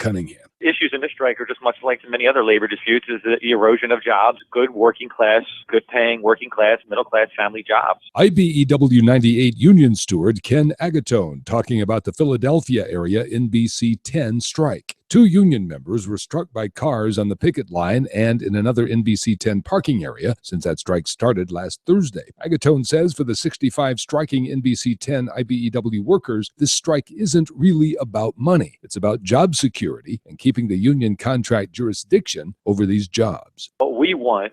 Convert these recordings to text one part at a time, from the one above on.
Cunningham. Issues in this strike are just much like many other labor disputes, is the erosion of jobs, good working class, good paying working class, middle class family jobs. IBEW 98 union steward Ken Agatone talking about the Philadelphia area NBC 10 strike. 2 union members were struck by cars on the picket line and in another NBC 10 parking area since that strike started last Thursday. Agatone says for the 65 striking NBC 10 IBEW workers, this strike isn't really about money. It's about job security and keeping the union contract jurisdiction over these jobs. What we want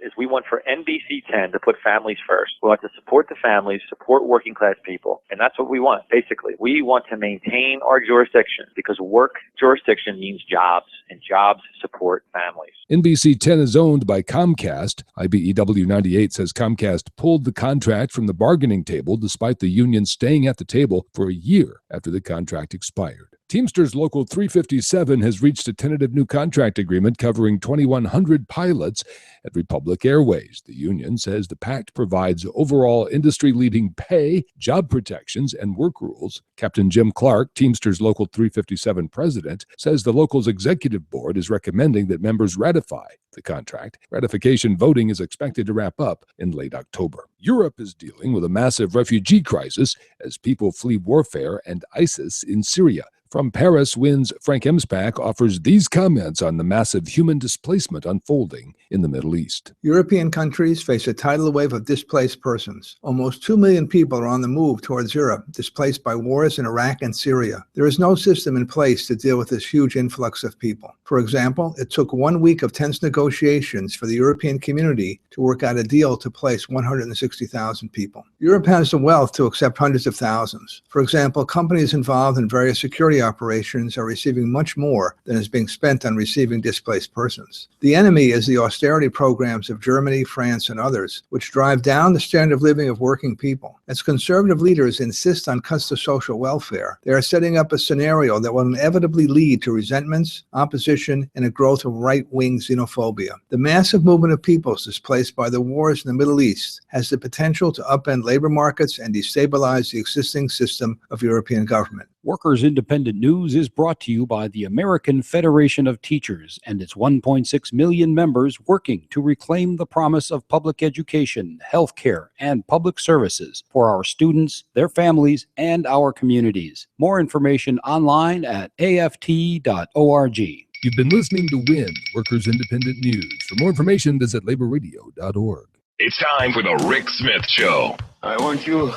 for NBC 10 to put families first. We want to support the families, support working class people. And that's what we want, basically. We want to maintain our jurisdiction because work jurisdiction means jobs, and jobs support families. NBC 10 is owned by Comcast. IBEW 98 says Comcast pulled the contract from the bargaining table despite the union staying at the table for a year after the contract expired. Teamsters Local 357 has reached a tentative new contract agreement covering 2,100 pilots at Republic Airways. The union says the pact provides overall industry-leading pay, job protections, and work rules. Captain Jim Clark, Teamsters Local 357 president, says the local's executive board is recommending that members ratify the contract. Ratification voting is expected to wrap up in late October. Europe is dealing with a massive refugee crisis as people flee warfare and ISIS in Syria. From Paris, WIN's Frank Emspak offers these comments on the massive human displacement unfolding in the Middle East. European countries face a tidal wave of displaced persons. Almost 2 million people are on the move towards Europe, displaced by wars in Iraq and Syria. There is no system in place to deal with this huge influx of people. For example, it took 1 week of tense negotiations for the European community to work out a deal to place 160,000 people. Europe has the wealth to accept hundreds of thousands. For example, companies involved in various security operations are receiving much more than is being spent on receiving displaced persons. The enemy is the austerity programs of Germany, France, and others, which drive down the standard of living of working people. As conservative leaders insist on cuts to social welfare, they are setting up a scenario that will inevitably lead to resentments, opposition, and a growth of right-wing xenophobia. The massive movement of peoples displaced by the wars in the Middle East has the potential to upend labor markets and destabilize the existing system of European government. Workers Independent News is brought to you by the American Federation of Teachers and its 1.6 million members working to reclaim the promise of public education, health care, and public services for our students, their families, and our communities. More information online at aft.org. You've been listening to WIN, Workers Independent News. For more information, visit laborradio.org. It's time for the Rick Smith Show. I want you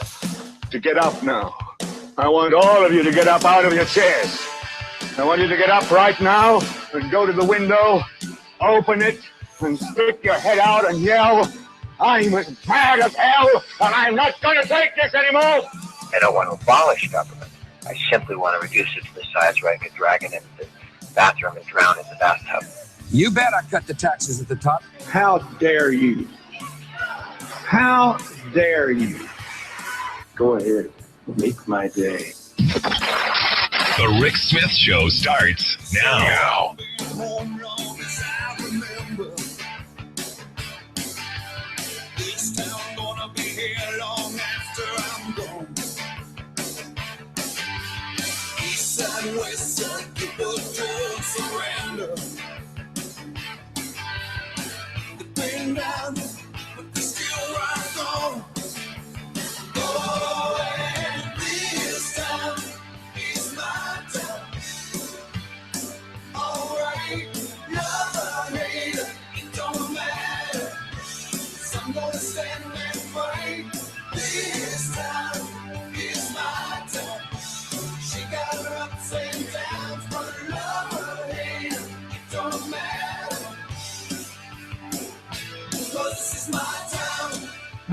to get up now. I want all of you to get up out of your chairs. I want you to get up right now and go to the window, open it, and stick your head out and yell, "I'm as mad as hell, and I'm not going to take this anymore!" I don't want to abolish government. I simply want to reduce it to the size where I could drag it into the bathroom and drown in the bathtub. You bet I cut the taxes at the top. How dare you? How dare you? Go ahead. Make my day. The Rick Smith Show starts now.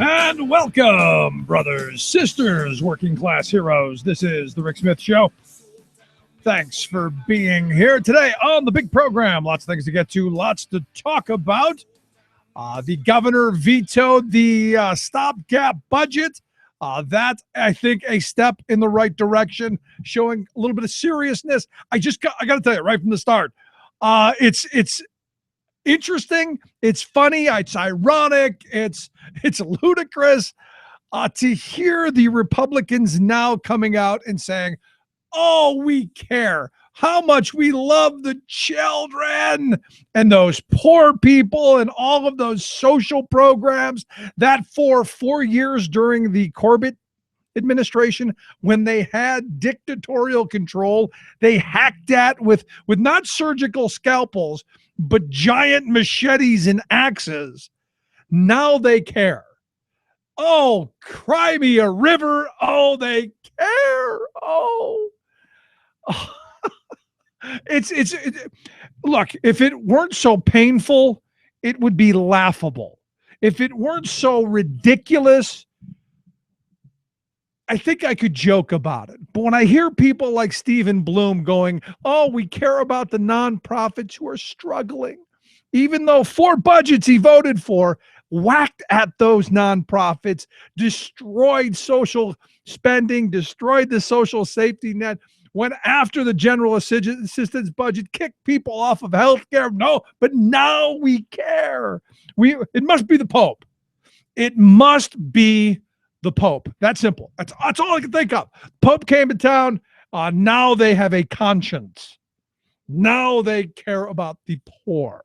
And welcome, brothers, sisters, working class heroes. This is the Rick Smith Show. Thanks for being here today on the big program. Lots of things to get to, lots to talk about. The governor vetoed the stopgap budget. That, I think, a step in the right direction, showing a little bit of seriousness. I got to tell you right from the start, it's interesting, it's funny, it's ironic, it's ludicrous to hear the Republicans now coming out and saying, "Oh, we care how much we love the children and those poor people and all of those social programs that for 4 years during the Corbett administration, when they had dictatorial control, they hacked at with not surgical scalpels, but giant machetes and axes. Now they care. Oh, cry me a river. Oh, they care. Oh. Look, if it weren't so painful, it would be laughable. If it weren't so ridiculous, I think I could joke about it. But when I hear people like Stephen Bloom going, oh, we care about the nonprofits who are struggling, even though 4 budgets he voted for whacked at those nonprofits, destroyed social spending, destroyed the social safety net, went after the general assistance budget, kicked people off of health care. No, but now we care. It must be the Pope. It must be the Pope. That's simple. That's all I can think of. Pope came to town. Now they have a conscience. Now they care about the poor.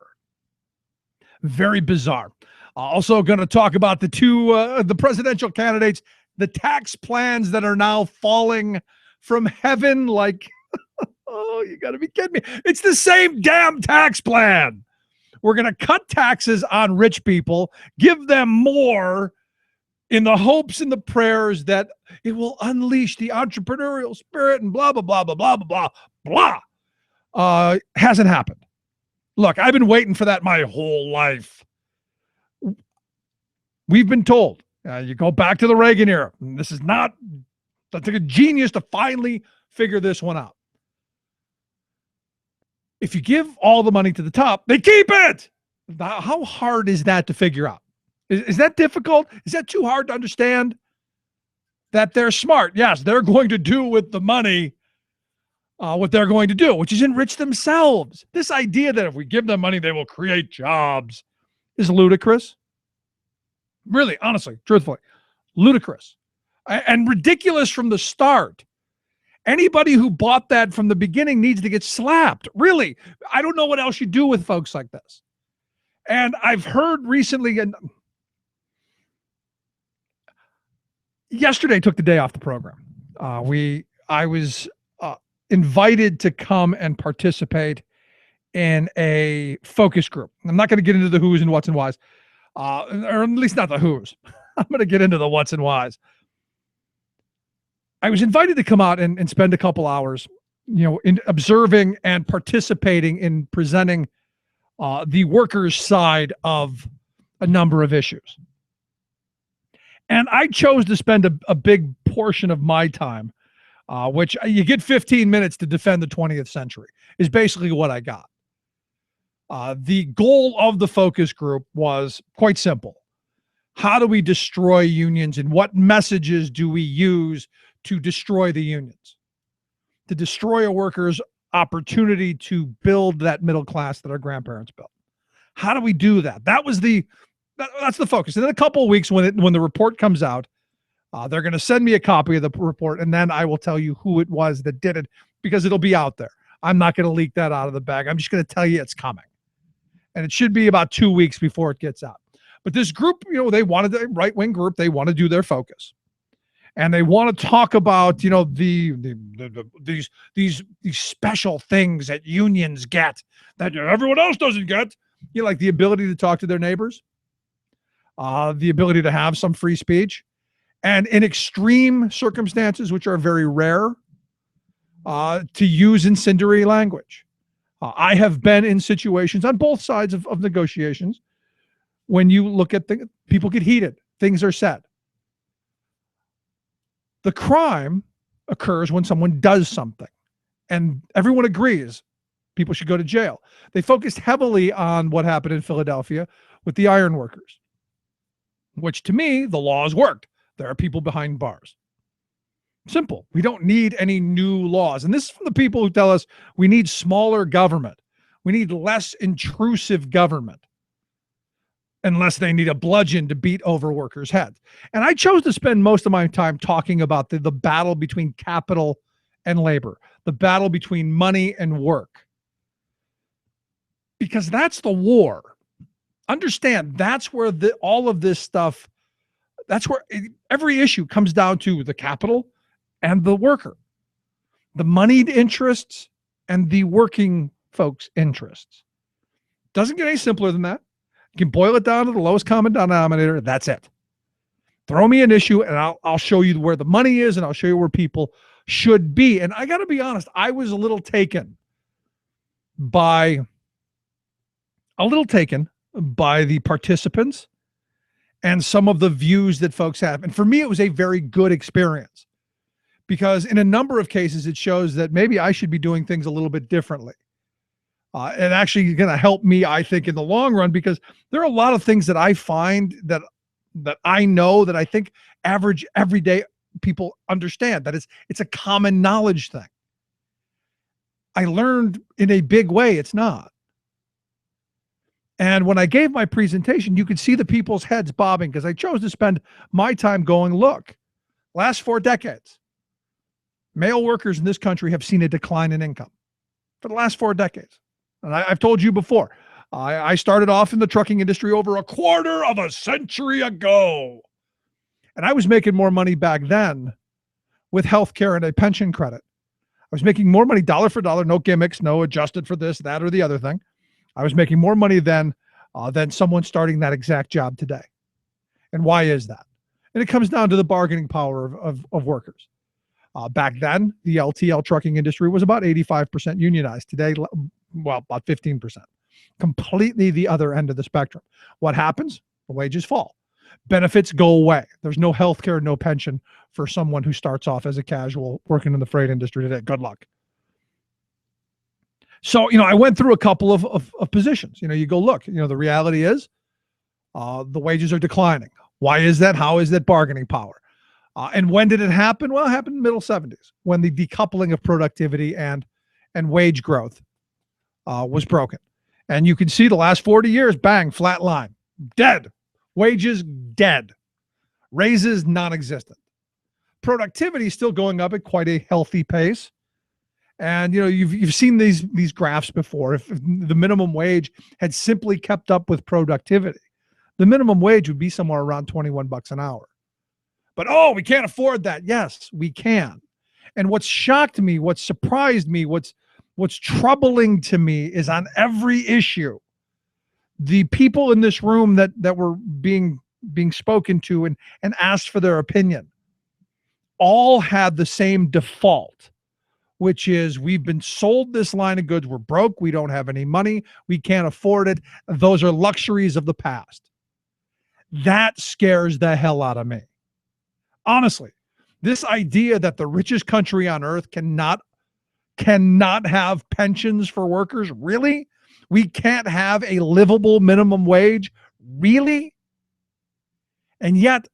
Very bizarre. Also going to talk about the presidential candidates, the tax plans that are now falling from heaven like, oh, you got to be kidding me. It's the same damn tax plan. We're going to cut taxes on rich people, give them more in the hopes and the prayers that it will unleash the entrepreneurial spirit and blah, blah, blah, blah, blah, blah, blah, blah. Hasn't happened. Look, I've been waiting for that my whole life. We've been told, you go back to the Reagan era. This is not, that took a genius to finally figure this one out. If you give all the money to the top, they keep it. How hard is that to figure out? Is that difficult? Is that too hard to understand? That they're smart. Yes, they're going to do with the money what they're going to do, which is enrich themselves. This idea that if we give them money, they will create jobs is ludicrous. Really, honestly, truthfully, ludicrous. And ridiculous from the start. Anybody who bought that from the beginning needs to get slapped. Really, I don't know what else you do with folks like this. And I've heard recently, and yesterday took the day off the program. I was invited to come and participate in a focus group. I'm not going to get into the who's and what's and whys, or at least not the who's. I'm going to get into the what's and whys. I was invited to come out and spend a couple hours, in observing and participating in presenting the workers' side of a number of issues. And I chose to spend a big portion of my time, which you get 15 minutes to defend the 20th century, is basically what I got. The goal of the focus group was quite simple. How do we destroy unions, and what messages do we use to destroy the unions, to destroy a worker's opportunity to build that middle class that our grandparents built? How do we do that? That's the focus. And in a couple of weeks, when the report comes out, they're going to send me a copy of the report, and then I will tell you who it was that did it, because it'll be out there. I'm not going to leak that out of the bag. I'm just going to tell you it's coming. And it should be about 2 weeks before it gets out. But this group, they wanted, the right-wing group, they want to do their focus. And they want to talk about, these special things that unions get that everyone else doesn't get. Like the ability to talk to their neighbors, the ability to have some free speech, and in extreme circumstances, which are very rare, to use incendiary language. I have been in situations on both sides of negotiations when you look at people get heated, things are said. The crime occurs when someone does something, and everyone agrees people should go to jail. They focused heavily on what happened in Philadelphia with the iron workers, which to me, the laws worked. There are people behind bars. Simple. We don't need any new laws. And this is from the people who tell us we need smaller government. We need less intrusive government, unless they need a bludgeon to beat over workers' heads. And I chose to spend most of my time talking about the battle between capital and labor, the battle between money and work. Because that's the war. Understand, that's where all of this stuff, that's where every issue comes down to the capital and the worker, the moneyed interests and the working folks' interests. Doesn't get any simpler than that. You can boil it down to the lowest common denominator. That's it. Throw me an issue and I'll show you where the money is, and I'll show you where people should be. And I got to be honest, I was a little taken by the participants and some of the views that folks have. And for me, it was a very good experience because in a number of cases, it shows that maybe I should be doing things a little bit differently. And actually going to help me, I think, in the long run, because there are a lot of things that I find that I know that I think average everyday people understand, that it's a common knowledge thing. I learned in a big way it's not. And when I gave my presentation, you could see the people's heads bobbing because I chose to spend my time going, look, last 4 decades, male workers in this country have seen a decline in income for the last 4 decades. And I've told you before, I started off in the trucking industry over a quarter of a century ago. And I was making more money back then with healthcare and a pension credit. I was making more money dollar for dollar, no gimmicks, no adjusted for this, that, or the other thing. I was making more money then than someone starting that exact job today. And why is that? And it comes down to the bargaining power of workers. Back then, the LTL trucking industry was about 85% unionized. Today, well, about 15%. Completely the other end of the spectrum. What happens? The wages fall. Benefits go away. There's no health care, no pension for someone who starts off as a casual working in the freight industry today. Good luck. So, I went through a couple of positions. You go, look, the reality is the wages are declining. Why is that? How is that bargaining power? And when did it happen? Well, it happened in the middle 70s when the decoupling of productivity and wage growth was broken. And you can see the last 40 years, bang, flat line, dead. Wages, dead. Raises, non-existent. Productivity still going up at quite a healthy pace. And, you've seen these graphs before. If the minimum wage had simply kept up with productivity, the minimum wage would be somewhere around $21 an hour. But, we can't afford that. Yes, we can. And what shocked me, what surprised me, what's troubling to me is on every issue, the people in this room that were being spoken to and asked for their opinion all had the same default, which is we've been sold this line of goods. We're broke. We don't have any money. We can't afford it. Those are luxuries of the past. That scares the hell out of me. Honestly, this idea that the richest country on earth cannot have pensions for workers, really? We can't have a livable minimum wage, really? And yet,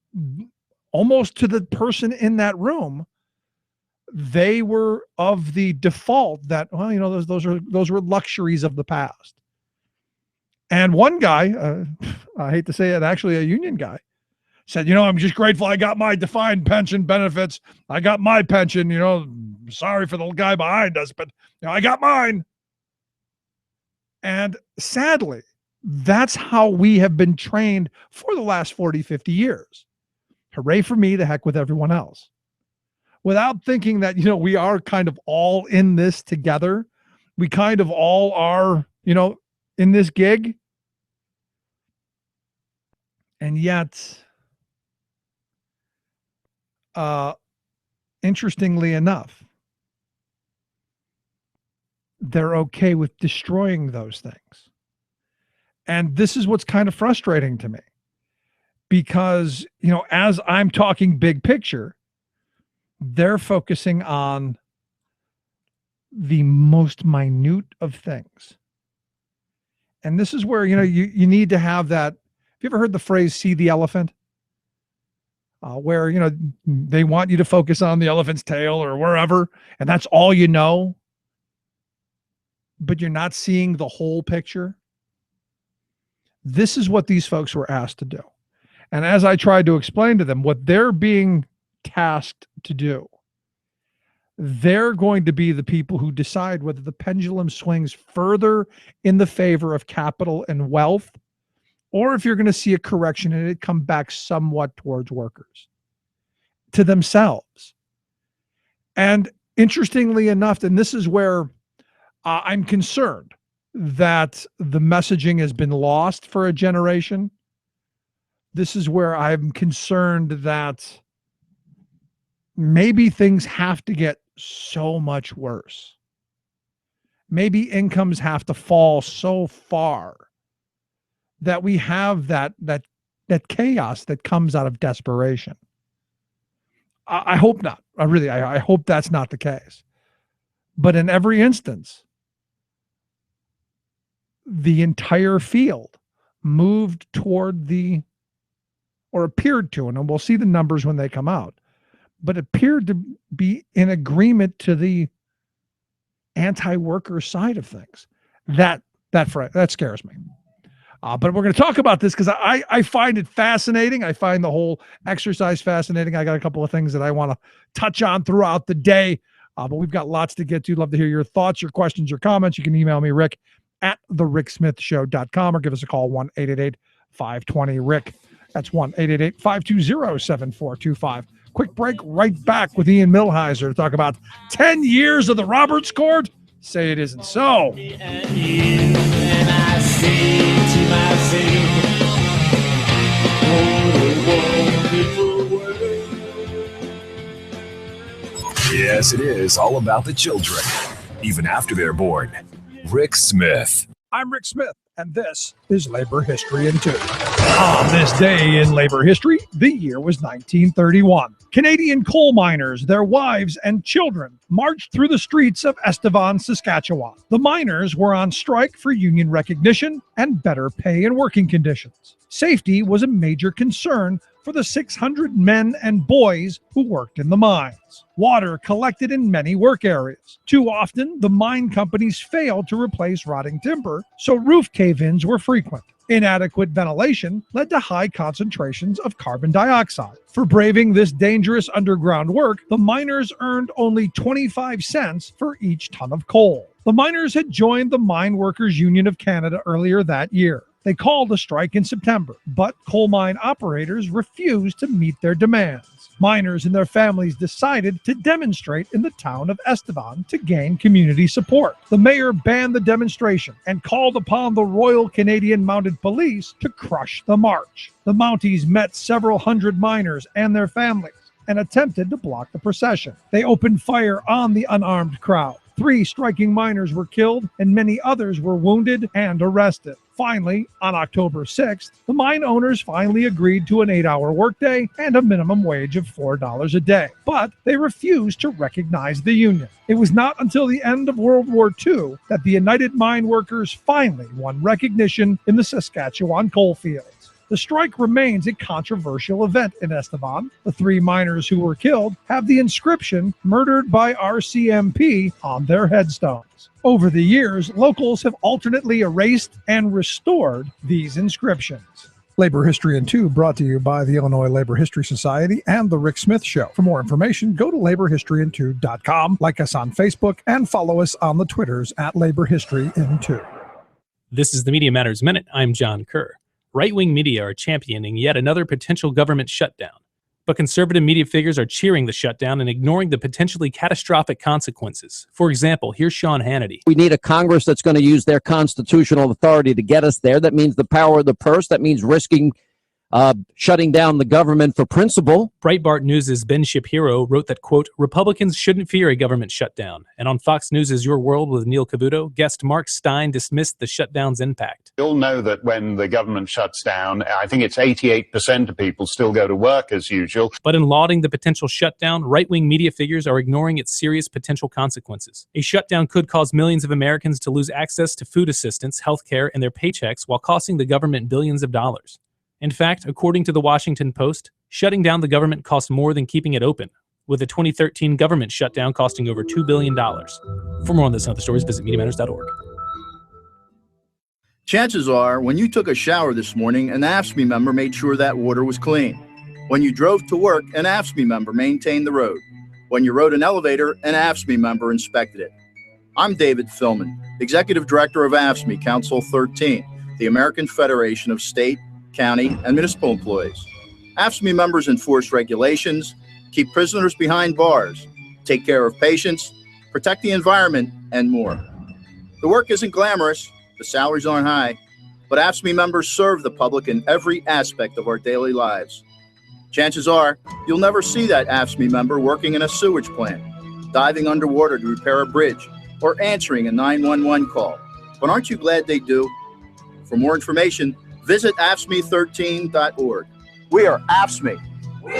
almost to the person in that room, they were of the default that, those were luxuries of the past. And one guy, I hate to say it, actually a union guy, said, I'm just grateful I got my defined pension benefits. I got my pension, sorry for the guy behind us, but I got mine. And sadly, that's how we have been trained for the last 40, 50 years. Hooray for me, the heck with everyone else. Without thinking that, we are kind of all in this together. We kind of all are, in this gig. And yet, interestingly enough, they're okay with destroying those things. And this is what's kind of frustrating to me because, as I'm talking big picture, they're focusing on the most minute of things. And this is where, you need to have that. Have you ever heard the phrase, see the elephant? Where, they want you to focus on the elephant's tail or wherever, and that's all you know, but you're not seeing the whole picture. This is what these folks were asked to do. And as I tried to explain to them, what they're being tasked to do, they're going to be the people who decide whether the pendulum swings further in the favor of capital and wealth, or if you're going to see a correction and it come back somewhat towards workers, to themselves. And interestingly enough, and this is where I'm concerned that the messaging has been lost for a generation. This is where I'm concerned that maybe things have to get so much worse. Maybe incomes have to fall so far that we have that chaos that comes out of desperation. I hope not. I hope that's not the case. But in every instance, the entire field moved toward or appeared to, and we'll see the numbers when they come out, but appeared to be in agreement to the anti-worker side of things. That scares me. But we're going to talk about this because I find it fascinating. I find the whole exercise fascinating. I got a couple of things that I want to touch on throughout the day, but we've got lots to get to. Love to hear your thoughts, your questions, your comments. You can email me, rick@thericksmithshow.com, or give us a call, 1-888-520-RICK. That's 1-888-520-7425. Quick break, right back with Ian Millhiser to talk about 10 years of the Roberts Court. Say it isn't so. Yes, it is all about the children, even after they're born. Rick Smith. I'm Rick Smith, and this is Labor History in 2. On this day in labor history, the year was 1931. Canadian coal miners, their wives, and children marched through the streets of Estevan, Saskatchewan. The miners were on strike for union recognition and better pay and working conditions. Safety was a major concern for the 600 men and boys who worked in the mines. Water collected in many work areas. Too often, the mine companies failed to replace rotting timber, so roof cave-ins were frequent. Inadequate ventilation led to high concentrations of carbon dioxide. For braving this dangerous underground work, the miners earned only 25 cents for each ton of coal. The miners had joined the Mine Workers Union of Canada earlier that year. They called a strike in September, but coal mine operators refused to meet their demands. Miners and their families decided to demonstrate in the town of Estevan to gain community support. The mayor banned the demonstration and called upon the Royal Canadian Mounted Police to crush the march. The Mounties met several hundred miners and their families and attempted to block the procession. They opened fire on the unarmed crowd. 3 striking miners were killed and many others were wounded and arrested. Finally, on October 6th, the mine owners finally agreed to an 8-hour workday and a minimum wage of $4 a day. But they refused to recognize the union. It was not until the end of World War II that the United Mine Workers finally won recognition in the Saskatchewan coal fields. The strike remains a controversial event in Estevan. The 3 miners who were killed have the inscription "Murdered by RCMP" on their headstones. Over the years, locals have alternately erased and restored these inscriptions. Labor History in 2 brought to you by the Illinois Labor History Society and The Rick Smith Show. For more information, go to laborhistoryin2.com, like us on Facebook, and follow us on the Twitters @LaborHistoryIn2. This is the Media Matters Minute. I'm John Kerr. Right-wing media are championing yet another potential government shutdown. But conservative media figures are cheering the shutdown and ignoring the potentially catastrophic consequences. For example, here's Sean Hannity. We need a Congress that's going to use their constitutional authority to get us there. That means the power of the purse. That means risking shutting down the government for principle. Breitbart News' Ben Shapiro wrote that, quote, Republicans shouldn't fear a government shutdown. And on Fox News' Your World with Neil Cavuto, guest Mark Stein dismissed the shutdown's impact. You'll know that when the government shuts down, I think it's 88% of people still go to work as usual. But in lauding the potential shutdown, right-wing media figures are ignoring its serious potential consequences. A shutdown could cause millions of Americans to lose access to food assistance, health care, and their paychecks while costing the government billions of dollars. In fact, according to the Washington Post, shutting down the government costs more than keeping it open, with the 2013 government shutdown costing over $2 billion. For more on this and other stories, visit MediaMatters.org. Chances are, when you took a shower this morning, an AFSCME member made sure that water was clean. When you drove to work, an AFSCME member maintained the road. when you rode an elevator, an AFSCME member inspected it. I'm David Philman, Executive Director of AFSCME Council 13, the American Federation of State, County, and Municipal Employees. AFSCME members enforce regulations, keep prisoners behind bars, take care of patients, protect the environment, and more. The work isn't glamorous, the salaries aren't high, but AFSCME members serve the public in every aspect of our daily lives. Chances are, you'll never see that AFSCME member working in a sewage plant, diving underwater to repair a bridge, or answering a 911 call. But aren't you glad they do? For more information, visit AFSCME13.org. We are AFSCME. We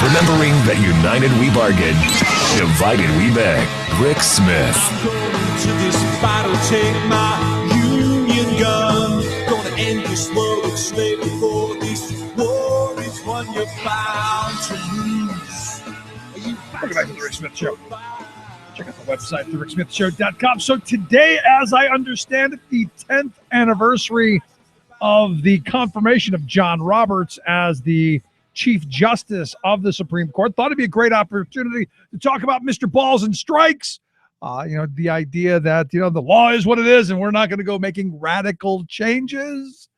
Remembering that united we bargain, divided we beg. Rick Smith. To this battle, take my Union gun. Gonna end this world of slavery, for this war is one you're bound to lose. Welcome back to the Rick Smith Show. Check out the website, thericksmithshow.com. So today, as I understand it, the 10th anniversary of the confirmation of John Roberts as the Chief Justice of the Supreme Court. Thought it'd be a great opportunity to talk about Mr. Balls and Strikes. The idea that, the law is what it is and we're not going to go making radical changes.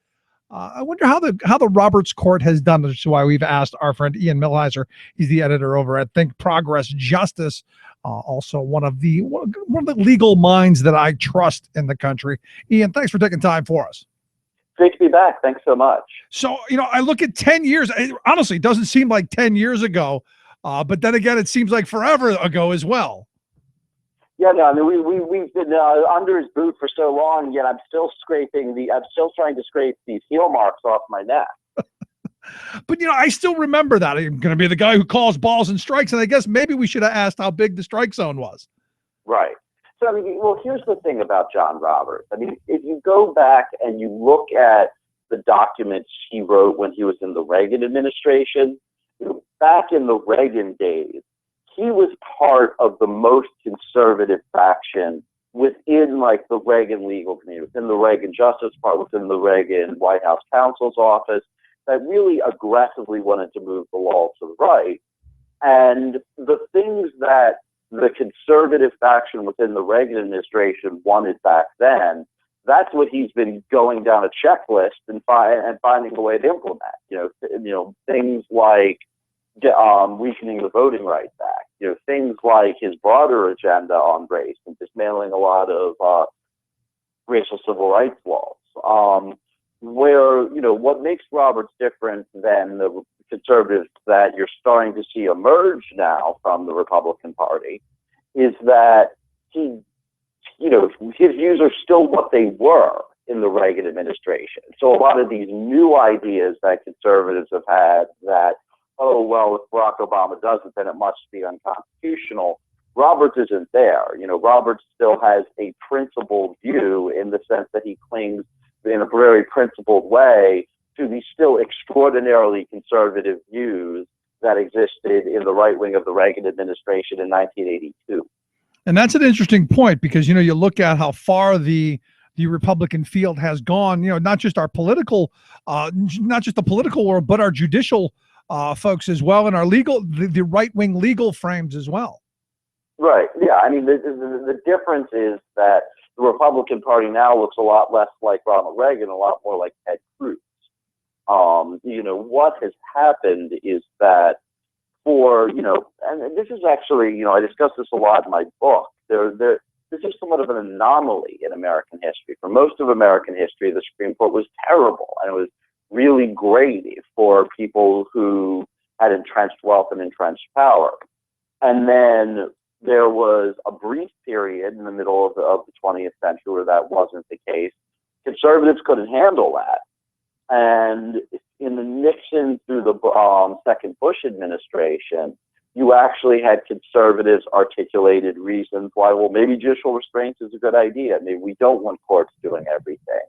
I wonder how the Roberts Court has done this. Which is why we've asked our friend Ian Millhiser. He's the editor over at Think Progress Justice. Also one of the legal minds that I trust in the country. Ian, thanks for taking time for us. Great to be back. Thanks so much. So, I look at 10 years. Honestly, it doesn't seem like 10 years ago. But then again, it seems like forever ago as well. Yeah, no, I mean, we've been under his boot for so long, yet I'm still trying to scrape these heel marks off my neck. But, I still remember that. I'm going to be the guy who calls balls and strikes. And I guess maybe we should have asked how big the strike zone was. Right. So, here's the thing about John Roberts. If you go back and you look at the documents he wrote when he was in the Reagan administration, back in the Reagan days, he was part of the most conservative faction within, the Reagan legal community, within the Reagan Justice Department, within the Reagan White House counsel's office, that really aggressively wanted to move the law to the right. And the things that the conservative faction within the Reagan administration wanted back then, that's what he's been going down a checklist and finding a way to implement. Things like weakening the Voting Rights Act. Things like his broader agenda on race and dismantling a lot of racial civil rights laws. What makes Roberts different than the conservatives that you're starting to see emerge now from the Republican Party is that his views are still what they were in the Reagan administration. So a lot of these new ideas that conservatives have had that, if Barack Obama does it, then it must be unconstitutional. Roberts isn't there. Roberts still has a principled view in the sense that he clings in a very principled way to the still extraordinarily conservative views that existed in the right wing of the Reagan administration in 1982. And that's an interesting point because, you look at how far the Republican field has gone, not just our political, not just the political world, but our judicial folks as well, and our the right-wing legal frames as well. Right. Yeah. The difference is that the Republican Party now looks a lot less like Ronald Reagan, a lot more like Ted Cruz. What has happened is that and this is actually, I discuss this a lot in my book, this is somewhat of an anomaly in American history. For most of American history, the Supreme Court was terrible, and it was really great for people who had entrenched wealth and entrenched power. And then there was a brief period in the middle of the 20th century where that wasn't the case. Conservatives couldn't handle that. And in the Nixon through the second Bush administration, you actually had conservatives articulated reasons why, maybe judicial restraint is a good idea. Maybe we don't want courts doing everything.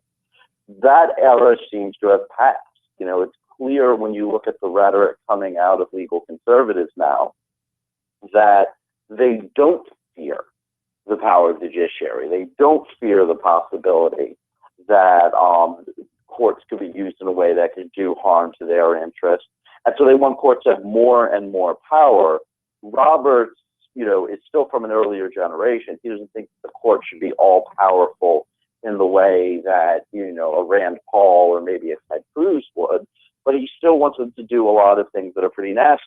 That era seems to have passed. It's clear when you look at the rhetoric coming out of legal conservatives now that they don't fear the power of the judiciary. They don't fear the possibility that courts could be used in a way that could do harm to their interests. And so they want courts to have more and more power. Roberts, is still from an earlier generation. He doesn't think the court should be all powerful in the way that, a Rand Paul or maybe a Ted Cruz would, but he still wants them to do a lot of things that are pretty nasty.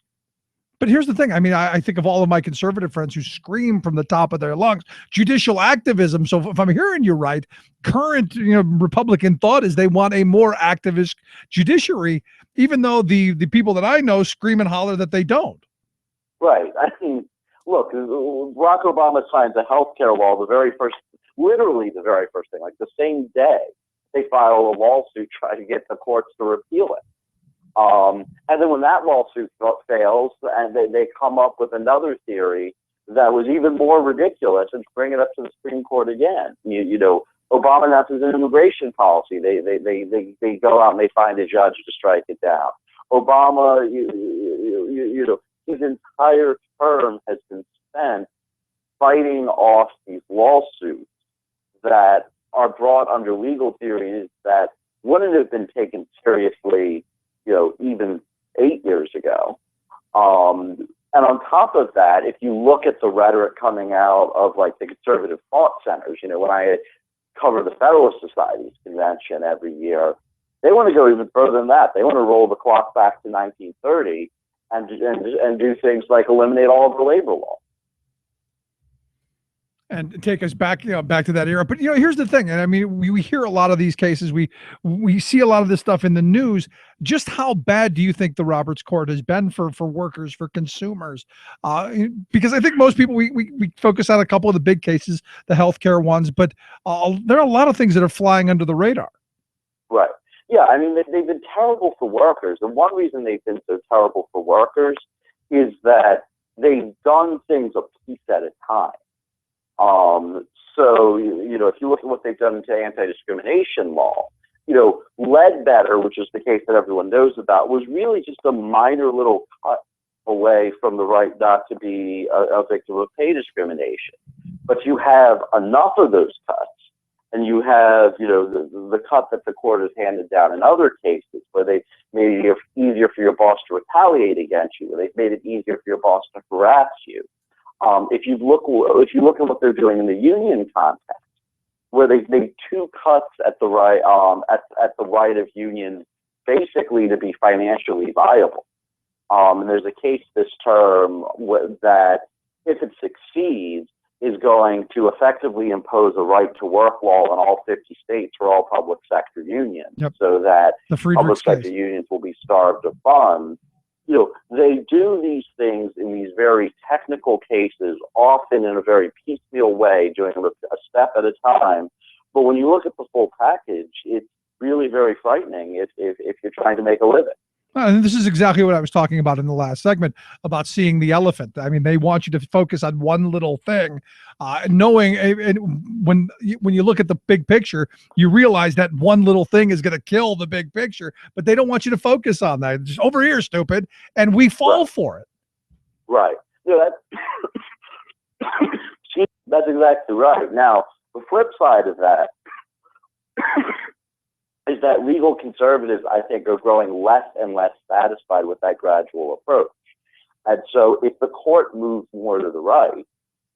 But here's the thing. I mean, I think of all of my conservative friends who scream from the top of their lungs, judicial activism. So if I'm hearing you right, current Republican thought is they want a more activist judiciary, even though the people that I know scream and holler that they don't. Right. I mean, look, Barack Obama signs a health care law literally the very first thing, like the same day they file a lawsuit trying to get the courts to repeal it. And then when that lawsuit fails, and they come up with another theory that was even more ridiculous and bring it up to the Supreme Court again. Obama announces an immigration policy. They go out and they find a judge to strike it down. Obama, his entire term has been spent fighting off these lawsuits that are brought under legal theories that wouldn't have been taken seriously, even 8 years ago. And on top of that, if you look at the rhetoric coming out of like the conservative thought centers, when I cover the Federalist Society's convention every year, they want to go even further than that. They want to roll the clock back to 1930 and do things like eliminate all of the labor law. And take us back, back to that era. But here's the thing, and I mean, we hear a lot of these cases. We see a lot of this stuff in the news. Just how bad do you think the Roberts Court has been for workers, for consumers? Because I think most people we focus on a couple of the big cases, the healthcare ones, but there are a lot of things that are flying under the radar. Right. Yeah. I mean, they've been terrible for workers, and one reason they've been so terrible for workers is that they've done things a piece at a time. So, if you look at what they've done to anti-discrimination law, Ledbetter, which is the case that everyone knows about, was really just a minor little cut away from the right not to be a victim of pay discrimination. But you have enough of those cuts, and you have, the cut that the court has handed down in other cases where they've made it easier for your boss to retaliate against you, where they've made it easier for your boss to harass you. If you look at what they're doing in the union context, where they've made two cuts at the right at the right of unions, basically to be financially viable. And there's a case this term that, if it succeeds, is going to effectively impose a right to work law in all 50 states for all public sector unions, so that public sector unions will be starved of funds. They do these things in these very technical cases, often in a very piecemeal way, doing a step at a time. But when you look at the full package, it's really very frightening if you're trying to make a living. And this is exactly what I was talking about in the last segment about seeing the elephant. I mean, they want you to focus on one little thing, knowing when you look at the big picture, you realize that one little thing is going to kill the big picture, but they don't want you to focus on that. Just over here, stupid. And we fall for it. Right. That's exactly right. Now, the flip side of that is that legal conservatives, I think, are growing less and less satisfied with that gradual approach. And so if the court moves more to the right,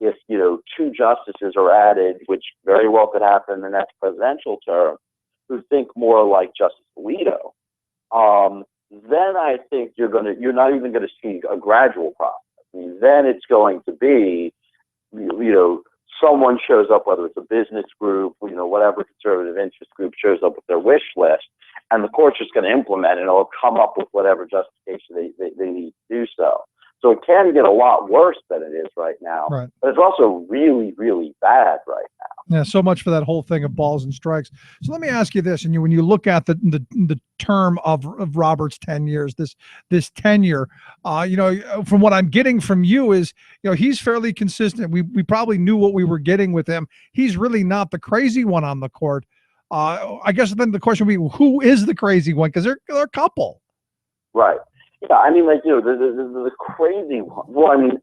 if, two justices are added, which very well could happen in the next presidential term, who think more like Justice Alito, then I think you're not even going to see a gradual process. I mean, then it's going to be, someone shows up, whether it's a business group, whatever conservative interest group shows up with their wish list, and the court's just going to implement it, and it'll come up with whatever justification they need to do so. So it can get a lot worse than it is right now, right. But it's also really, really bad right now. Yeah, so much for that whole thing of balls and strikes. So let me ask you this: and when you look at the term of Robert's 10 years, this tenure, from what I'm getting from you is, he's fairly consistent. We probably knew what we were getting with him. He's really not the crazy one on the court. I guess then the question would be, who is the crazy one? Because they're a couple. Right. Yeah, I mean, the crazy one. Well, I mean,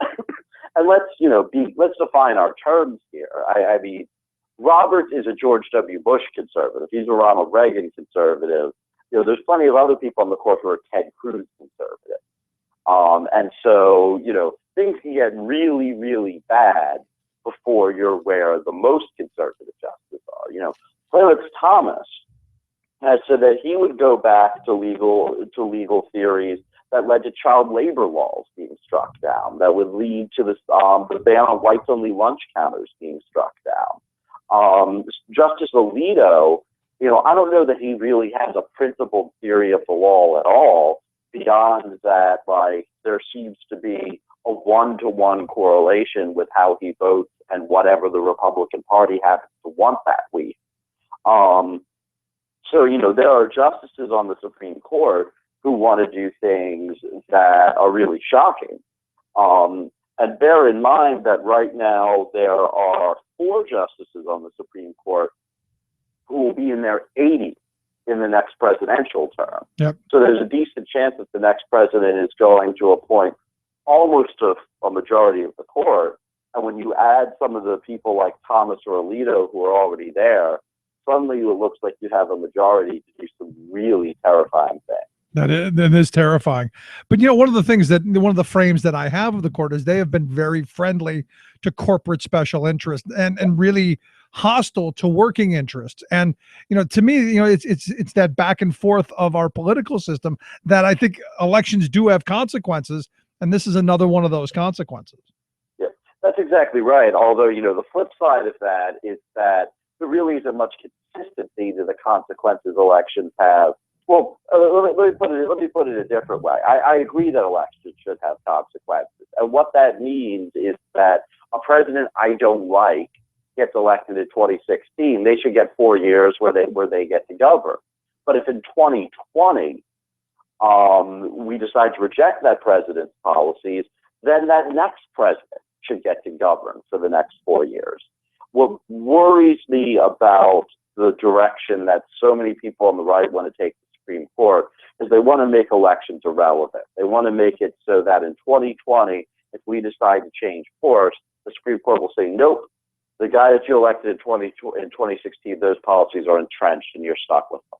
and let's define our terms here. I mean, Roberts is a George W. Bush conservative. He's a Ronald Reagan conservative. There's plenty of other people on the court who are Ted Cruz conservative. And so, things can get really, really bad before you're where the most conservative justices are. Clarence Thomas has said that he would go back to legal theories that led to child labor laws being struck down, that would lead to the ban on whites-only lunch counters being struck down. Justice Alito, I don't know that he really has a principled theory of the law at all, beyond that, there seems to be a one-to-one correlation with how he votes and whatever the Republican Party happens to want that week. So, there are justices on the Supreme Court who want to do things that are really shocking. And bear in mind that right now there are 4 justices on the Supreme Court who will be in their 80s in the next presidential term. Yep. So there's a decent chance that the next president is going to appoint almost a majority of the court. And when you add some of the people like Thomas or Alito who are already there, suddenly it looks like you have a majority to do some really terrifying things. That is terrifying. But, one of the frames that I have of the court is they have been very friendly to corporate special interests and really hostile to working interests. And, to me, it's that back and forth of our political system that I think elections do have consequences. And this is another one of those consequences. Yeah, that's exactly right. Although, the flip side of that is that there really isn't much consistency to the consequences elections have. Well, let me put it a different way. I agree that elections should have consequences. And what that means is that a president I don't like gets elected in 2016, they should get 4 years where they get to govern. But if in 2020 we decide to reject that president's policies, then that next president should get to govern for the next 4 years. What worries me about the direction that so many people on the right want to take the Supreme Court is they want to make elections irrelevant. They want to make it so that in 2020, if we decide to change course, the Supreme Court will say, nope, the guy that you elected in 2016, those policies are entrenched and you're stuck with them.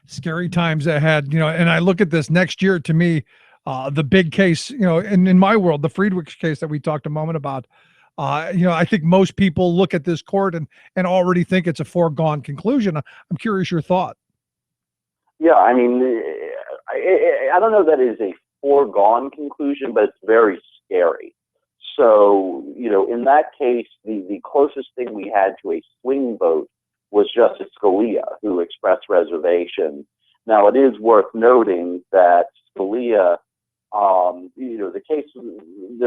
Scary times ahead, and I look at this next year, to me, the big case, in my world, the Friedrich case that we talked a moment about, I think most people look at this court and already think it's a foregone conclusion. I'm curious your thought. Yeah, I mean, I don't know that it is a foregone conclusion, but it's very scary. So, in that case, the closest thing we had to a swing vote was Justice Scalia, who expressed reservations. Now, it is worth noting that Scalia, there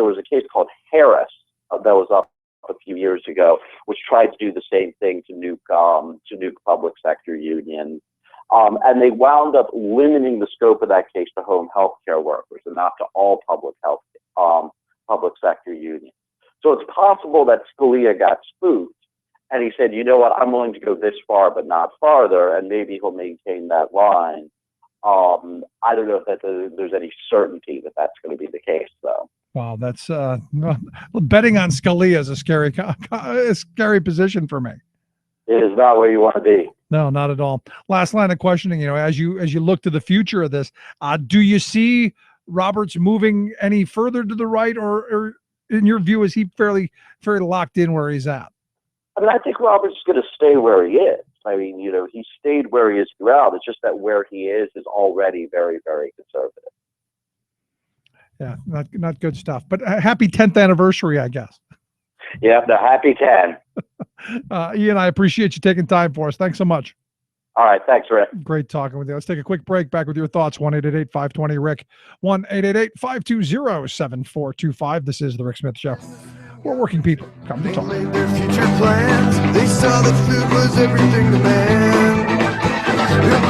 was a case called Harris that was up a few years ago, which tried to do the same thing to nuke public sector unions. And they wound up limiting the scope of that case to home health care workers and not to all public sector unions. So it's possible that Scalia got spooked and he said, you know what, I'm willing to go this far but not farther, and maybe he'll maintain that line. I don't know if there's any certainty that that's going to be the case, though. Wow, that's betting on Scalia is a scary position for me. It is not where you want to be. No, not at all. Last line of questioning. As you look to the future of this, do you see Roberts moving any further to the right, or in your view, is he fairly locked in where he's at? I mean, I think Roberts is going to stay where he is. I mean, he stayed where he is throughout. It's just that where he is already very, very conservative. Yeah, not good stuff. But happy 10th anniversary, I guess. Yeah, the happy 10. Ian, I appreciate you taking time for us. Thanks so much. All right, thanks, Rick. Great talking with you. Let's take a quick break. Back with your thoughts. 1-888-520-RICK. 1-888-520-7425. This is The Rick Smith Show. We're working people. Come to talk. They made their future plans. They saw that food was everything to man.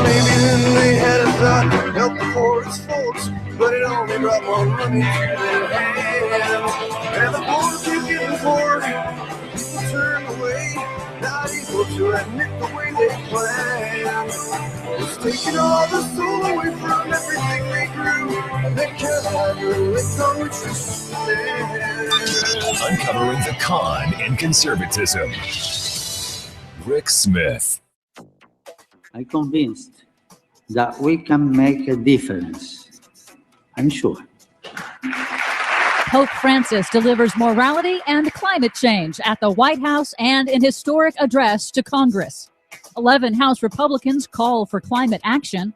Maybe then they had a thought to help the poorest folks, but it only brought more money to their hands. And the poor keep getting poorer. People turn away, not able to admit the way they planned. It's taking all the soul away from everything they grew, and they can't have the legs on which to stand. uncovering the con and conservatism. Rick Smith. I'm convinced that we can make a difference. I'm sure. Pope Francis delivers morality and climate change at the White House and in historic address to Congress. 11 House Republicans call for climate action.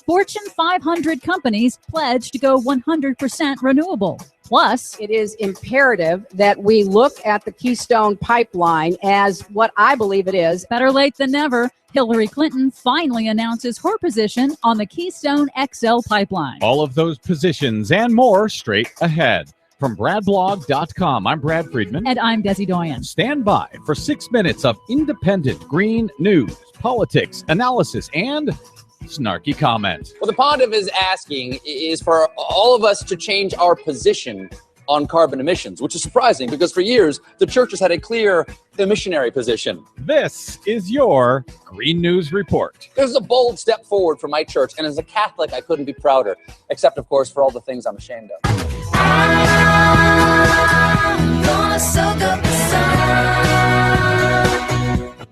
Fortune 500 companies pledge to go 100% renewable. Plus, it is imperative that we look at the Keystone Pipeline as what I believe it is. Better late than never. Hillary Clinton finally announces her position on the Keystone XL pipeline. All of those positions and more straight ahead. From BradBlog.com, I'm Brad Friedman. And I'm Desi Doyen. Stand by for 6 minutes of independent green news, politics, analysis, and snarky comment. What the pontiff is asking is for all of us to change our position on carbon emissions, which is surprising because for years, the church has had a clear emissionary position. This is your Green News Report. This is a bold step forward for my church, and as a Catholic, I couldn't be prouder, except, of course, for all the things I'm ashamed of.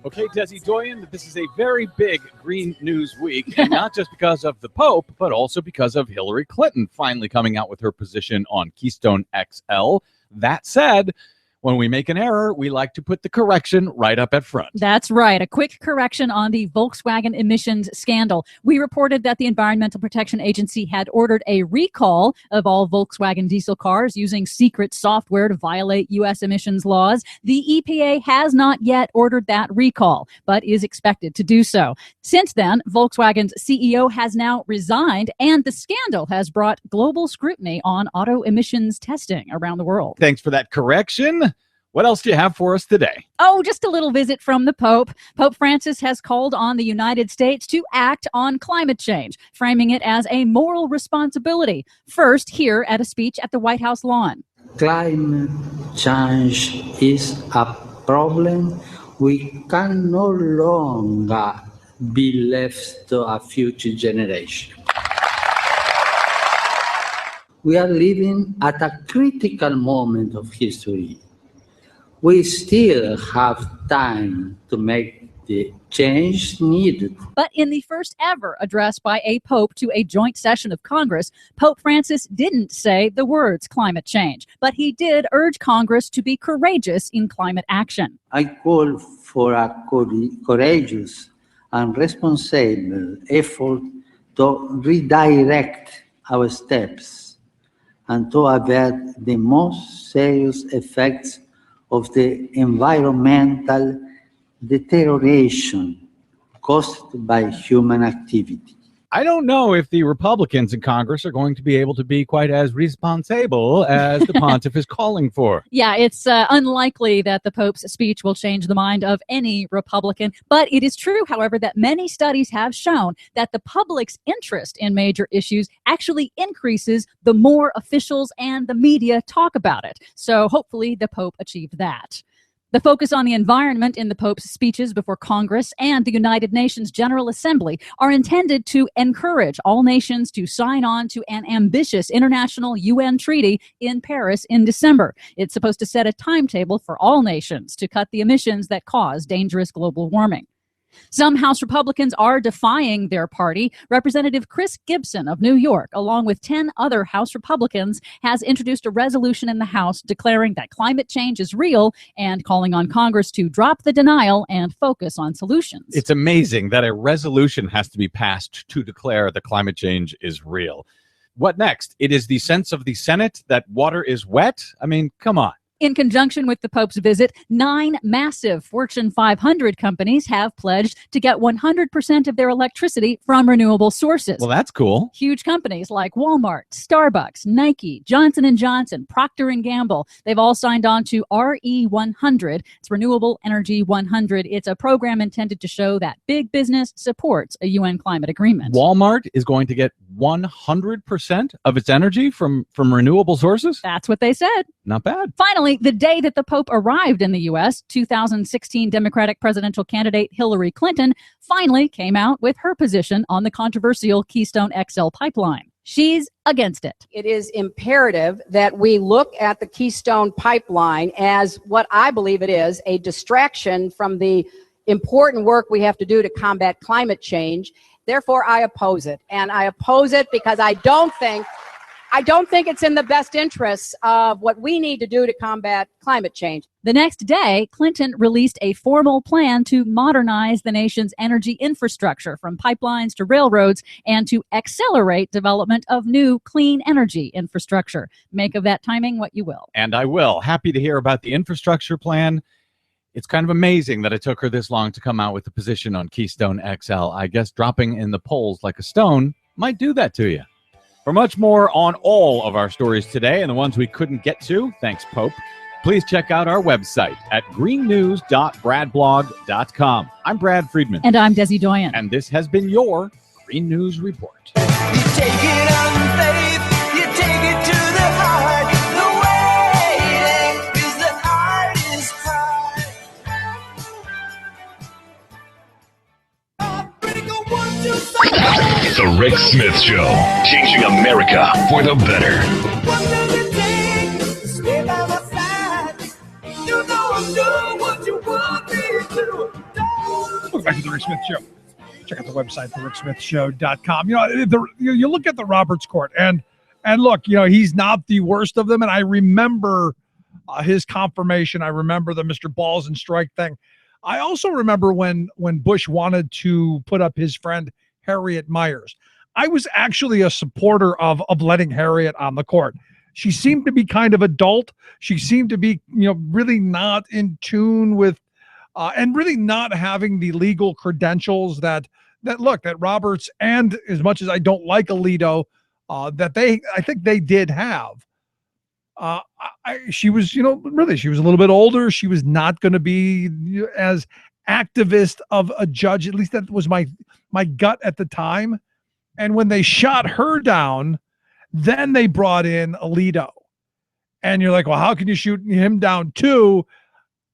Okay, Desi Doyen, this is a very big Green News Week, and not just because of the Pope, but also because of Hillary Clinton finally coming out with her position on Keystone XL. That said, when we make an error, we like to put the correction right up at front. That's right. A quick correction on the Volkswagen emissions scandal. We reported that the Environmental Protection Agency had ordered a recall of all Volkswagen diesel cars using secret software to violate U.S. emissions laws. The EPA has not yet ordered that recall, but is expected to do so. Since then, Volkswagen's CEO has now resigned, and the scandal has brought global scrutiny on auto emissions testing around the world. Thanks for that correction. What else do you have for us today? Oh, just a little visit from the Pope. Pope Francis has called on the United States to act on climate change, framing it as a moral responsibility. First, here at a speech at the White House lawn. Climate change is a problem we can no longer be left to a future generation. We are living at a critical moment of history. We still have time to make the change needed. But in the first ever address by a pope to a joint session of Congress, Pope Francis didn't say the words climate change, but he did urge Congress to be courageous in climate action. I call for a courageous and responsible effort to redirect our steps and to avert the most serious effects of the environmental deterioration caused by human activity. I don't know if the Republicans in Congress are going to be able to be quite as responsible as the pontiff is calling for. Yeah, it's unlikely that the Pope's speech will change the mind of any Republican. But it is true, however, that many studies have shown that the public's interest in major issues actually increases the more officials and the media talk about it. So hopefully the Pope achieved that. The focus on the environment in the Pope's speeches before Congress and the United Nations General Assembly are intended to encourage all nations to sign on to an ambitious international UN treaty in Paris in December. It's supposed to set a timetable for all nations to cut the emissions that cause dangerous global warming. Some House Republicans are defying their party. Representative Chris Gibson of New York, along with 10 other House Republicans, has introduced a resolution in the House declaring that climate change is real and calling on Congress to drop the denial and focus on solutions. It's amazing that a resolution has to be passed to declare that climate change is real. What next? It is the sense of the Senate that water is wet? I mean, come on. In conjunction with the Pope's visit, 9 massive Fortune 500 companies have pledged to get 100% of their electricity from renewable sources. Well, that's cool. Huge companies like Walmart, Starbucks, Nike, Johnson & Johnson, Procter & Gamble, they've all signed on to RE100. It's Renewable Energy 100. It's a program intended to show that big business supports a UN climate agreement. Walmart is going to get 100% of its energy from renewable sources? That's what they said. Not bad. Finally, the day that the Pope arrived in the U.S., 2016 Democratic presidential candidate Hillary Clinton finally came out with her position on the controversial Keystone XL pipeline. She's against it. It is imperative that we look at the Keystone Pipeline as what I believe it is, a distraction from the important work we have to do to combat climate change. Therefore, I oppose it. And I oppose it because I don't think it's in the best interests of what we need to do to combat climate change. The next day, Clinton released a formal plan to modernize the nation's energy infrastructure, from pipelines to railroads, and to accelerate development of new clean energy infrastructure. Make of that timing what you will. And I will. Happy to hear about the infrastructure plan. It's kind of amazing that it took her this long to come out with a position on Keystone XL. I guess dropping in the polls like a stone might do that to you. For much more on all of our stories today and the ones we couldn't get to, thanks, Pope, please check out our website at greennews.bradblog.com. I'm Brad Friedman. And I'm Desi Doyen. And this has been your Green News Report. You take it on faith, you take it to the heart. The waiting is the hardest part. The Rick Smith Show, changing America for the better. What does it take to stay by my side? You know I'm doing what you want me to. Welcome back to the Rick Smith Show. Check out the website, thericksmithshow.com. You look at the Roberts Court, and look, he's not the worst of them. And I remember his confirmation. I remember the Mr. Balls and Strike thing. I also remember when Bush wanted to put up his friend Harriet Miers. I was actually a supporter of letting Harriet on the court. She seemed to be kind of adult. She seemed to be, really not in tune with, and really not having the legal credentials that Roberts, and as much as I don't like Alito, I think they did have. She was, really, she was a little bit older. She was not going to be as activist of a judge. At least that was my gut at the time. And when they shot her down, then they brought in Alito. And you're like, well, how can you shoot him down too?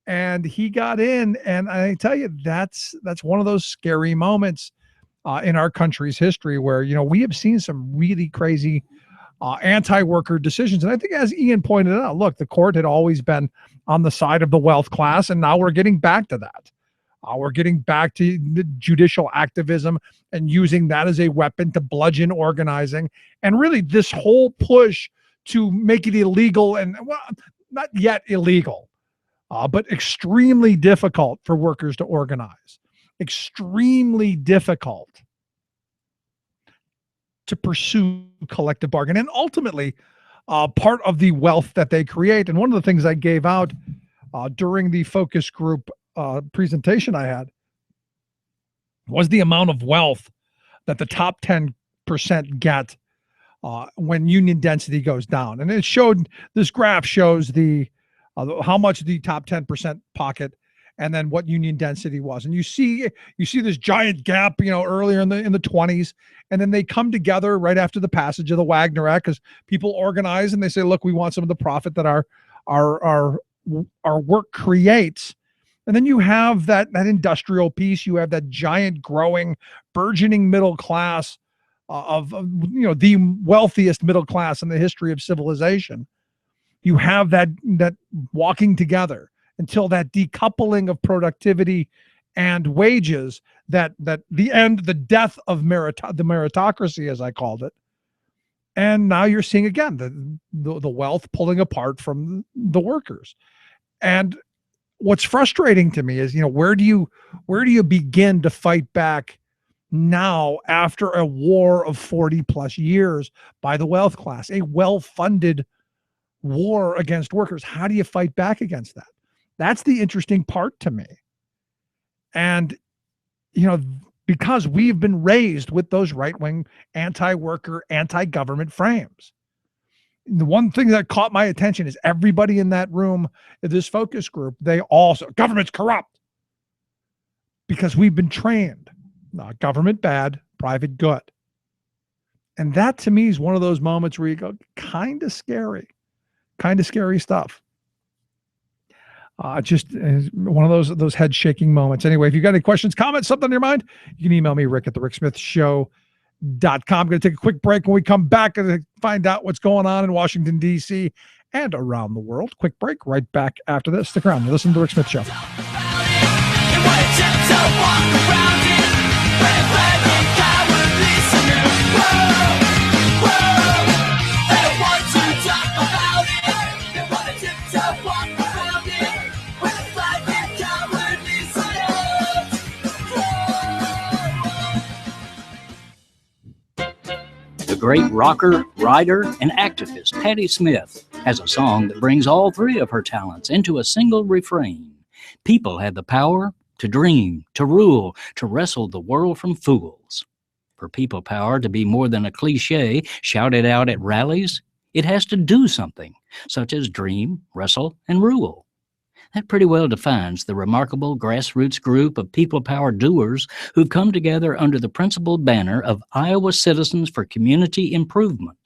And he got in. And I tell you, that's one of those scary moments in our country's history where, we have seen some really crazy anti-worker decisions. And I think, as Ian pointed out, look, the court had always been on the side of the wealth class, and now we're getting back to that. We're getting back to the judicial activism and using that as a weapon to bludgeon organizing. And really this whole push to make it illegal, and well, not yet illegal, but extremely difficult for workers to organize, extremely difficult to pursue collective bargain, and ultimately part of the wealth that they create. And one of the things I gave out during the focus group presentation I had was the amount of wealth that the top 10% get when union density goes down. And it showed, this graph shows the how much the top 10% pocket, and then what union density was. And you see this giant gap, earlier in the 20s, and then they come together right after the passage of the Wagner Act, because people organize and they say, look, we want some of the profit that our work creates. And then you have that industrial piece. You have that giant, growing, burgeoning middle class of the wealthiest middle class in the history of civilization. You have that walking together until that decoupling of productivity and wages, that the death of the meritocracy, as I called it. And now you're seeing again the wealth pulling apart from the workers. And what's frustrating to me is, where do you begin to fight back now after a war of 40 plus years by the wealth class, a well-funded war against workers? How do you fight back against that? That's the interesting part to me. And, because we've been raised with those right-wing anti-worker, anti-government frames. The one thing that caught my attention is everybody in that room, in this focus group, they also, government's corrupt. Because we've been trained, government bad, private good. And that to me is one of those moments where you go, kind of scary stuff. Just one of those head shaking moments. Anyway, if you've got any questions, comments, something on your mind, you can email me, Rick at thericksmithshow I'm going to take a quick break. When we come back, to find out what's going on in Washington, D.C. and around the world. Quick break, right back after this. Stick around. You're listening to The Rick Smith Show. The great rocker, writer, and activist Patti Smith has a song that brings all three of her talents into a single refrain. People have the power to dream, to rule, to wrestle the world from fools. For people power to be more than a cliche shouted out at rallies, it has to do something, such as dream, wrestle, and rule. That pretty well defines the remarkable grassroots group of people power doers who've come together under the principal banner of Iowa Citizens for Community Improvement.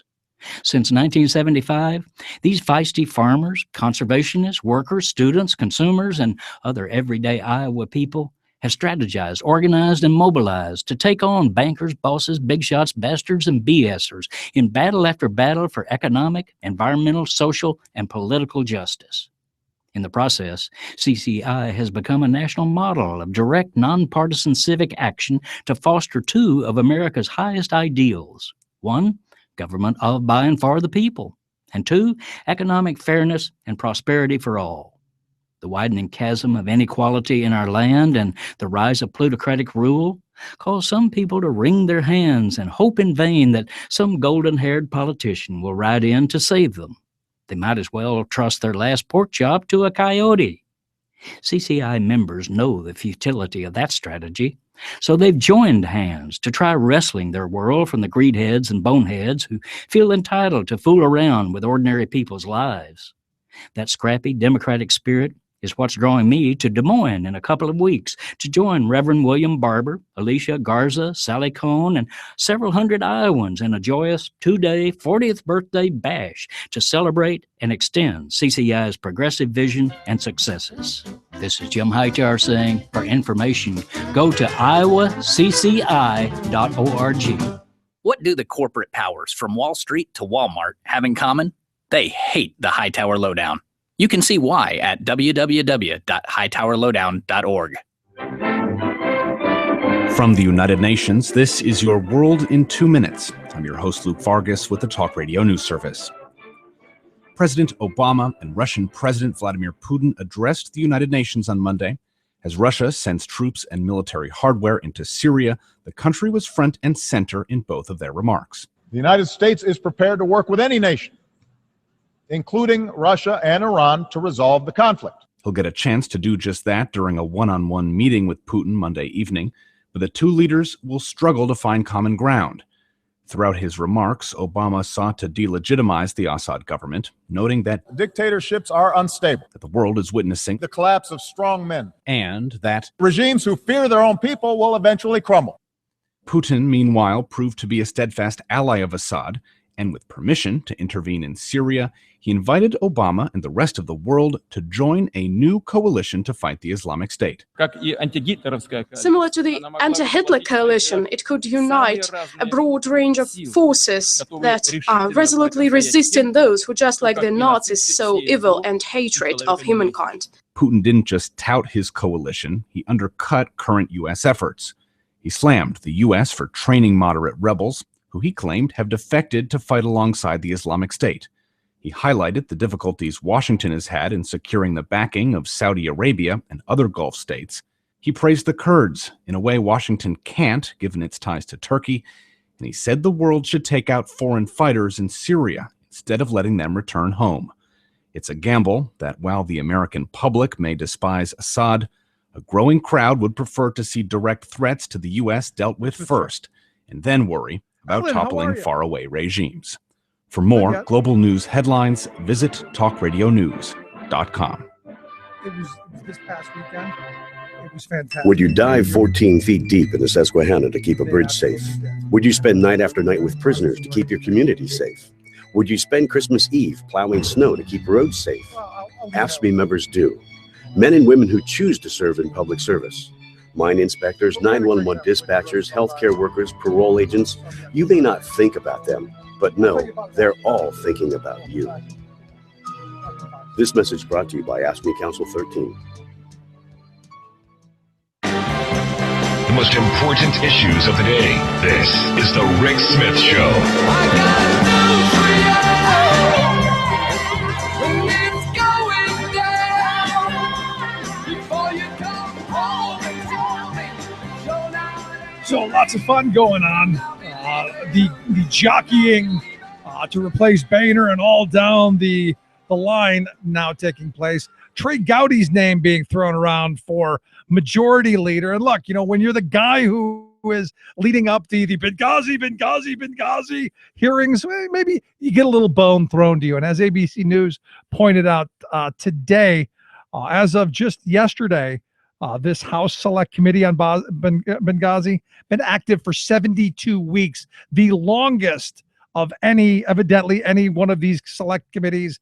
Since 1975, these feisty farmers, conservationists, workers, students, consumers, and other everyday Iowa people have strategized, organized, and mobilized to take on bankers, bosses, big shots, bastards, and BSers in battle after battle for economic, environmental, social, and political justice. In the process, CCI has become a national model of direct, nonpartisan civic action to foster two of America's highest ideals. One, government of, by, and for the people. And two, economic fairness and prosperity for all. The widening chasm of inequality in our land and the rise of plutocratic rule cause some people to wring their hands and hope in vain that some golden-haired politician will ride in to save them. They might as well trust their last pork chop to a coyote. CCI members know the futility of that strategy, so they've joined hands to try wrestling their world from the greedheads and boneheads who feel entitled to fool around with ordinary people's lives. That scrappy democratic spirit is what's drawing me to Des Moines in a couple of weeks to join Reverend William Barber, Alicia Garza, Sally Cohn, and several hundred Iowans in a joyous 2-day 40th birthday bash to celebrate and extend CCI's progressive vision and successes. This is Jim Hightower saying, for information, go to iowacci.org. What do the corporate powers from Wall Street to Walmart have in common? They hate the Hightower Lowdown. You can see why at www.hightowerlowdown.org. From the United Nations, this is your World in 2 Minutes. I'm your host, Luke Vargas, with the Talk Radio News Service. President Obama and Russian President Vladimir Putin addressed the United Nations on Monday. As Russia sends troops and military hardware into Syria, the country was front and center in both of their remarks. The United States is prepared to work with any nation, including Russia and Iran, to resolve the conflict. He'll get a chance to do just that during a one-on-one meeting with Putin Monday evening, but the two leaders will struggle to find common ground. Throughout his remarks, Obama sought to delegitimize the Assad government, noting that dictatorships are unstable, that the world is witnessing the collapse of strong men, and that regimes who fear their own people will eventually crumble. Putin, meanwhile, proved to be a steadfast ally of Assad, and with permission to intervene in Syria, he invited Obama and the rest of the world to join a new coalition to fight the Islamic State. Similar to the anti-Hitler coalition, it could unite a broad range of forces that are resolutely resisting those who, just like the Nazis, sow evil and hatred of humankind. Putin didn't just tout his coalition, he undercut current U.S. efforts. He slammed the U.S. for training moderate rebels, who he claimed have defected to fight alongside the Islamic State. He highlighted the difficulties Washington has had in securing the backing of Saudi Arabia and other Gulf states. He praised the Kurds in a way Washington can't, given its ties to Turkey, and he said the world should take out foreign fighters in Syria instead of letting them return home. It's a gamble that while the American public may despise Assad, a growing crowd would prefer to see direct threats to the U.S. dealt with first, and then worry about toppling faraway regimes. For more global news headlines, visit talkradionews.com. It was this past weekend. It was fantastic. Would you dive 14 feet deep in the Susquehanna to keep a bridge safe? Would you spend night after night with prisoners to keep your community safe? Would you spend Christmas Eve plowing snow to keep roads safe? AFSCME members do. Men and women who choose to serve in public service. Mine inspectors, 911 dispatchers, healthcare workers, parole agents. You may not think about them, but no, they're all thinking about you. This message brought to you by Ask Me Council 13. The most important issues of the day. This is the Rick Smith Show. So lots of fun going on. The jockeying to replace Boehner and all down the line now taking place. Trey Gowdy's name being thrown around for majority leader. And look, when you're the guy who is leading up the Benghazi hearings, maybe you get a little bone thrown to you. And as ABC News pointed out today, as of just yesterday, this House Select Committee on Benghazi been active for 72 weeks, the longest of any one of these select committees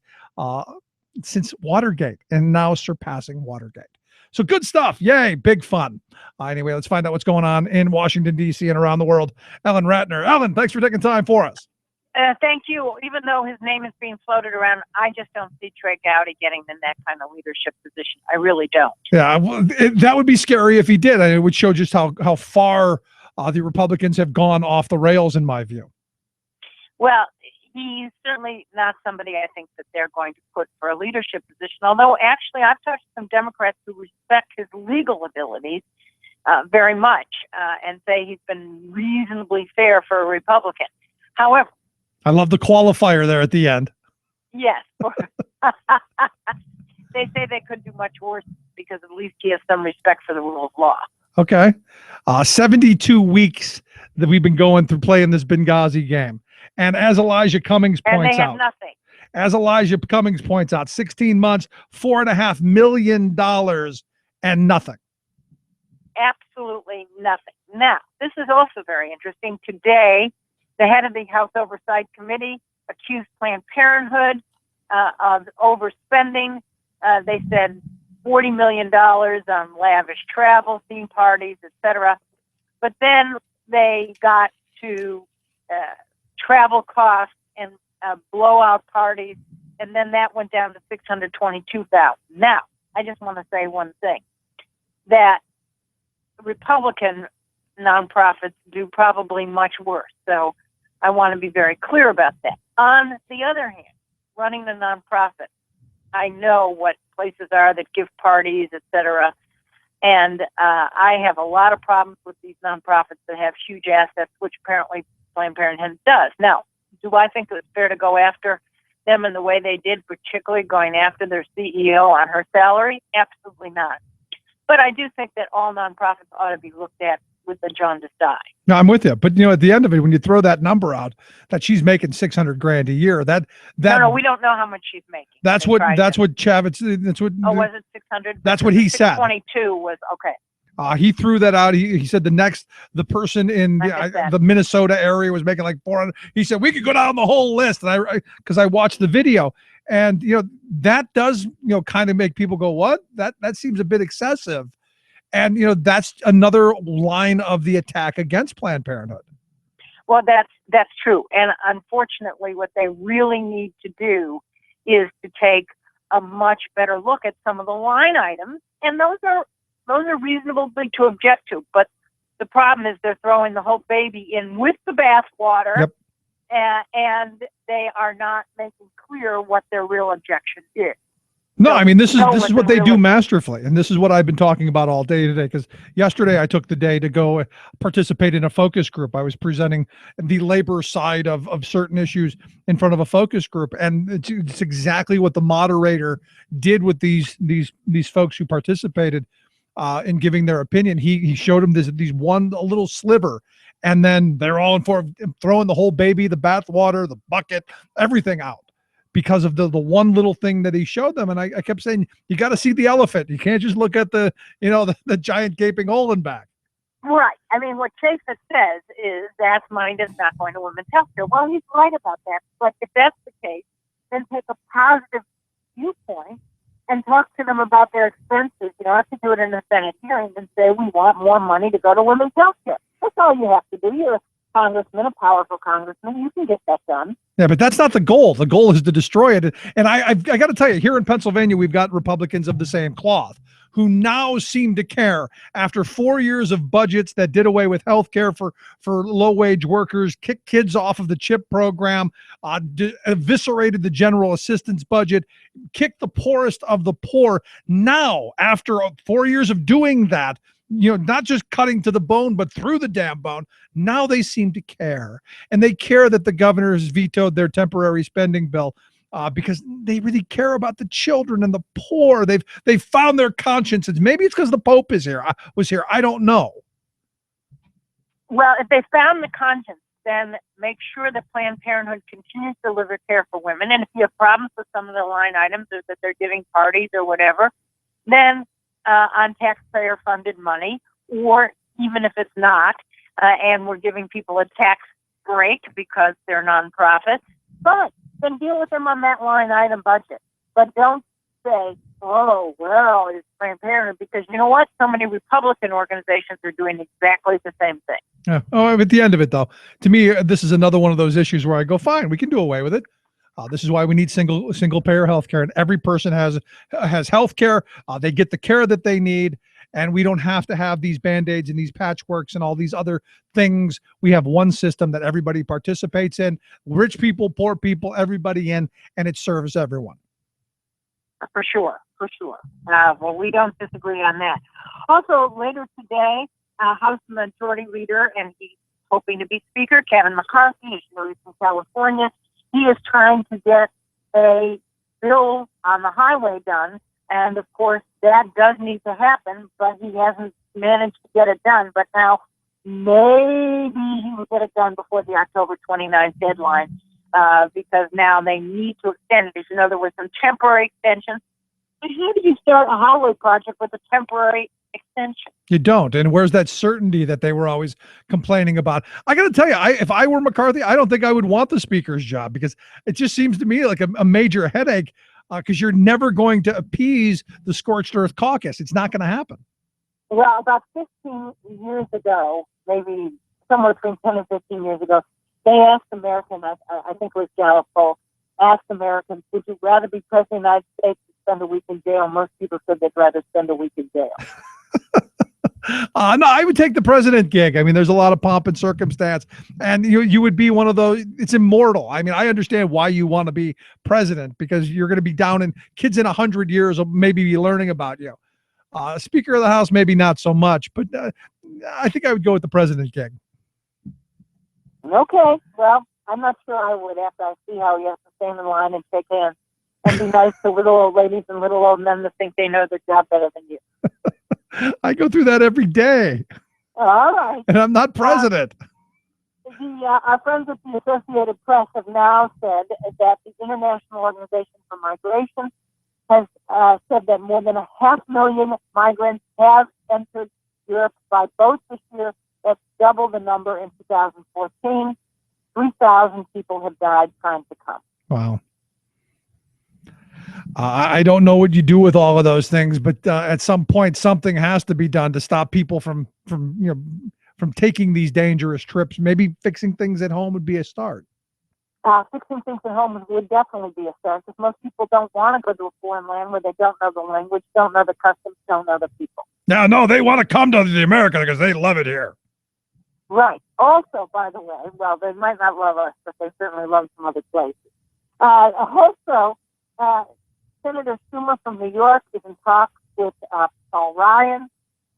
since Watergate, and now surpassing Watergate. So good stuff. Yay, big fun. Anyway, let's find out what's going on in Washington, D.C. and around the world. Ellen Ratner. Ellen, thanks for taking time for us. Thank you. Even though his name is being floated around, I just don't see Trey Gowdy getting in that kind of leadership position. I really don't. Yeah, well, that would be scary if he did. It would show just how far the Republicans have gone off the rails, in my view. Well, he's certainly not somebody I think that they're going to put for a leadership position. Although, actually, I've talked to some Democrats who respect his legal abilities very much and say he's been reasonably fair for a Republican. However, I love the qualifier there at the end. yes, they say they could do much worse because at least he has some respect for the rule of law. Okay. 72 weeks that we've been going through playing this Benghazi game. And as Elijah Cummings points out. And they have nothing. As Elijah Cummings points out, 16 months, $4.5 million, and nothing. Absolutely nothing. Now, this is also very interesting. Today, the head of the House Oversight Committee accused Planned Parenthood of overspending. They said $40 million on lavish travel, theme parties, etc. But then they got to travel costs and blowout parties, and then that went down to $622,000. Now, I just want to say one thing, that Republican nonprofits do probably much worse. So I want to be very clear about that. On the other hand, running the nonprofit, I know what places are that give parties, etc. And I have a lot of problems with these nonprofits that have huge assets, which apparently Planned Parenthood does. Now, do I think it was fair to go after them in the way they did, particularly going after their CEO on her salary? Absolutely not. But I do think that all nonprofits ought to be looked at with a jaundiced eye. No, I'm with you. But at the end of it, when you throw that number out, that she's making $600,000 a year, no, we don't know how much she's making. That's what Chavez. That's what. Oh, was it 600? That's what he said. 622 was okay. He threw that out. He said the person in the Minnesota area was making like 400. He said we could go down the whole list, and because I watched the video, and that does kind of make people go, what? That seems a bit excessive. And, that's another line of the attack against Planned Parenthood. Well, that's true. And unfortunately, what they really need to do is to take a much better look at some of the line items. And those are reasonable to object to. But the problem is they're throwing the whole baby in with the bathwater. Yep. And they are not making clear what their real objection is. No, I mean, this is what they do masterfully. And this is what I've been talking about all day today, because yesterday I took the day to go participate in a focus group. I was presenting the labor side of certain issues in front of a focus group. And it's exactly what the moderator did with these folks who participated in giving their opinion. He showed them a little sliver. And then they're all in for throwing the whole baby, the bathwater, the bucket, everything out, because of the one little thing that he showed them. And I kept saying, you got to see the elephant. You can't just look at the giant gaping hole in back. Right. I mean, what Chaffetz says is that money is not going to women's health care. Well, he's right about that. But if that's the case, then take a positive viewpoint and talk to them about their expenses. You don't have to do it in a Senate hearing and say, we want more money to go to women's health care. That's all you have to do. You're a congressman, a powerful congressman. You can get that done. Yeah, but that's not the goal. The goal is to destroy it. And I got to tell you, here in Pennsylvania, we've got Republicans of the same cloth who now seem to care after 4 years of budgets that did away with health care for low-wage workers, kicked kids off of the CHIP program, eviscerated the general assistance budget, kicked the poorest of the poor. Now, after 4 years of doing that, not just cutting to the bone, but through the damn bone, now they seem to care. And they care that the governor has vetoed their temporary spending bill because they really care about the children and the poor. They've found their consciences. Maybe it's because the Pope was here. I don't know. Well, if they found the conscience, then make sure that Planned Parenthood continues to deliver care for women. And if you have problems with some of the line items or that they're giving parties or whatever, then on taxpayer-funded money, or even if it's not, and we're giving people a tax break because they're nonprofits, but then deal with them on that line item budget. But don't say, oh, well, it's Planned Parenthood, because you know what? So many Republican organizations are doing exactly the same thing. Yeah. Oh, at the end of it, though, to me, this is another one of those issues where I go, fine, we can do away with it. This is why we need single payer health care, and every person has health care. They get the care that they need, and we don't have to have these Band-Aids and these patchworks and all these other things. We have one system that everybody participates in, rich people, poor people, everybody in, and it serves everyone. For sure. Well, we don't disagree on that. Also, later today, House Majority Leader, and he's hoping to be Speaker, Kevin McCarthy, is here from California. He is trying to get a bill on the highway done, and of course that does need to happen, but he hasn't managed to get it done. But now maybe he will get it done before the October 29th deadline, because now they need to extend it. As you know, there were some temporary extensions. But how do you start a highway project with a temporary extension? You don't. And where's that certainty that they were always complaining about? I got to tell you, if I were McCarthy, I don't think I would want the speaker's job, because it just seems to me like a major headache, because you're never going to appease the scorched earth caucus. It's not going to happen. Well, about 15 years ago, maybe somewhere between 10 and 15 years ago, they asked Americans, I think it was Gallup poll, asked Americans, would you rather be president of the United States or spend a week in jail? Most people said they'd rather spend a week in jail. No, I would take the president gig. I mean, there's a lot of pomp and circumstance, and you would be one of those. It's immortal. I mean, I understand why you want to be president, because you're going to be down, and kids in 100 years will maybe be learning about you. Speaker of the House, maybe not so much, but I think I would go with the president gig. Okay, well, I'm not sure I would after I see how he has to stand in line and shake hands and be nice to little old ladies and little old men that think they know their job better than you. I go through that every day. All right. And I'm not president. Our friends at the Associated Press have now said that the International Organization for Migration has said that more than 500,000 migrants have entered Europe by boat this year. That's double the number in 2014. 3,000 people have died trying to come. Wow. I don't know what you do with all of those things, but at some point, something has to be done to stop people from taking these dangerous trips. Maybe fixing things at home would be a start. Fixing things at home would definitely be a start, because most people don't want to go to a foreign land where they don't know the language, don't know the customs, don't know the people. No, they want to come to the America because they love it here. Right. Also, by the way, well, they might not love us, but they certainly love some other places. Also, Senator Schumer from New York is in talks with Paul Ryan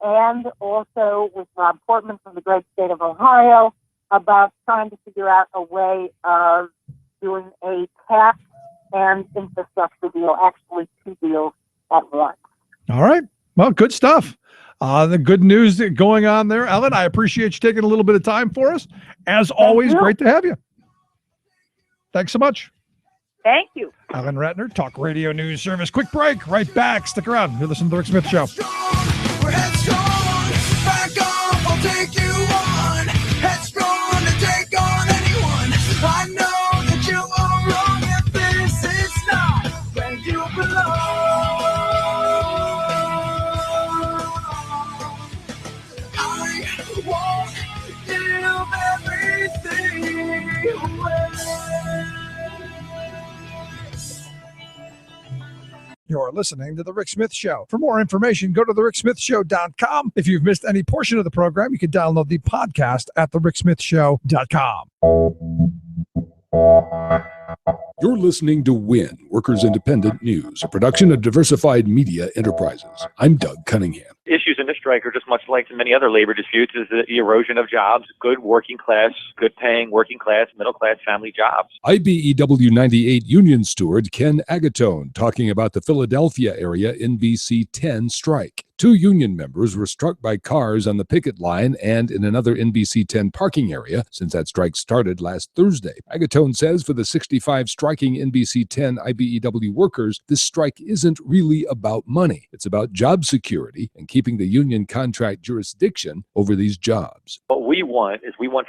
and also with Rob Portman from the great state of Ohio about trying to figure out a way of doing a tax and infrastructure deal, actually two deals at once. All right. Well, good stuff. The good news going on there. Ellen, I appreciate you taking a little bit of time for us. As always, great to have you. Thanks so much. Thank you. Ellen Ratner, Talk Radio News Service. Quick break. Right back. Stick around. You're listening to The Rick Smith Show. We're headstrong, back off, I'll take you on. Headstrong to take on anyone. I know that you are wrong if this is not where you belong. listening to The Rick Smith Show. For more information, go to thericksmithshow.com. If you've missed any portion of the program, you can download the podcast at thericksmithshow.com. You're listening to WIN, Workers Independent News, a production of Diversified Media Enterprises. I'm Doug Cunningham. Issues in the strike are just much like many other labor disputes, is the erosion of jobs, good working class, good paying working class, middle class family jobs. IBEW 98 union steward Ken Agatone talking about the Philadelphia area NBC 10 strike. 2 union members were struck by cars on the picket line and in another NBC 10 parking area since that strike started last Thursday. Agatone says for the 65 striking NBC 10 IBEW workers, this strike isn't really about money. It's about job security and keeping the union contract jurisdiction over these jobs. What we want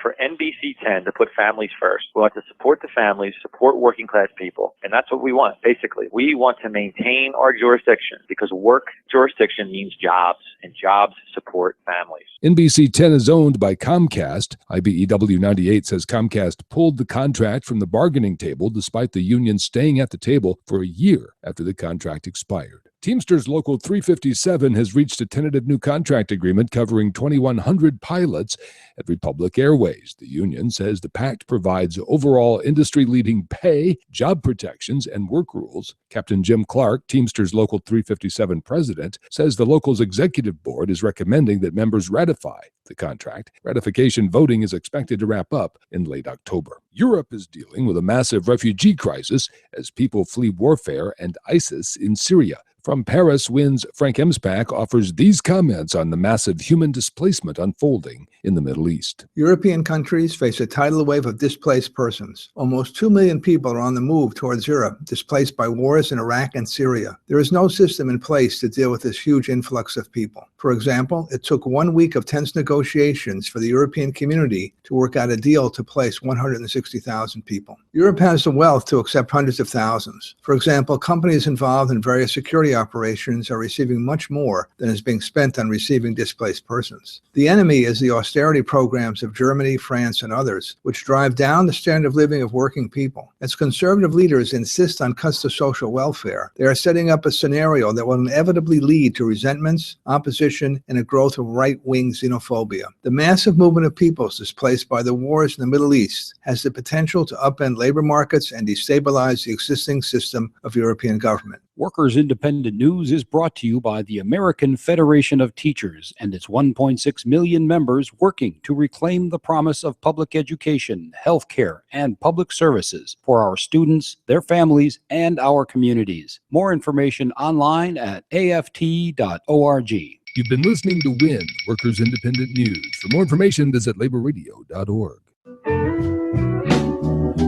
for NBC 10 to put families first. We want to support the families, support working class people. And that's what we want, basically. We want to maintain our jurisdiction because work jurisdiction means jobs, and jobs support families. NBC 10 is owned by Comcast. IBEW 98 says Comcast pulled the contract from the bargaining table despite the union staying at the table for a year after the contract expired. Teamsters Local 357 has reached a tentative new contract agreement covering 2,100 pilots at Republic Airways. The union says the pact provides overall industry-leading pay, job protections, and work rules. Captain Jim Clark, Teamsters Local 357 president, says the local's executive board is recommending that members ratify the contract. Ratification voting is expected to wrap up in late October. Europe is dealing with a massive refugee crisis as people flee warfare and ISIS in Syria. From Paris, WIN's Frank Emspak offers these comments on the massive human displacement unfolding in the Middle East. European countries face a tidal wave of displaced persons. Almost 2 million people are on the move towards Europe, displaced by wars in Iraq and Syria. There is no system in place to deal with this huge influx of people. For example, it took 1 week of tense negotiations for the European community to work out a deal to place 160,000 people. Europe has the wealth to accept hundreds of thousands. For example, companies involved in various security operations are receiving much more than is being spent on receiving displaced persons. The enemy is the austerity programs of Germany, France, and others, which drive down the standard of living of working people. As conservative leaders insist on cuts to social welfare, they are setting up a scenario that will inevitably lead to resentments, opposition, and a growth of right-wing xenophobia. The massive movement of peoples displaced by the wars in the Middle East has the potential to upend labor markets and destabilize the existing system of European government. Workers Independent News is brought to you by the American Federation of Teachers and its 1.6 million members working to reclaim the promise of public education, health care, and public services for our students, their families, and our communities. More information online at aft.org. You've been listening to WIN, Workers Independent News. For more information, visit laborradio.org.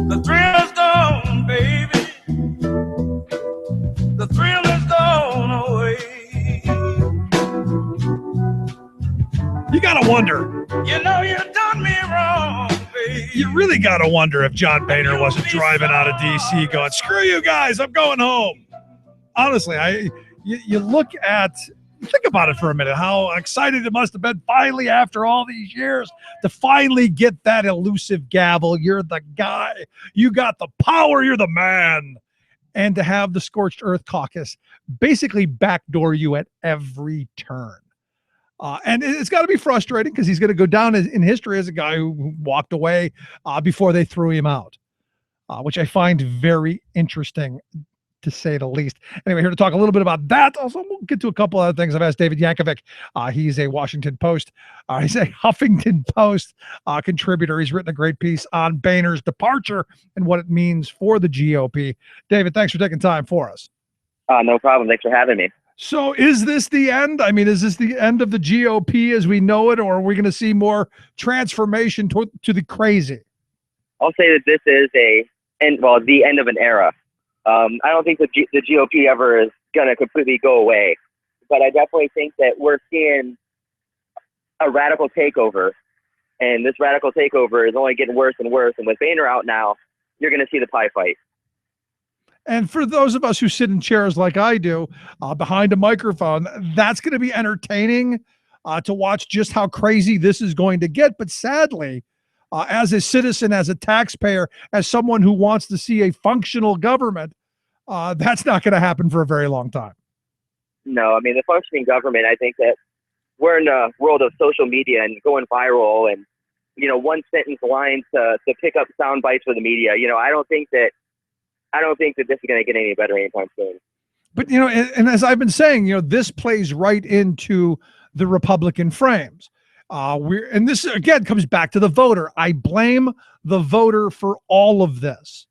The thrill is gone, baby. The thrill is gone away. You gotta wonder. You know you done me wrong, baby. You really gotta wonder if John Boehner wasn't driving out of D.C. going, screw you guys, I'm going home. Honestly, you look at, think about it for a minute, how excited it must have been finally after all these years to finally get that elusive gavel. You're the guy. You got the power. You're the man. And to have the Scorched Earth Caucus basically backdoor you at every turn. And it's got to be frustrating because he's going to go down in history as a guy who walked away before they threw him out, which I find very interesting, to say the least. Anyway, here to talk a little bit about that. Also, we'll get to a couple other things. I've asked David Yankovic. He's a Washington Post. He's a Huffington Post contributor. He's written a great piece on Boehner's departure and what it means for the GOP. David, thanks for taking time for us. No problem. Thanks for having me. So is this the end? I mean, is this the end of the GOP as we know it, or are we going to see more transformation to the crazy? I'll say that this is the end of an era. I don't think the GOP ever is going to completely go away, but I definitely think that we're seeing a radical takeover, and this radical takeover is only getting worse and worse. And with Boehner out now, you're going to see the pie fight. And for those of us who sit in chairs like I do, behind a microphone, that's going to be entertaining to watch just how crazy this is going to get. But sadly, as a citizen, as a taxpayer, as someone who wants to see a functional government, that's not going to happen for a very long time. No, I mean, the functioning government, I think that we're in a world of social media and going viral and, one sentence lines to pick up sound bites for the media. I don't think that this is going to get any better anytime soon. But, and as I've been saying, this plays right into the Republican frames. And this again comes back to the voter. I blame the voter for all of this.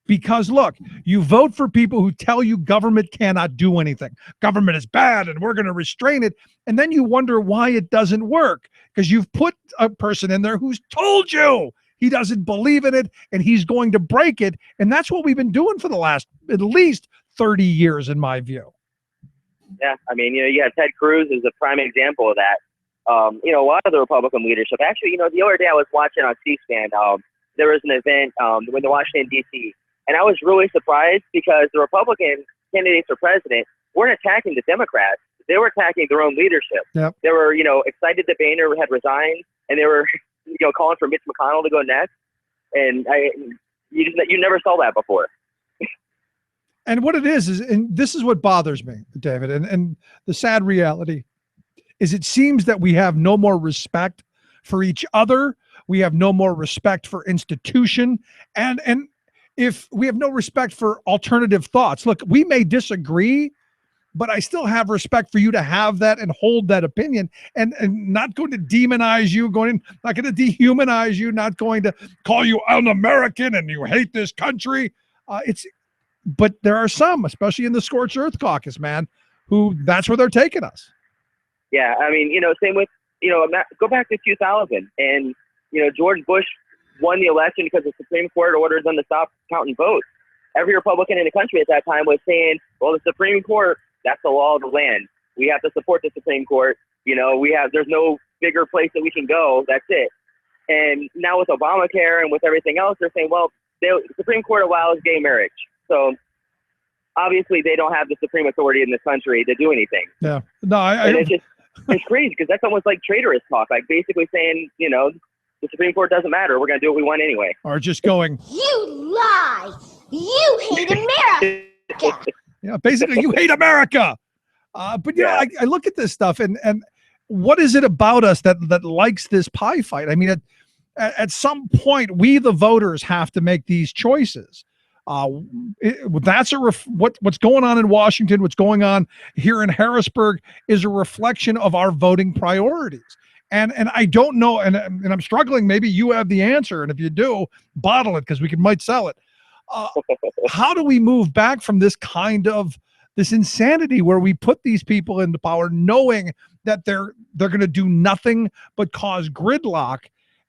Because look, you vote for people who tell you government cannot do anything. Government is bad and we're going to restrain it. And then you wonder why it doesn't work, because you've put a person in there who's told you he doesn't believe in it and he's going to break it. And that's what we've been doing for the last at least 30 years, in my view. Yeah, I mean, you have Ted Cruz as a prime example of that. A lot of the Republican leadership. Actually, the other day I was watching on C-SPAN. There was an event in Washington, D.C., and I was really surprised because the Republican candidates for president weren't attacking the Democrats. They were attacking their own leadership. Yep. They were, excited that Boehner had resigned, and they were, calling for Mitch McConnell to go next. And you never saw that before. And what it is, and this is what bothers me, David, and the sad reality is it seems that we have no more respect for each other. We have no more respect for institution. And if we have no respect for alternative thoughts, look, we may disagree, but I still have respect for you to have that and hold that opinion, and not going to demonize you, not going to dehumanize you, not going to call you un-American and you hate this country. But there are some, especially in the Scorched Earth Caucus, man, who that's where they're taking us. Yeah, I mean, same with, go back to 2000, and, George Bush won the election because the Supreme Court ordered them to stop counting votes. Every Republican in the country at that time was saying, well, the Supreme Court, that's the law of the land. We have to support the Supreme Court. There's no bigger place that we can go. That's it. And now with Obamacare and with everything else, they're saying, well, the Supreme Court allows gay marriage. So obviously they don't have the supreme authority in this country to do anything. Yeah. No, it's crazy because that's almost like traitorous talk, like basically saying, the Supreme Court doesn't matter. We're going to do what we want anyway. Or just going, you lie. You hate America. Basically, you hate America. But I look at this stuff and what is it about us that likes this pie fight? I mean, at some point, we the voters have to make these choices. That's what's going on in Washington, what's going on here in Harrisburg is a reflection of our voting priorities. And I don't know, and I'm struggling. Maybe you have the answer, and if you do, bottle it because we might sell it. How do we move back from this this insanity where we put these people into power, knowing that they're going to do nothing but cause gridlock?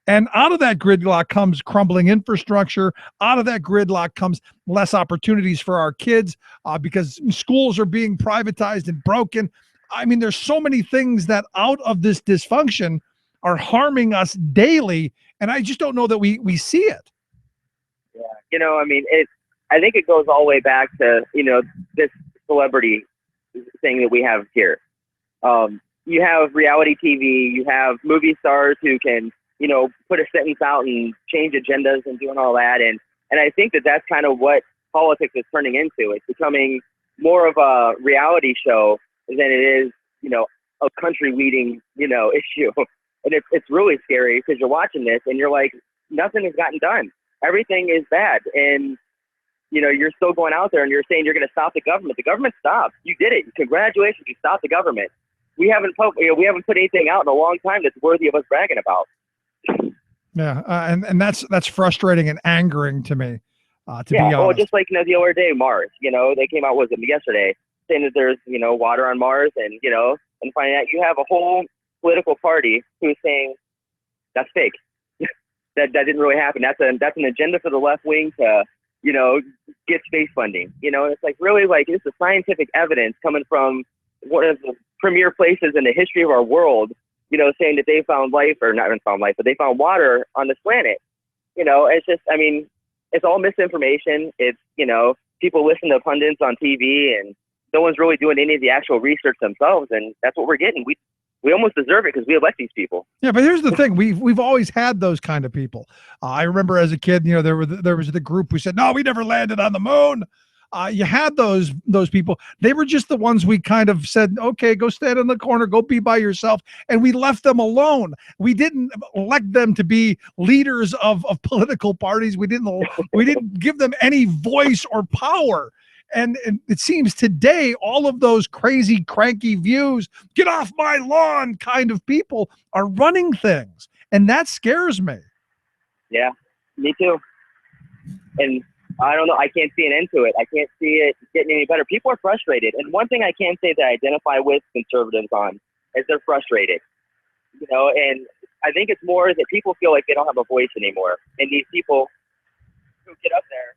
And out of that gridlock comes crumbling infrastructure. Out of that gridlock comes less opportunities for our kids because schools are being privatized and broken. I mean, there's so many things that out of this dysfunction are harming us daily. And I just don't know that we see it. Yeah. I mean, I think it goes all the way back to, this celebrity thing that we have here. You have reality TV, you have movie stars who can, put a sentence out and change agendas and doing all that. And I think that that's kind of what politics is turning into. It's becoming more of a reality show than it is, a country leading, issue. And it's really scary because you're watching this and you're like, nothing has gotten done. Everything is bad. And, you're still going out there and you're saying you're going to stop the government. The government stopped. You did it. Congratulations. You stopped the government. We haven't put anything out in a long time that's worthy of us bragging about. Yeah. And that's frustrating and angering to me, to be honest. Well, just like, the other day, Mars, they came out with them yesterday saying that there's, water on Mars and, and finding out you have a whole political party who's saying that's fake. that didn't really happen. That's an agenda for the left wing to, get space funding. It's like really like this is scientific evidence coming from one of the premier places in the history of our world, saying that they found life, or not found life, but they found water on this planet. It's just, I mean, it's all misinformation. It's, people listen to pundits on TV and no one's really doing any of the actual research themselves. And that's what we're getting. We almost deserve it because we elect these people. Yeah, but here's the thing: we've always had those kind of people. I remember as a kid, there was the group who said, "No, we never landed on the moon." You had those people. They were just the ones we kind of said, okay, go stand in the corner, go be by yourself, and we left them alone. We didn't elect them to be leaders of political parties. We didn't give them any voice or power. And it seems today all of those crazy, cranky views, get off my lawn kind of people are running things, and that scares me. Yeah, me too. And I don't know. I can't see an end to it. I can't see it getting any better. People are frustrated. And one thing I can say that I identify with conservatives on is they're frustrated. You know, and I think it's more that people feel like they don't have a voice anymore. And these people who get up there,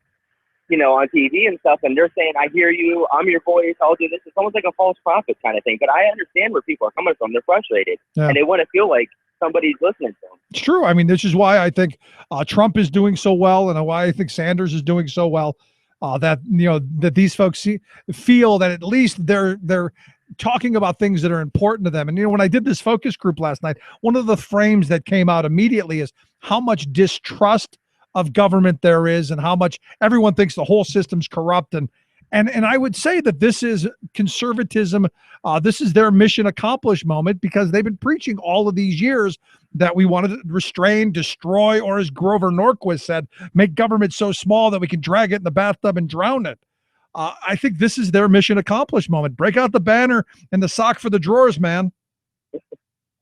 you know, on TV and stuff, and they're saying, I hear you, I'm your voice, I'll do this. It's almost like a false prophet kind of thing. But I understand where people are coming from. They're frustrated. Yeah. And they want to feel like somebody's listening to them. It's true. I mean, this is why I think Trump is doing so well, and why I think Sanders is doing so well. That that these folks feel that at least they're talking about things that are important to them. And when I did this focus group last night, one of the frames that came out immediately is how much distrust of government there is, and how much everyone thinks the whole system's corrupt. And I would say that this is conservatism. This is their mission accomplished moment, because they've been preaching all of these years that we wanted to restrain, destroy, or as Grover Norquist said, make government so small that we can drag it in the bathtub and drown it. I think this is their mission accomplished moment. Break out the banner and the sock for the drawers, man.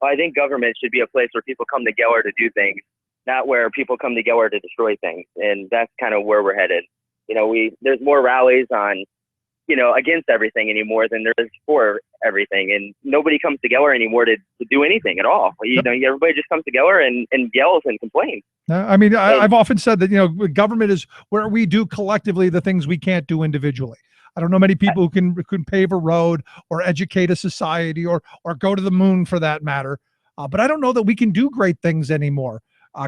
I think government should be a place where people come together to do things, not where people come together to destroy things. And that's kind of where we're headed. You know, there's more rallies on, against everything anymore than there is for everything. And nobody comes together anymore to do anything at all. Everybody just comes together and yells and complains. I mean, I've often said that, government is where we do collectively the things we can't do individually. I don't know many people who can pave a road or educate a society or go to the moon for that matter. But I don't know that we can do great things anymore,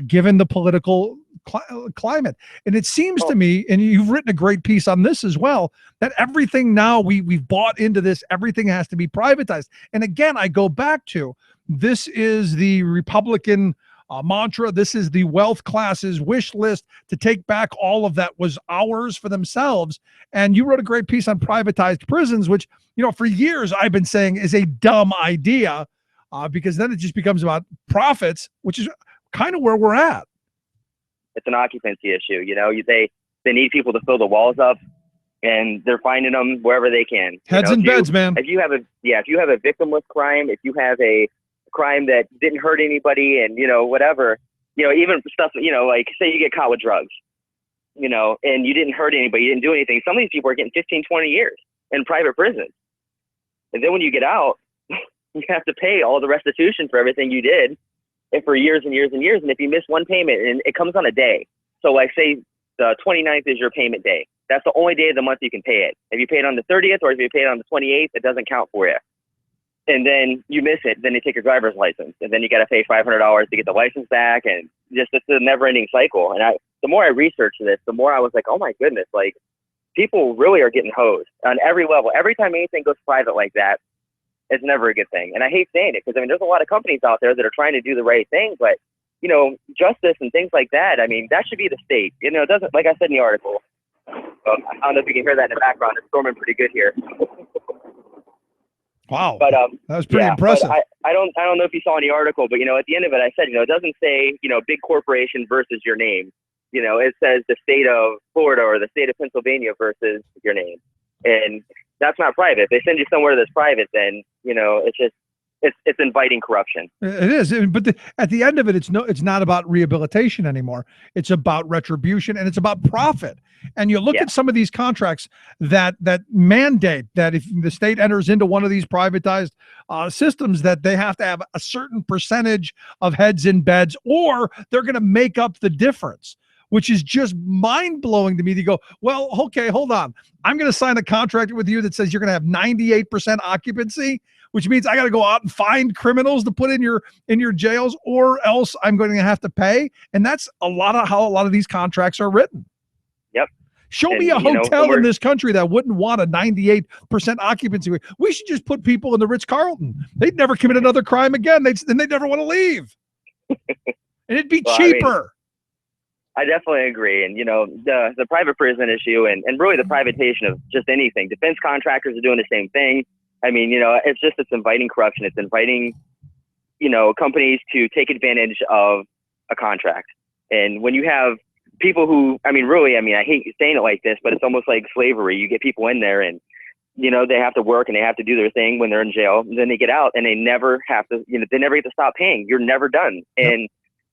given the political climate. And it seems to me, and you've written a great piece on this as well, that everything now we've bought into this, everything has to be privatized. And again, I go back to, this is the Republican mantra. This is the wealth class's wish list to take back all of that was ours for themselves. And you wrote a great piece on privatized prisons, which, for years I've been saying is a dumb idea, because then it just becomes about profits, which is kind of where we're at. It's an occupancy issue. They need people to fill the walls up, and they're finding them wherever they can. Heads in beds, man. If you have a victimless crime, if you have a crime that didn't hurt anybody, and whatever, even stuff, like say you get caught with drugs, and you didn't hurt anybody, you didn't do anything. Some of these people are getting 15, 20 years in private prison, and then when you get out, you have to pay all the restitution for everything you did. And for years and years and years. And if you miss one payment, and it comes on a day. So like say the 29th is your payment day. That's the only day of the month you can pay it. If you pay it on the 30th or if you pay it on the 28th, it doesn't count for you. And then you miss it. Then they take your driver's license. And then you got to pay $500 to get the license back. And just, it's a never ending cycle. And the more I researched this, the more I was like, oh my goodness, like people really are getting hosed on every level. Every time anything goes private like that, it's never a good thing. And I hate saying it, because there's a lot of companies out there that are trying to do the right thing, but justice and things like that, that should be the state. It doesn't, like I said in the article, I don't know if you can hear that in the background. It's storming pretty good here. Wow. But that was pretty impressive. I don't know if you saw in the article, but at the end of it, I said, it doesn't say, big corporation versus your name. It says the state of Florida or the state of Pennsylvania versus your name. And that's not private. If they send you somewhere that's private, then, it's inviting corruption. It is. But at the end of it, it's not about rehabilitation anymore. It's about retribution, and it's about profit. And you look at some of these contracts that mandate that if the state enters into one of these privatized systems, that they have to have a certain percentage of heads in beds, or they're going to make up the difference, which is just mind-blowing to me. To go, well, okay, hold on. I'm going to sign a contract with you that says you're going to have 98% occupancy, which means I got to go out and find criminals to put in your jails, or else I'm going to have to pay. And that's how a lot of these contracts are written. Yep. Show me a hotel in this country that wouldn't want a 98% occupancy rate. We should just put people in the Ritz-Carlton. They'd never commit another crime again. They'd never want to leave. And it'd be cheaper. I definitely agree. And, the private prison issue and really the privatization of just anything. Defense contractors are doing the same thing. I mean, it's inviting corruption. It's inviting, companies to take advantage of a contract. And when you have people who, I hate saying it like this, but it's almost like slavery. You get people in there and, they have to work and they have to do their thing when they're in jail. And then they get out and they never have to, they never get to stop paying. You're never done. And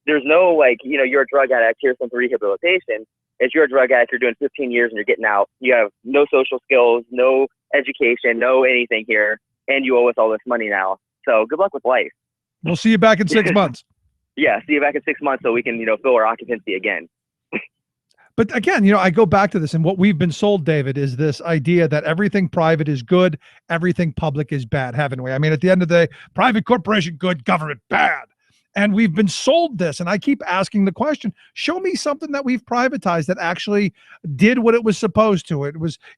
there's no you're a drug addict, here's some rehabilitation. If you're a drug addict, you're doing 15 years and you're getting out. You have no social skills, no education, no anything here. And you owe us all this money now. So good luck with life. We'll see you back in 6 months. Yeah, see you back in 6 months so we can, fill our occupancy again. But again, I go back to this, and what we've been sold, David, is this idea that everything private is good, everything public is bad, haven't we? I mean, at the end of the day, private corporation good, government bad. And we've been sold this, and I keep asking the question, show me something that we've privatized that actually did what it was supposed to.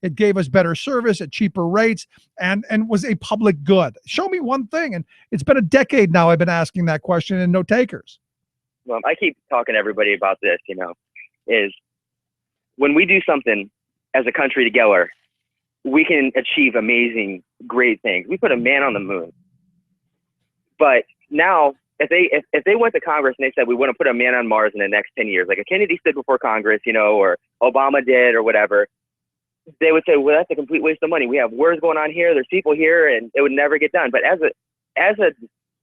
It gave us better service at cheaper rates and was a public good. Show me one thing. And it's been a decade now I've been asking that question and no takers. Well, I keep talking to everybody about this, is when we do something as a country together, we can achieve amazing, great things. We put a man on the moon. But now, if they went to Congress and they said we want to put a man on Mars in the next 10 years, like a Kennedy stood before Congress, or Obama did or whatever, they would say, well, that's a complete waste of money. We have wars going on here, there's people here, and it would never get done. But as a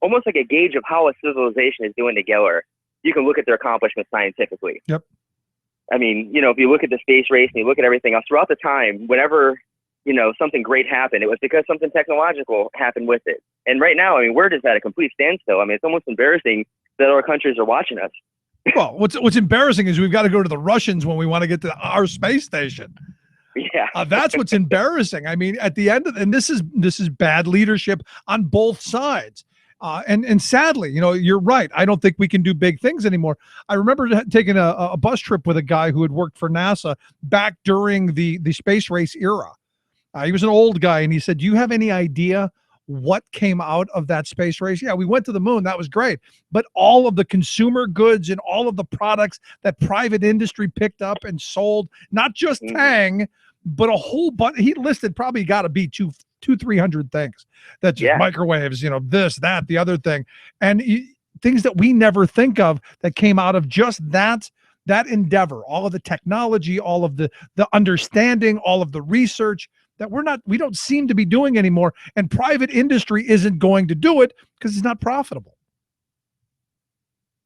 almost like a gauge of how a civilization is doing together, you can look at their accomplishments scientifically. Yep. I mean, if you look at the space race and you look at everything else throughout the time, whenever, something great happened, it was because something technological happened with it. And right now, we're just at a complete standstill. It's almost embarrassing that other countries are watching us. Well, what's embarrassing is we've got to go to the Russians when we want to get to our space station. Yeah. That's what's embarrassing. At the end of, and this is bad leadership on both sides. And sadly, you're right. I don't think we can do big things anymore. I remember taking a bus trip with a guy who had worked for NASA back during the space race era. He was an old guy, and he said, do you have any idea what came out of that space race? Yeah, we went to the moon. That was great. But all of the consumer goods and all of the products that private industry picked up and sold, not just Tang, but a whole bunch. He listed probably got to be 300 things. That's just microwaves, this, that, the other thing. And things that we never think of that came out of just that endeavor, all of the technology, all of the understanding, all of the research that we don't seem to be doing anymore. And private industry isn't going to do it because it's not profitable.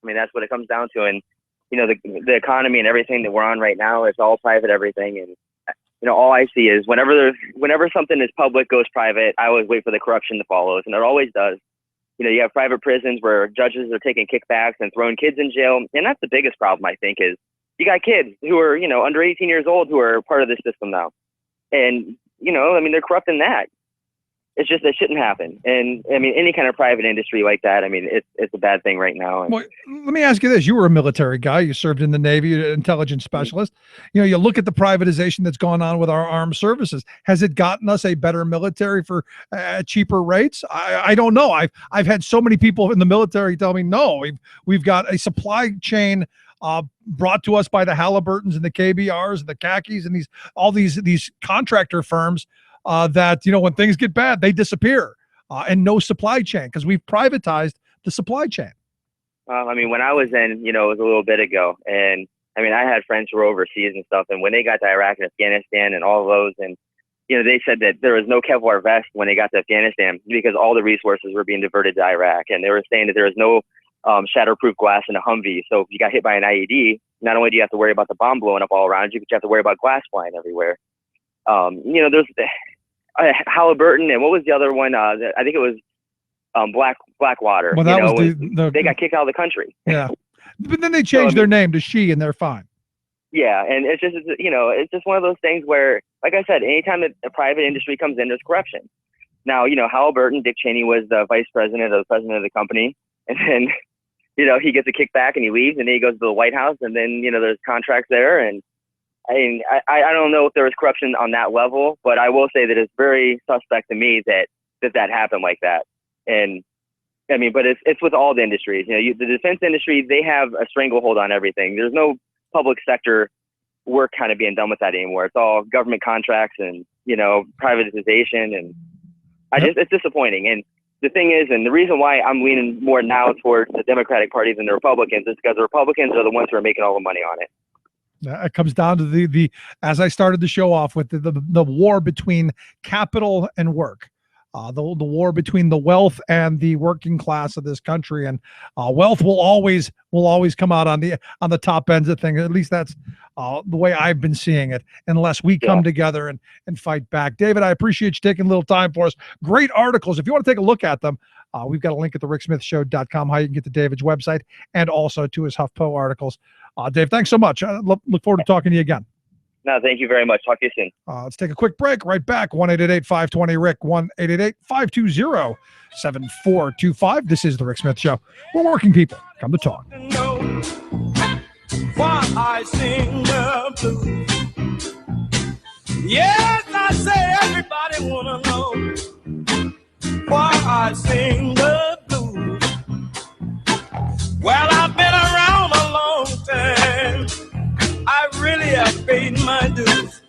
That's what it comes down to. And, the economy and everything that we're on right now is all private everything. And, all I see is whenever something is public goes private, I always wait for the corruption to follow, and it always does. You have private prisons where judges are taking kickbacks and throwing kids in jail. And that's the biggest problem, I think, is you got kids who are, under 18 years old who are part of this system now. And, they're corrupting that. It's just, that shouldn't happen. And any kind of private industry like that, it's a bad thing right now. Well, let me ask you this. You were a military guy. You served in the Navy, you're an intelligence specialist. You look at the privatization that's gone on with our armed services. Has it gotten us a better military for cheaper rates? I don't know. I've had so many people in the military tell me, no, we've got a supply chain brought to us by the Halliburtons and the KBRs and the khakis and these contractor firms that, when things get bad, they disappear and no supply chain because we've privatized the supply chain. When I was in, it was a little bit ago. And I had friends who were overseas and stuff. And when they got to Iraq and Afghanistan and all of those, and, they said that there was no Kevlar vest when they got to Afghanistan because all the resources were being diverted to Iraq. And they were saying that there was no shatterproof glass in a Humvee. So if you got hit by an IED, not only do you have to worry about the bomb blowing up all around you, but you have to worry about glass flying everywhere. There's Halliburton, and what was the other one? I think it was Blackwater. Well, that was they got kicked out of the country. Yeah, but then they changed their name to She, and they're fine. Yeah, and it's just one of those things where, like I said, anytime a private industry comes in, there's corruption. Now, Halliburton, Dick Cheney was the vice president or the president of the company, and then he gets a kickback and he leaves, and then he goes to the White House, and then there's contracts there, and I don't know if there was corruption on that level, but I will say that it's very suspect to me that happened like that. And but it's with all the industries. The defense industry, they have a stranglehold on everything. There's no public sector work kind of being done with that anymore. It's all government contracts and, privatization. And it's disappointing. And the thing is, and the reason why I'm leaning more now towards the Democratic Party than the Republicans is because the Republicans are the ones who are making all the money on it. It comes down to the as I started the show off with the war between capital and work, the war between the wealth and the working class of this country, and wealth will always come out on the top ends of things. At least that's the way I've been seeing it, unless we come together and fight back. David, I appreciate you taking a little time for us. Great articles. If you want to take a look at them, we've got a link at thericksmithshow.com, how you can get to David's website and also to his HuffPo articles. Dave, thanks so much. Look forward to talking to you again. No, thank you very much. Talk to you soon. Let's take a quick break. Right back. 1-888-520-RICK, 1-888-520-7425. This is The Rick Smith Show, where working people come to talk. Why I sing the blues. Yes, I say everybody wanna know why I sing the blues. Well, I've been around a long time. I really have paid my dues.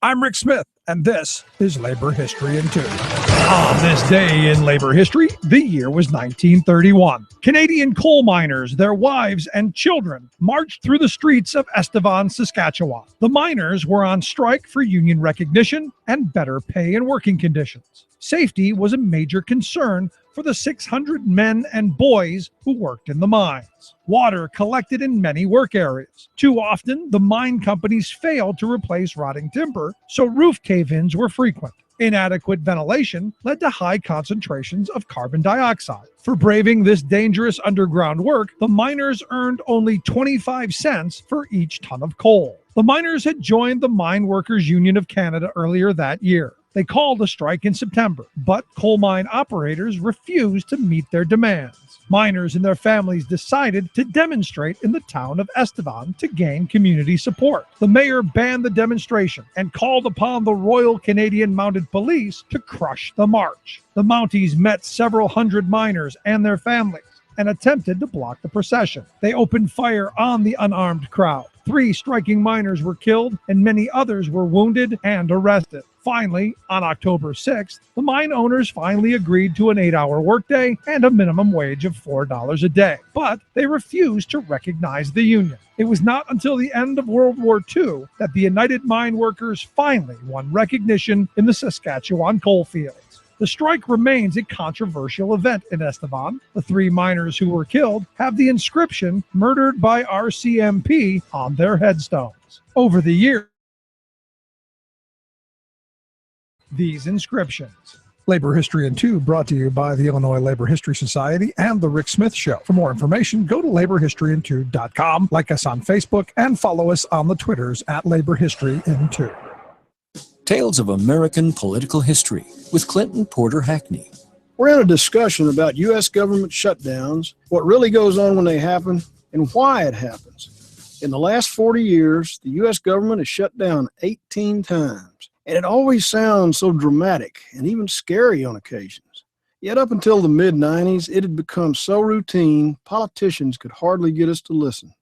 I'm Rick Smith, and this is Labor History in 2. On this day in labor history, the year was 1931. Canadian coal miners, their wives, and children marched through the streets of Estevan, Saskatchewan. The miners were on strike for union recognition and better pay and working conditions. Safety was a major concern for the 600 men and boys who worked in the mines. Water collected in many work areas. Too often, the mine companies failed to replace rotting timber, so roof cave-ins were frequent. Inadequate ventilation led to high concentrations of carbon dioxide. For braving this dangerous underground work, the miners earned only 25 cents for each ton of coal. The miners had joined the Mine Workers Union of Canada earlier that year. They called a strike in September, but coal mine operators refused to meet their demands. Miners and their families decided to demonstrate in the town of Estevan to gain community support. The mayor banned the demonstration and called upon the Royal Canadian Mounted Police to crush the march. The Mounties met several hundred miners and their families and attempted to block the procession. They opened fire on the unarmed crowd. 3 striking miners were killed and many others were wounded and arrested. Finally, on October 6th, the mine owners finally agreed to an 8-hour workday and a minimum wage of $4 a day, but they refused to recognize the union. It was not until the end of World War II that the United Mine Workers finally won recognition in the Saskatchewan coal fields. The strike remains a controversial event in Estevan. The 3 miners who were killed have the inscription "Murdered by RCMP" on their headstones. Over the years, these inscriptions. Labor History in 2 brought to you by the Illinois Labor History Society and The Rick Smith Show. For more information, go to laborhistoryin2.com, like us on Facebook, and follow us on the Twitters at Labor History in 2. Tales of American Political History with Clinton Porter Hackney. We're in a discussion about U.S. government shutdowns, what really goes on when they happen, and why it happens. In the last 40 years, the U.S. government has shut down 18 times, and it always sounds so dramatic and even scary on occasions. Yet up until the mid-90s, it had become so routine, politicians could hardly get us to listen.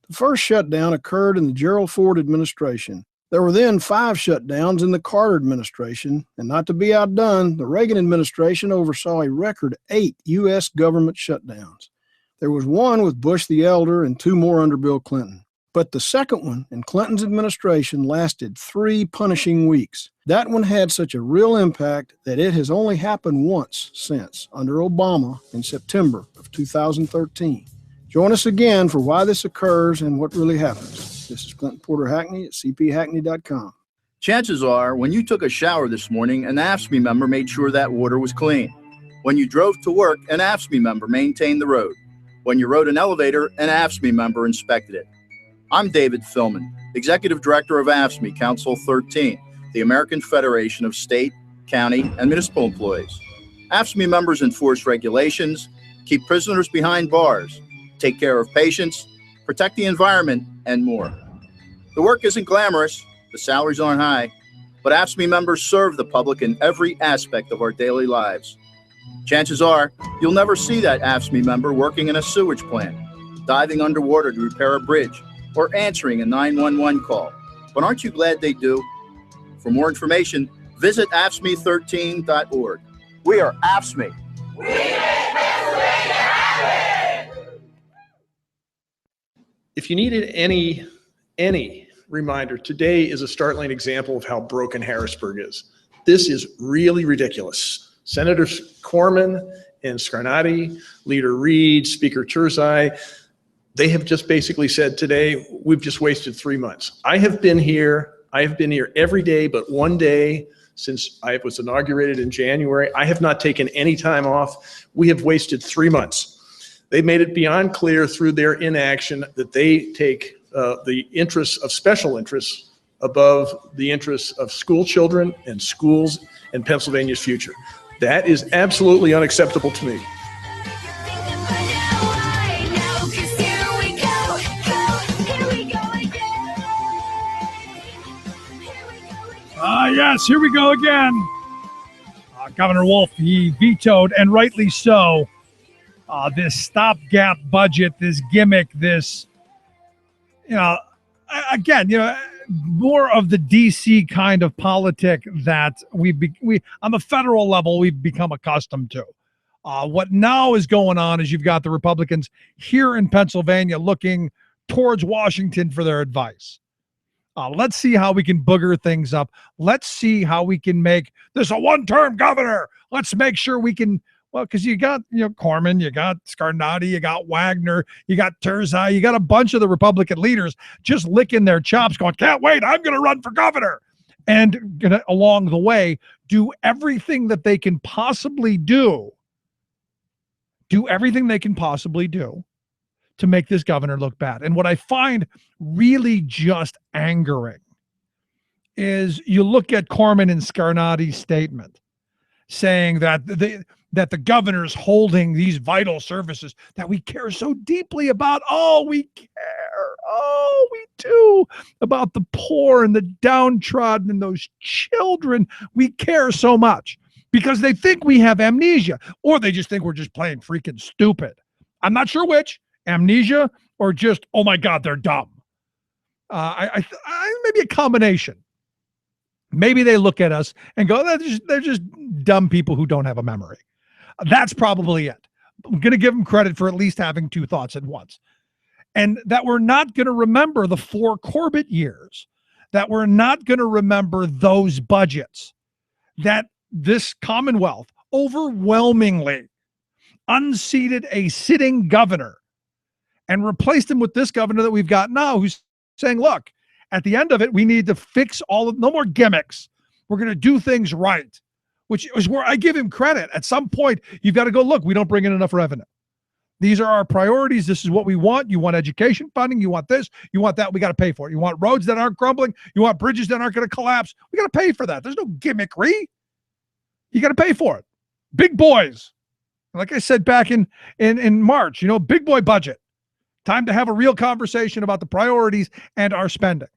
The first shutdown occurred in the Gerald Ford administration. There were then 5 shutdowns in the Carter administration, and not to be outdone, the Reagan administration oversaw a record 8 U.S. government shutdowns. There was one with Bush the Elder and 2 more under Bill Clinton. But the second one in Clinton's administration lasted 3 punishing weeks. That one had such a real impact that it has only happened once since, under Obama in September of 2013. Join us again for why this occurs and what really happens. This is Clinton Porter Hackney at cphackney.com. Chances are, when you took a shower this morning, an AFSCME member made sure that water was clean. When you drove to work, an AFSCME member maintained the road. When you rode an elevator, an AFSCME member inspected it. I'm David Philman, Executive Director of AFSCME Council 13, the American Federation of State, County, and Municipal Employees. AFSCME members enforce regulations, keep prisoners behind bars, take care of patients, protect the environment, and more. The work isn't glamorous, the salaries aren't high, but AFSCME members serve the public in every aspect of our daily lives. Chances are, you'll never see that AFSCME member working in a sewage plant. diving underwater to repair a bridge, or answering a 911 call. But aren't you glad they do? For more information, visit AFSCME13.org. We are AFSCME. If you needed any reminder, today is a startling example of how broken Harrisburg is. This is really ridiculous. Senators Corman and Scarnati, Leader Reed, Speaker Turzai, they have just basically said today, we've just wasted 3 months. I have been here every day but one day since I was inaugurated in January. I have not taken any time off. We have wasted 3 months. They made it beyond clear through their inaction that they take the interests of special interests above the interests of school children and schools and Pennsylvania's future. That is absolutely unacceptable to me. Yes, here we go again. Governor Wolf, he vetoed, and rightly so, this stopgap budget, this gimmick, this, again, more of the DC kind of politic that we on the federal level we've become accustomed to. What now is going on is you've got the Republicans here in Pennsylvania looking towards Washington for their advice. Let's see how we can booger things up. Let's see how we can make this a one-term governor. Let's make sure we can, well, because you got, Corman, you got Scarnati, you got Wagner, you got Turzai, you got a bunch of the Republican leaders just licking their chops going, can't wait, I'm going to run for governor. And gonna, along the way, do everything that they can possibly do. Do everything they can possibly do to make this governor look bad. And what I find really just angering is you look at Corman and Scarnati's statement saying that the governor's holding these vital services that we care so deeply about. Oh, we care. Oh, we do about the poor and the downtrodden and those children. We care so much because they think we have amnesia, or they just think we're just playing freaking stupid. I'm not sure which. Amnesia or just, oh my God, they're dumb. Maybe a combination. Maybe they look at us and go, they're just dumb people who don't have a memory. That's probably it. I'm going to give them credit for at least having two thoughts at once. And that we're not going to remember the 4 Corbett years, that we're not going to remember those budgets, that this Commonwealth overwhelmingly unseated a sitting governor and replaced him with this governor that we've got now, who's saying, look, at the end of it, we need to fix no more gimmicks. We're going to do things right, which is where I give him credit. At some point, you've got to go, look, we don't bring in enough revenue. These are our priorities. This is what we want. You want education funding. You want this. You want that. We got to pay for it. You want roads that aren't crumbling. You want bridges that aren't going to collapse. We got to pay for that. There's no gimmickry. You got to pay for it. Big boys. Like I said back in March, big boy budget. Time to have a real conversation about the priorities and our spending.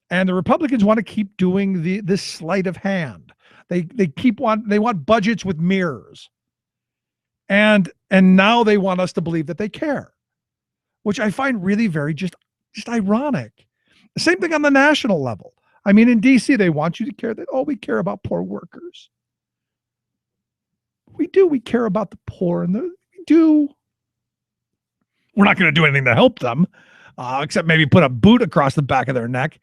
And the Republicans want to keep doing this sleight of hand. They want budgets with mirrors. And now they want us to believe that they care, which I find really very just ironic. The same thing on the national level. I mean, in DC, they want you to care that, we care about poor workers. We do. We care about the poor, and we do. We're not going to do anything to help them, except maybe put a boot across the back of their neck.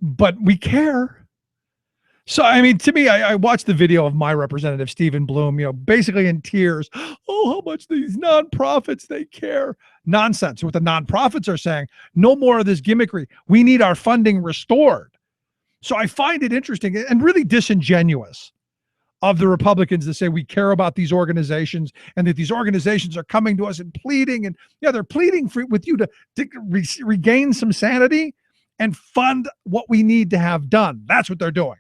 But we care. So, I mean, to me, I watched the video of my representative, Stephen Bloom, basically in tears. Oh, how much these nonprofits, they care. Nonsense. What the nonprofits are saying, no more of this gimmickry. We need our funding restored. So I find it interesting and really disingenuous of the Republicans to say we care about these organizations and that these organizations are coming to us and pleading. And they're pleading with you to regain some sanity and fund what we need to have done. That's what they're doing.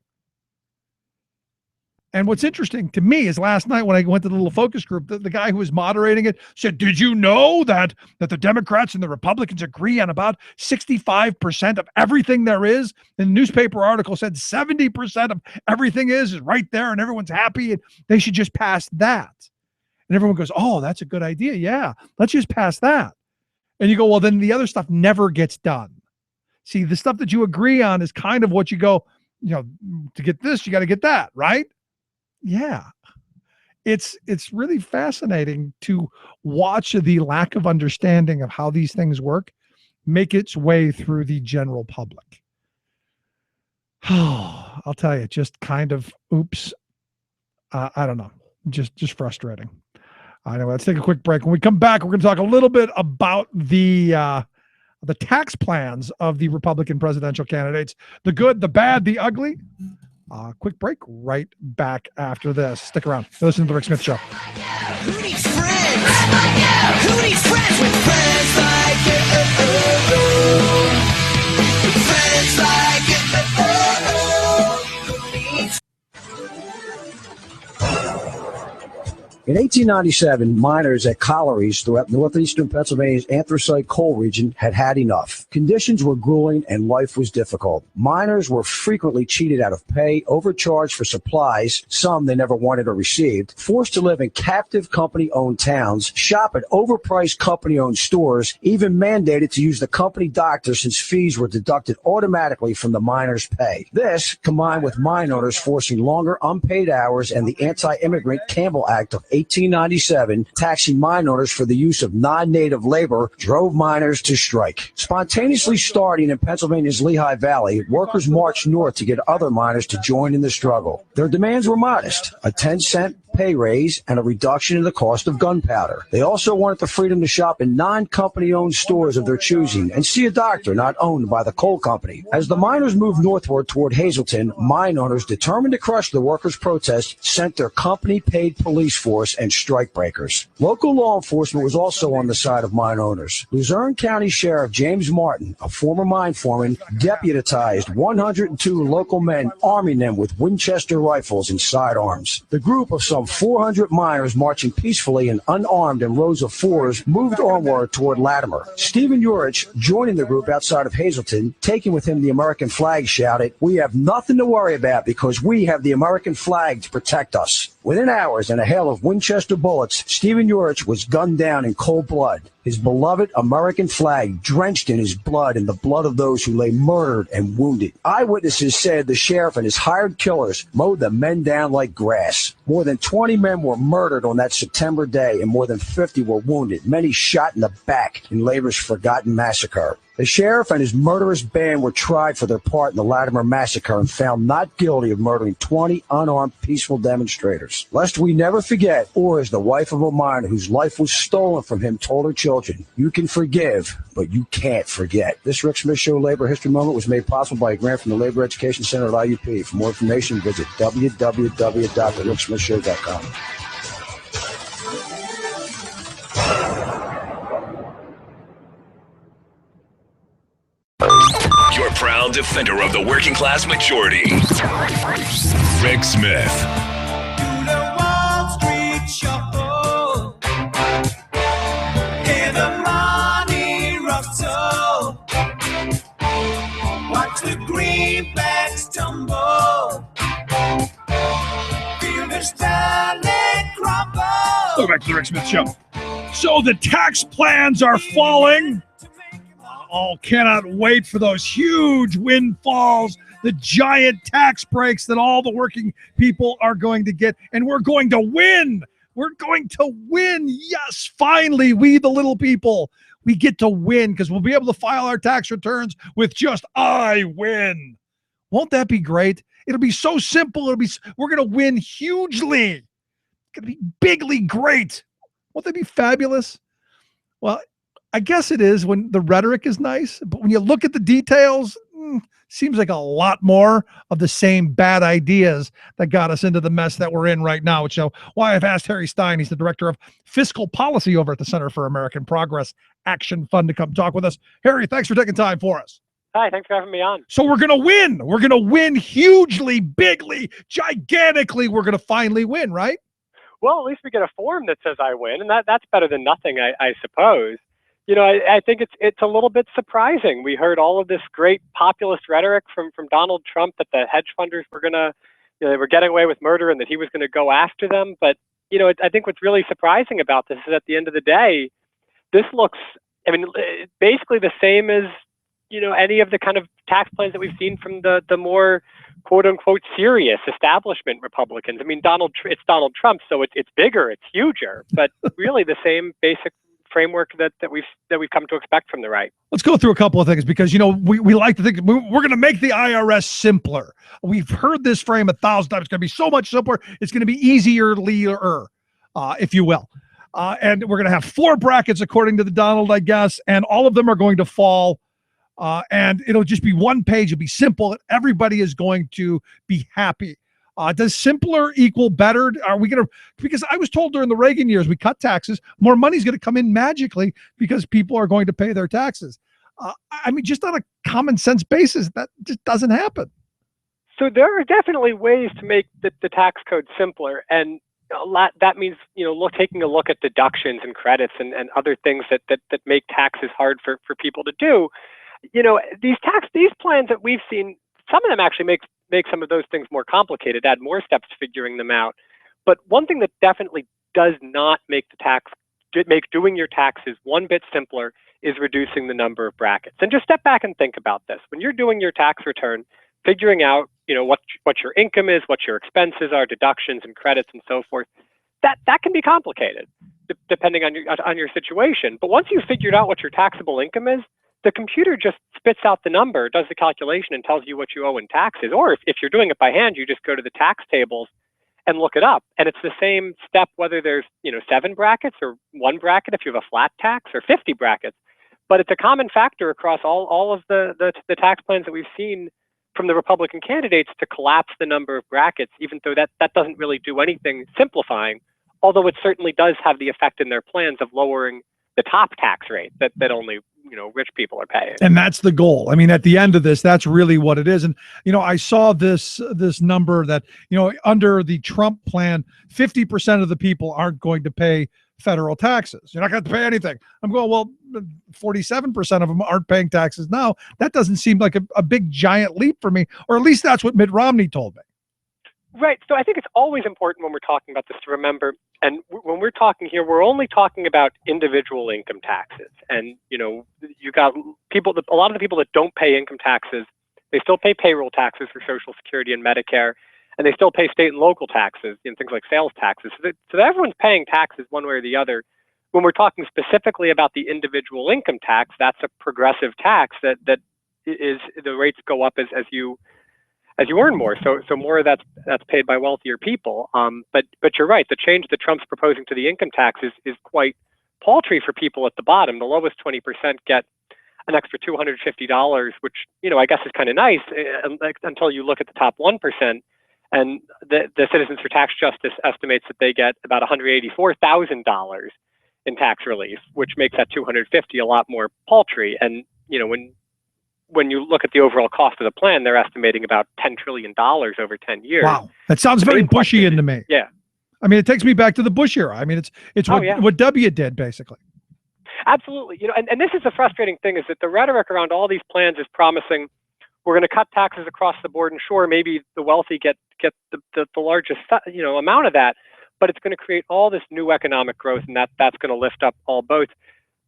And what's interesting to me is last night when I went to the little focus group, the guy who was moderating it said, did you know that the Democrats and the Republicans agree on about 65% of everything there is? And the newspaper article said 70% of everything is right there and everyone's happy and they should just pass that. And everyone goes, oh, that's a good idea. Yeah, let's just pass that. And you go, well, then the other stuff never gets done. See, the stuff that you agree on is kind of what you go, to get this, you got to get that, right? Yeah. It's really fascinating to watch the lack of understanding of how these things work make its way through the general public. I'll tell you, just kind of, oops. I don't know. Just frustrating. Anyway, let's take a quick break. When we come back, we're going to talk a little bit about the tax plans of the Republican presidential candidates, the good, the bad, the ugly. Quick break, right back after this. Stick around. Listen to the Rick Smith Show. Who needs friends? Who needs friends with friends like you? Friends like you. In 1897, miners at collieries throughout northeastern Pennsylvania's anthracite coal region had enough. Conditions were grueling and life was difficult. Miners were frequently cheated out of pay, overcharged for supplies, some they never wanted or received, forced to live in captive company-owned towns, shop at overpriced company-owned stores, even mandated to use the company doctor since fees were deducted automatically from the miners' pay. This, combined with mine owners forcing longer unpaid hours and the Anti-Immigrant Campbell Act of 1897, taxing mine owners for the use of non-native labor, drove miners to strike. Spontaneously starting in Pennsylvania's Lehigh Valley, workers marched north to get other miners to join in the struggle. Their demands were modest: a 10-cent pay raise and a reduction in the cost of gunpowder. They also wanted the freedom to shop in non-company-owned stores of their choosing and see a doctor not owned by the coal company. As the miners moved northward toward Hazleton, mine owners determined to crush the workers' protest sent their company-paid police force and strikebreakers. Local law enforcement was also on the side of mine owners. Luzerne County Sheriff James Martin, a former mine foreman, deputized 102 local men, arming them with Winchester rifles and sidearms. The group of some 400 miners marching peacefully and unarmed in rows of fours moved onward toward Latimer. Stephen Urich, joining the group outside of Hazleton, taking with him the American flag, shouted, "We have nothing to worry about because we have the American flag to protect us." Within hours and a hail of Winchester bullets, Stephen Urich was gunned down in cold blood. His beloved American flag drenched in his blood and the blood of those who lay murdered and wounded. Eyewitnesses said the sheriff and his hired killers mowed the men down like grass. More than 20 men were murdered on that September day, and more than 50 were wounded, many shot in the back in Labor's forgotten massacre. The sheriff and his murderous band were tried for their part in the Latimer massacre and found not guilty of murdering 20 unarmed peaceful demonstrators. Lest we never forget, or as the wife of a miner whose life was stolen from him told her children, "You can forgive, but you can't forget." This Rick Smith Show Labor History Moment was made possible by a grant from the Labor Education Center at IUP. For more information, visit www.thericksmithshow.com. Your proud defender of the working class majority, Rick Smith. Wall Street Shuffle. Hear the money rustle. Watch the greenbacks tumble. Feel the starlight crumble. Welcome back to the Rick Smith Show. So the tax plans are falling. All cannot wait for those huge windfalls, the giant tax breaks that all the working people are going to get. And we're going to win. We're going to win. Yes, finally, we the little people, we get to win because we'll be able to file our tax returns with just I win. Won't that be great? It'll be so simple. We're going to win hugely. It's going to be bigly great. Won't that be fabulous? Well, I guess it is when the rhetoric is nice, but when you look at the details, seems like a lot more of the same bad ideas that got us into the mess that we're in right now, which is why I've asked Harry Stein, he's the director of fiscal policy over at the Center for American Progress Action Fund, to come talk with us. Harry, thanks for taking time for us. Hi, thanks for having me on. So we're going to win. We're going to win hugely, bigly, gigantically. We're going to finally win, right? Well, at least we get a form that says I win, and that's better than nothing, I suppose. You know, I think it's a little bit surprising. We heard all of this great populist rhetoric from Donald Trump that the hedge funders were they were getting away with murder and that he was going to go after them. But I think what's really surprising about this is at the end of the day, this looks, basically the same as, any of the kind of tax plans that we've seen from the more quote unquote serious establishment Republicans. It's Donald Trump, so it's bigger, it's huger, but really the same basic framework that we've come to expect from the right. Let's go through a couple of things because, we like to think we're going to make the IRS simpler. We've heard this frame 1,000 times. It's going to be so much simpler. It's going to be easier, if you will. And we're going to have 4 brackets according to the Donald, I guess, and all of them are going to fall. And it'll just be one page. It'll be simple. And everybody is going to be happy. Does simpler equal better? Are we going to, because I was told during the Reagan years, we cut taxes, more money is going to come in magically because people are going to pay their taxes. Just on a common sense basis, that just doesn't happen. So there are definitely ways to make the tax code simpler. And that means, taking a look at deductions and credits and other things that make taxes hard for people to do. These plans that we've seen, some of them actually make some of those things more complicated, add more steps to figuring them out. But one thing that definitely does not make doing your taxes one bit simpler is reducing the number of brackets. And just step back and think about this. When you're doing your tax return, figuring out, what your income is, what your expenses are, deductions and credits and so forth, that can be complicated depending on your situation. But once you've figured out what your taxable income is, the computer just spits out the number, does the calculation, and tells you what you owe in taxes. Or if you're doing it by hand, you just go to the tax tables and look it up. And it's the same step whether there's 7 brackets or 1 bracket if you have a flat tax, or 50 brackets. But it's a common factor across all of the tax plans that we've seen from the Republican candidates to collapse the number of brackets, even though that doesn't really do anything simplifying, although it certainly does have the effect in their plans of lowering the top tax rate that only rich people are paying. And that's the goal. At the end of this, that's really what it is. And, I saw this number that, under the Trump plan, 50% of the people aren't going to pay federal taxes. You're not going to pay anything. I'm going, well, 47% of them aren't paying taxes now. That doesn't seem like a big giant leap for me, or at least that's what Mitt Romney told me. Right. So I think it's always important when we're talking about this to remember, and when we're talking here, we're only talking about individual income taxes. And, you got a lot of the people that don't pay income taxes, they still pay payroll taxes for Social Security and Medicare, and they still pay state and local taxes, things like sales taxes. So that everyone's paying taxes one way or the other. When we're talking specifically about the individual income tax, that's a progressive tax that is, the rates go up as you earn more. So more of that's paid by wealthier people. But you're right. The change that Trump's proposing to the income tax is quite paltry for people at the bottom. The lowest 20% get an extra $250, which, I guess is kind of nice until you look at the top 1%. And the Citizens for Tax Justice estimates that they get about $184,000 in tax relief, which makes that $250 a lot more paltry. And, when you look at the overall cost of the plan, they're estimating about $10 trillion over 10 years. Wow. That sounds very Bushian to me. Yeah. It takes me back to the Bush era. It's what W did, basically. Absolutely. And this is the frustrating thing, is that the rhetoric around all these plans is promising we're going to cut taxes across the board, and sure, maybe the wealthy get the largest amount of that, but it's going to create all this new economic growth, and that's going to lift up all boats.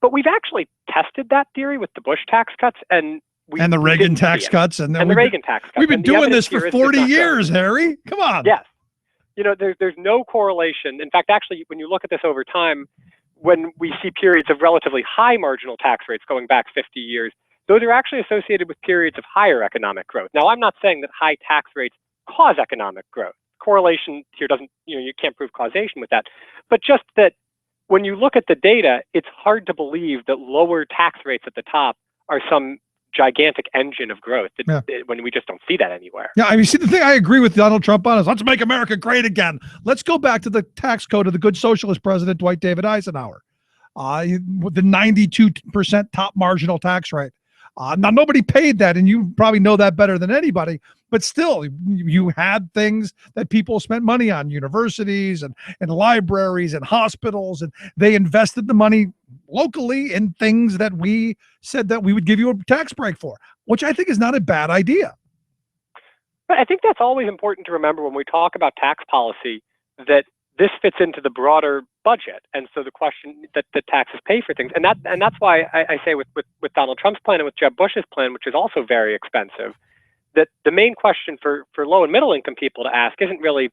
But we've actually tested that theory with the Bush tax cuts and the Reagan tax cuts, and the Reagan tax cuts. We've been doing this for 40 years, Harry. Come on. Yes. There's no correlation. In fact, actually, when you look at this over time, when we see periods of relatively high marginal tax rates going back 50 years, those are actually associated with periods of higher economic growth. Now, I'm not saying that high tax rates cause economic growth. Correlation here doesn't, you can't prove causation with that. But just that when you look at the data, it's hard to believe that lower tax rates at the top are some gigantic engine of growth when we just don't see that anywhere. Yeah, see, the thing I agree with Donald Trump on is let's make America great again. Let's go back to the tax code of the good socialist president, Dwight David Eisenhower, with the 92% top marginal tax rate. Now, nobody paid that, and you probably know that better than anybody, but still, you had things that people spent money on, universities and libraries and hospitals, and they invested the money locally in things that we said that we would give you a tax break for, which I think is not a bad idea. But I think that's always important to remember when we talk about tax policy, that this fits into the broader budget. And so the question that the taxes pay for things, and that's why I say with Donald Trump's plan and with Jeb Bush's plan, which is also very expensive, that the main question for low and middle income people to ask isn't really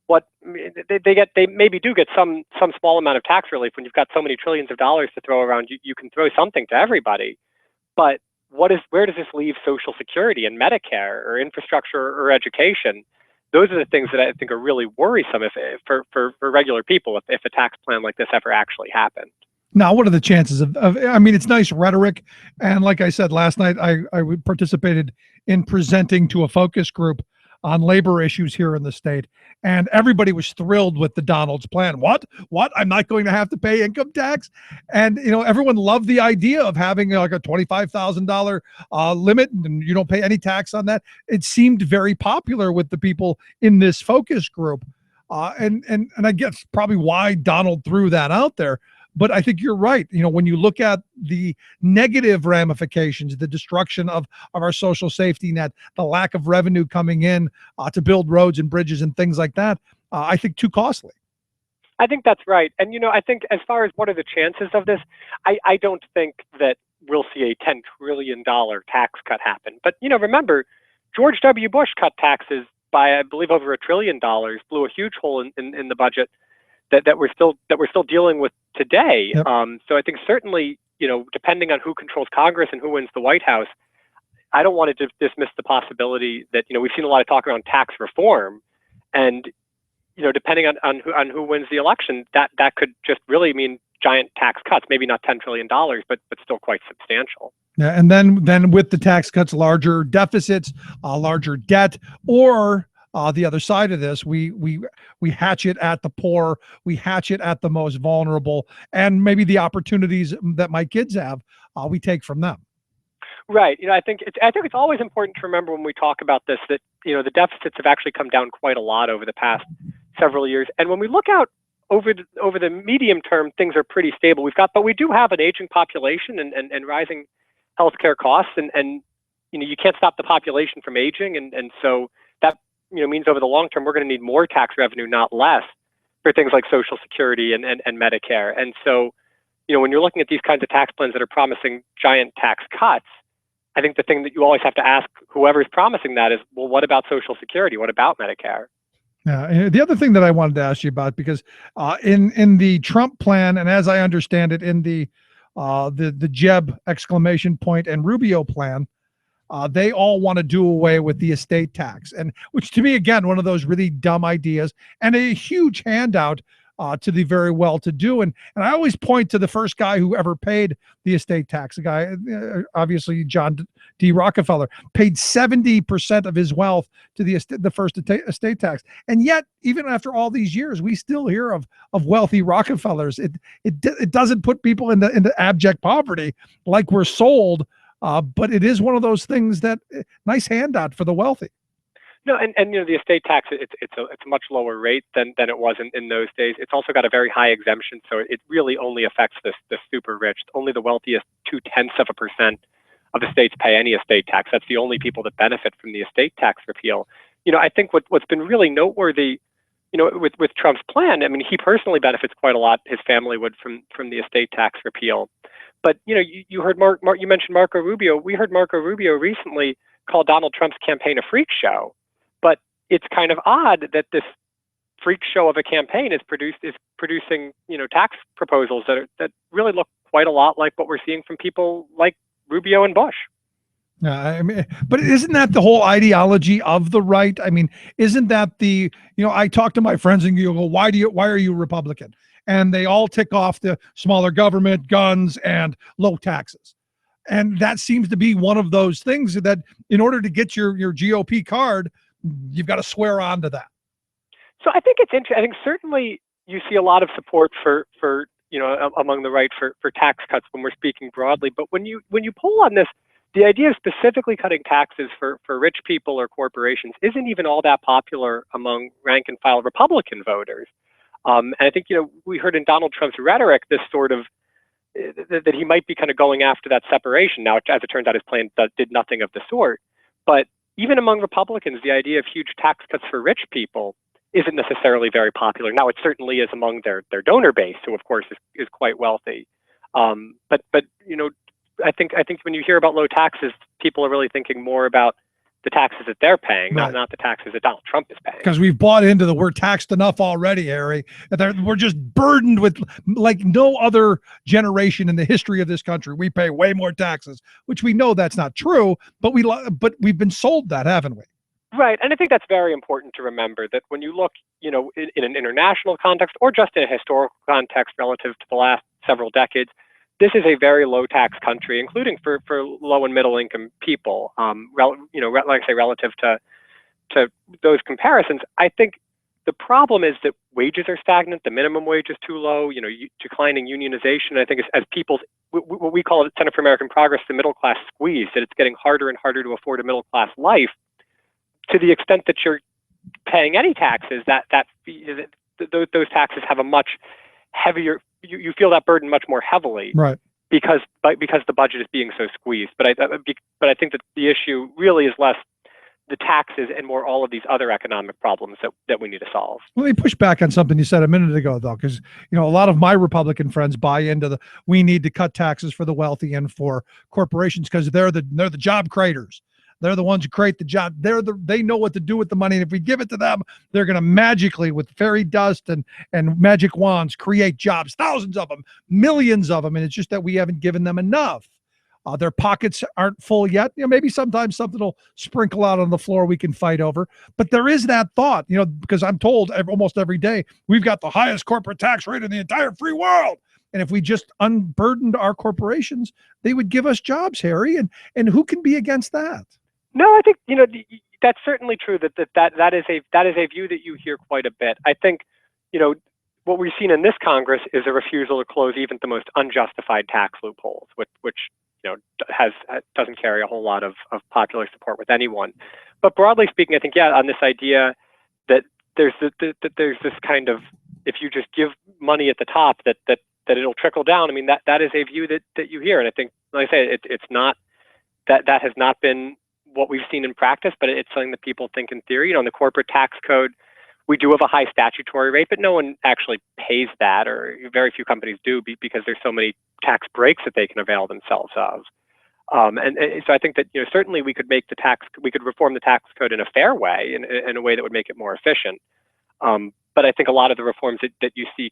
what they maybe do get some small amount of tax relief. When you've got so many trillions of dollars to throw around, you can throw something to everybody. But where does this leave Social Security and Medicare or infrastructure or education? Those are the things that I think are really worrisome for regular people if a tax plan like this ever actually happened. Now, what are the chances of I mean, it's nice rhetoric. And like I said, last night, I participated in presenting to a focus group on labor issues here in the state. And everybody was thrilled with the Donald's plan. What? I'm not going to have to pay income tax? And, everyone loved the idea of having like a $25,000 limit and you don't pay any tax on that. It seemed very popular with the people in this focus group. And I guess probably why Donald threw that out there. But I think you're right. When you look at the negative ramifications, the destruction of our social safety net, the lack of revenue coming in to build roads and bridges and things like that, I think too costly. I think that's right. And, I think as far as what are the chances of this, I don't think that we'll see a $10 trillion tax cut happen. But, remember, George W. Bush cut taxes by, I believe, over $1 trillion, blew a huge hole in the budget that we're still dealing with today. Yep. So I think certainly, depending on who controls Congress and who wins the White House, I don't want to dismiss the possibility that, we've seen a lot of talk around tax reform, and, depending on who wins the election, that could just really mean giant tax cuts, maybe not $10 trillion, but still quite substantial. Yeah, and then with the tax cuts, larger deficits, larger debt, or the other side of this, we hatchet at the poor, we hatchet at the most vulnerable, and maybe the opportunities that my kids have, we take from them. Right. I think it's always important to remember when we talk about this that the deficits have actually come down quite a lot over the past several years, and when we look out over the medium term, things are pretty stable. But we do have an aging population and rising healthcare costs, and you can't stop the population from aging, and so that means over the long term, we're going to need more tax revenue, not less, for things like Social Security and Medicare. And so, when you're looking at these kinds of tax plans that are promising giant tax cuts, I think the thing that you always have to ask whoever's promising that is, well, what about Social Security? What about Medicare? Yeah. The other thing that I wanted to ask you about, because in the Trump plan, and as I understand it, in the Jeb exclamation point and Rubio plan, they all want to do away with the estate tax, and which to me, again, one of those really dumb ideas and a huge handout to the very well-to-do. And I always point to the first guy who ever paid the estate tax. The guy, obviously, John D. Rockefeller, paid 70% of his wealth to the first estate tax. And yet, even after all these years, we still hear of wealthy Rockefellers. It doesn't put people into abject poverty like we're sold. But it is one of those things that nice handout for the wealthy. No, and the estate tax, it's a much lower rate than it was in those days. It's also got a very high exemption, so it really only affects the super rich. Only the wealthiest 0.2% of the states pay any estate tax. That's the only people that benefit from the estate tax repeal. I think what's been really noteworthy, with Trump's plan, I mean, he personally benefits quite a lot. His family would from the estate tax repeal. But you heard you mentioned Marco Rubio. We heard Marco Rubio recently call Donald Trump's campaign a freak show. But it's kind of odd that this freak show of a campaign is producing tax proposals that really look quite a lot like what we're seeing from people like Rubio and Bush. I mean, but isn't that the whole ideology of the right? I mean, isn't that I talk to my friends and you go, why are you Republican? And they all tick off the smaller government, guns, and low taxes. And that seems to be one of those things that in order to get your GOP card, you've got to swear on to that. So I think it's interesting. I think certainly you see a lot of support for among the right for tax cuts when we're speaking broadly. But when you poll on this, the idea of specifically cutting taxes for rich people or corporations isn't even all that popular among rank and file Republican voters. And I think, we heard in Donald Trump's rhetoric this sort of that he might be kind of going after that separation. Now, as it turns out, his plan did nothing of the sort. But even among Republicans, the idea of huge tax cuts for rich people isn't necessarily very popular. Now, it certainly is among their donor base, who of course is quite wealthy. But I think when you hear about low taxes, people are really thinking more about the taxes that they're paying, Right. not the taxes that Donald Trump is paying. Because we've bought into the we're taxed enough already, Harry. We're just burdened with, like no other generation in the history of this country. We pay way more taxes, which we know that's not true, but we've been sold that, haven't we? Right, and I think that's very important to remember that when you look, in an international context or just in a historical context relative to the last several decades, this is a very low tax country, including for low and middle income people. Like I say, relative to those comparisons, I think the problem is that wages are stagnant. The minimum wage is too low. Declining unionization. I think as people's what we call at Center for American Progress the middle class squeeze, that it's getting harder and harder to afford a middle class life. To the extent that you're paying any taxes, those taxes have a much heavier. You feel that burden much more heavily, right? Because the budget is being so squeezed. But I think that the issue really is less the taxes and more all of these other economic problems that we need to solve. Let me push back on something you said a minute ago, though, because a lot of my Republican friends buy into we need to cut taxes for the wealthy and for corporations because they're the job creators. They're the ones who create the job. They know what to do with the money. And if we give it to them, they're going to magically, with fairy dust and magic wands, create jobs, thousands of them, millions of them. And it's just that we haven't given them enough. Their pockets aren't full yet. Maybe sometimes something will sprinkle out on the floor we can fight over. But there is that thought, because I'm told almost every day, we've got the highest corporate tax rate in the entire free world. And if we just unburdened our corporations, they would give us jobs, Harry. And who can be against that? No, I think that's certainly true. That is a view that you hear quite a bit. I think what we've seen in this Congress is a refusal to close even the most unjustified tax loopholes, which doesn't carry a whole lot of popular support with anyone. But broadly speaking, I think on this idea that there's this kind of, if you just give money at the top that it'll trickle down. I mean that is a view that you hear, and I think, like I say, it's not that has not been what we've seen in practice, but it's something that people think in theory. In the corporate tax code, we do have a high statutory rate, but no one actually pays that, or very few companies do, because there's so many tax breaks that they can avail themselves of. And so I think that certainly we could reform the tax code in a fair way, in a way that would make it more efficient. But I think a lot of the reforms that you see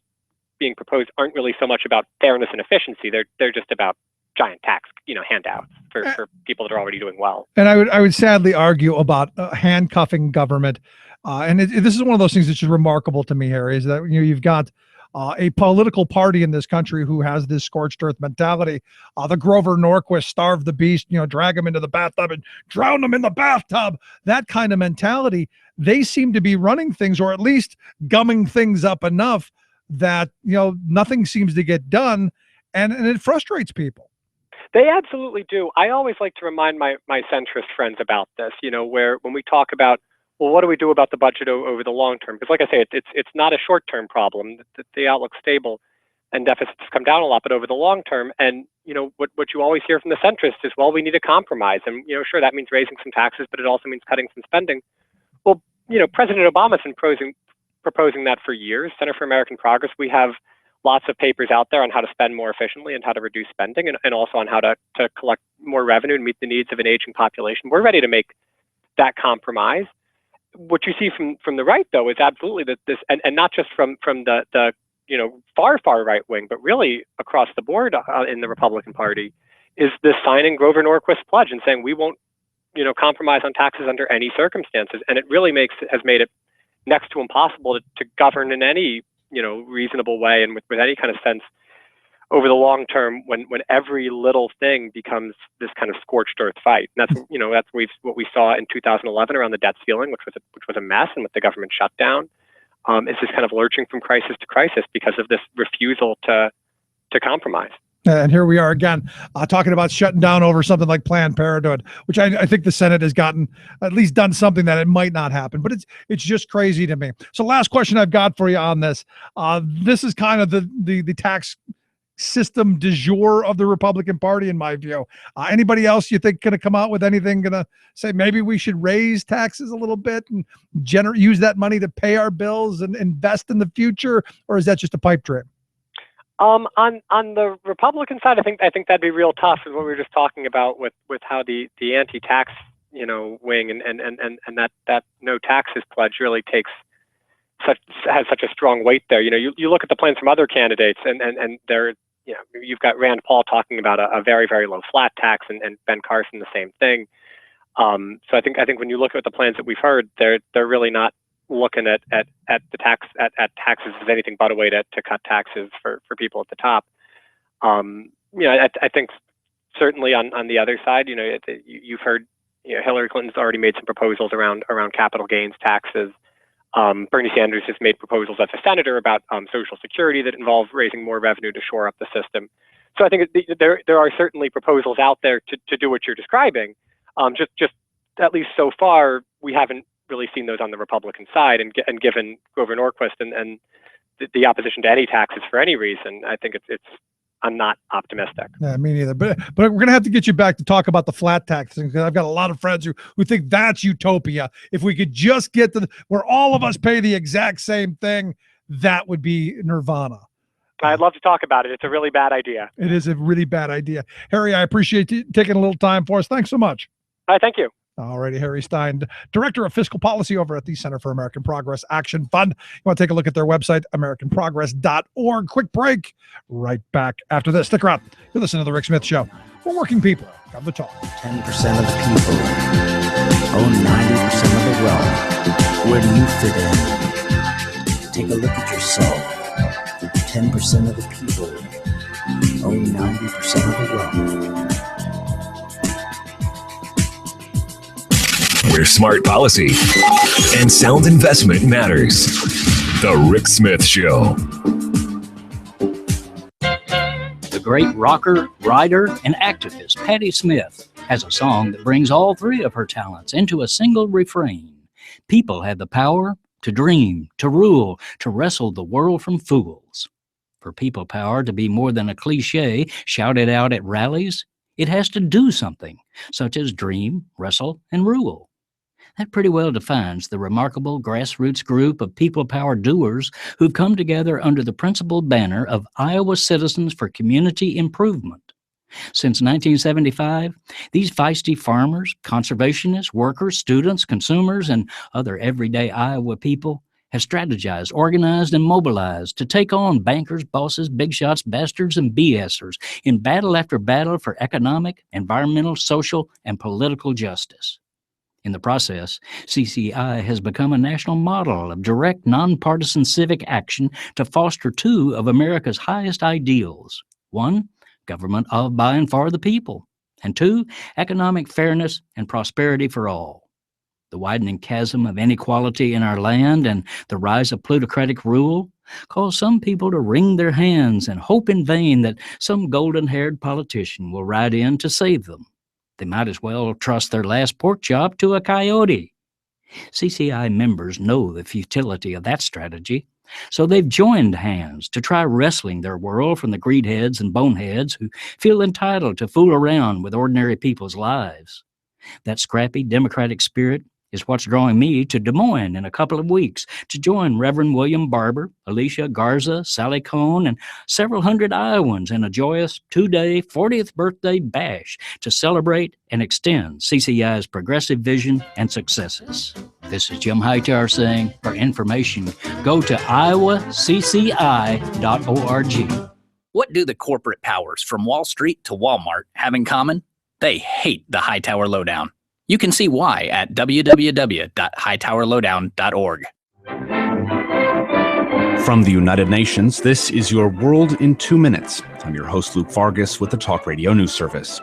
being proposed aren't really so much about fairness and efficiency. They're just about giant tax, handouts for people that are already doing well. And I would sadly argue about handcuffing government. And this is one of those things that's just remarkable to me, Harry, is that you've got a political party in this country who has this scorched earth mentality. The Grover Norquist, starve the beast, drag him into the bathtub and drown him in the bathtub. That kind of mentality. They seem to be running things, or at least gumming things up enough that nothing seems to get done, and it frustrates people. They absolutely do. I always like to remind my centrist friends about this, where when we talk about, well, what do we do about the budget over the long term? Because like I say, it's not a short-term problem. The outlook's stable and deficits come down a lot, but over the long term, and what you always hear from the centrists is, well, we need a compromise. And sure, that means raising some taxes, but it also means cutting some spending. Well, President Obama's been proposing that for years. Center for American Progress, we have lots of papers out there on how to spend more efficiently and how to reduce spending, and also on how to collect more revenue and meet the needs of an aging population. We're ready to make that compromise. What you see from the right, though, is absolutely that this, and not just from the far right wing, but really across the board in the Republican Party, is this signing Grover Norquist's pledge and saying we won't compromise on taxes under any circumstances. And it really has made it next to impossible to govern in any reasonable way and with any kind of sense over the long term, when every little thing becomes this kind of scorched earth fight. And that's what we saw in 2011 around the debt ceiling, which was a mess, and with the government shutdown, is this kind of lurching from crisis to crisis because of this refusal to compromise. And here we are again, talking about shutting down over something like Planned Parenthood, which I think the Senate has at least done something that it might not happen. But it's just crazy to me. So last question I've got for you on this. This is kind of the tax system du jour of the Republican Party, in my view. Anybody else you think going to come out with anything, going to say maybe we should raise taxes a little bit and use that money to pay our bills and invest in the future, or is that just a pipe dream? On the Republican side, I think that'd be real tough, is what we were just talking about with how the anti-tax wing and that no taxes pledge really has such a strong weight there. You look at the plans from other candidates, and they're you've got Rand Paul talking about a very, very low flat tax, and Ben Carson the same thing. So I think when you look at the plans that we've heard, they're really not looking at taxes as anything but a way to cut taxes for people at the top. I think certainly on the other side, you've heard Hillary Clinton's already made some proposals around capital gains taxes. Bernie Sanders has made proposals as a senator about Social Security that involve raising more revenue to shore up the system. So I think there are certainly proposals out there to do what you're describing. Just at least so far, we haven't really seen those on the Republican side. And given Grover Norquist and the opposition to any taxes for any reason, I think I'm not optimistic. Yeah, me neither. But we're going to have to get you back to talk about the flat tax thing, because I've got a lot of friends who think that's utopia. If we could just get to where all of us pay the exact same thing, that would be nirvana. I'd love to talk about it. It's a really bad idea. It is a really bad idea. Harry, I appreciate you taking a little time for us. Thanks so much. Thank you. All righty, Harry Stein, Director of Fiscal Policy over at the Center for American Progress Action Fund. You want to take a look at their website, americanprogress.org. Quick break. Right back after this. Stick around. You're listening to The Rick Smith Show. For working people, come to talk. 10% of the people own 90% of the wealth. Where do you fit in? Take a look at yourself. 10% of the people own 90% of the wealth. Where smart policy and sound investment matters. The Rick Smith Show. The great rocker, writer, and activist Patti Smith has a song that brings all three of her talents into a single refrain. People have the power to dream, to rule, to wrestle the world from fools. For people power to be more than a cliche shouted out at rallies, it has to do something, such as dream, wrestle, and rule. That pretty well defines the remarkable grassroots group of people power doers who've come together under the principal banner of Iowa Citizens for Community Improvement. Since 1975, these feisty farmers, conservationists, workers, students, consumers, and other everyday Iowa people have strategized, organized, and mobilized to take on bankers, bosses, big shots, bastards, and BSers in battle after battle for economic, environmental, social, and political justice. In the process, CCI has become a national model of direct, nonpartisan civic action to foster two of America's highest ideals. One, government of, by, and for the people. And two, economic fairness and prosperity for all. The widening chasm of inequality in our land and the rise of plutocratic rule cause some people to wring their hands and hope in vain that some golden-haired politician will ride in to save them. They might as well trust their last pork chop to a coyote. CCI members know the futility of that strategy, so they've joined hands to try wrestling their world from the greedheads and boneheads who feel entitled to fool around with ordinary people's lives. That scrappy democratic spirit is what's drawing me to Des Moines in a couple of weeks to join Reverend William Barber, Alicia Garza, Sally Cohn, and several hundred Iowans in a joyous 2-day 40th birthday bash to celebrate and extend CCI's progressive vision and successes. This is Jim Hightower saying, for information, go to iowacci.org. What do the corporate powers from Wall Street to Walmart have in common? They hate the Hightower Lowdown. You can see why at www.hightowerlowdown.org. From the United Nations, this is your World in 2 Minutes. I'm your host, Luke Vargas, with the Talk Radio News Service.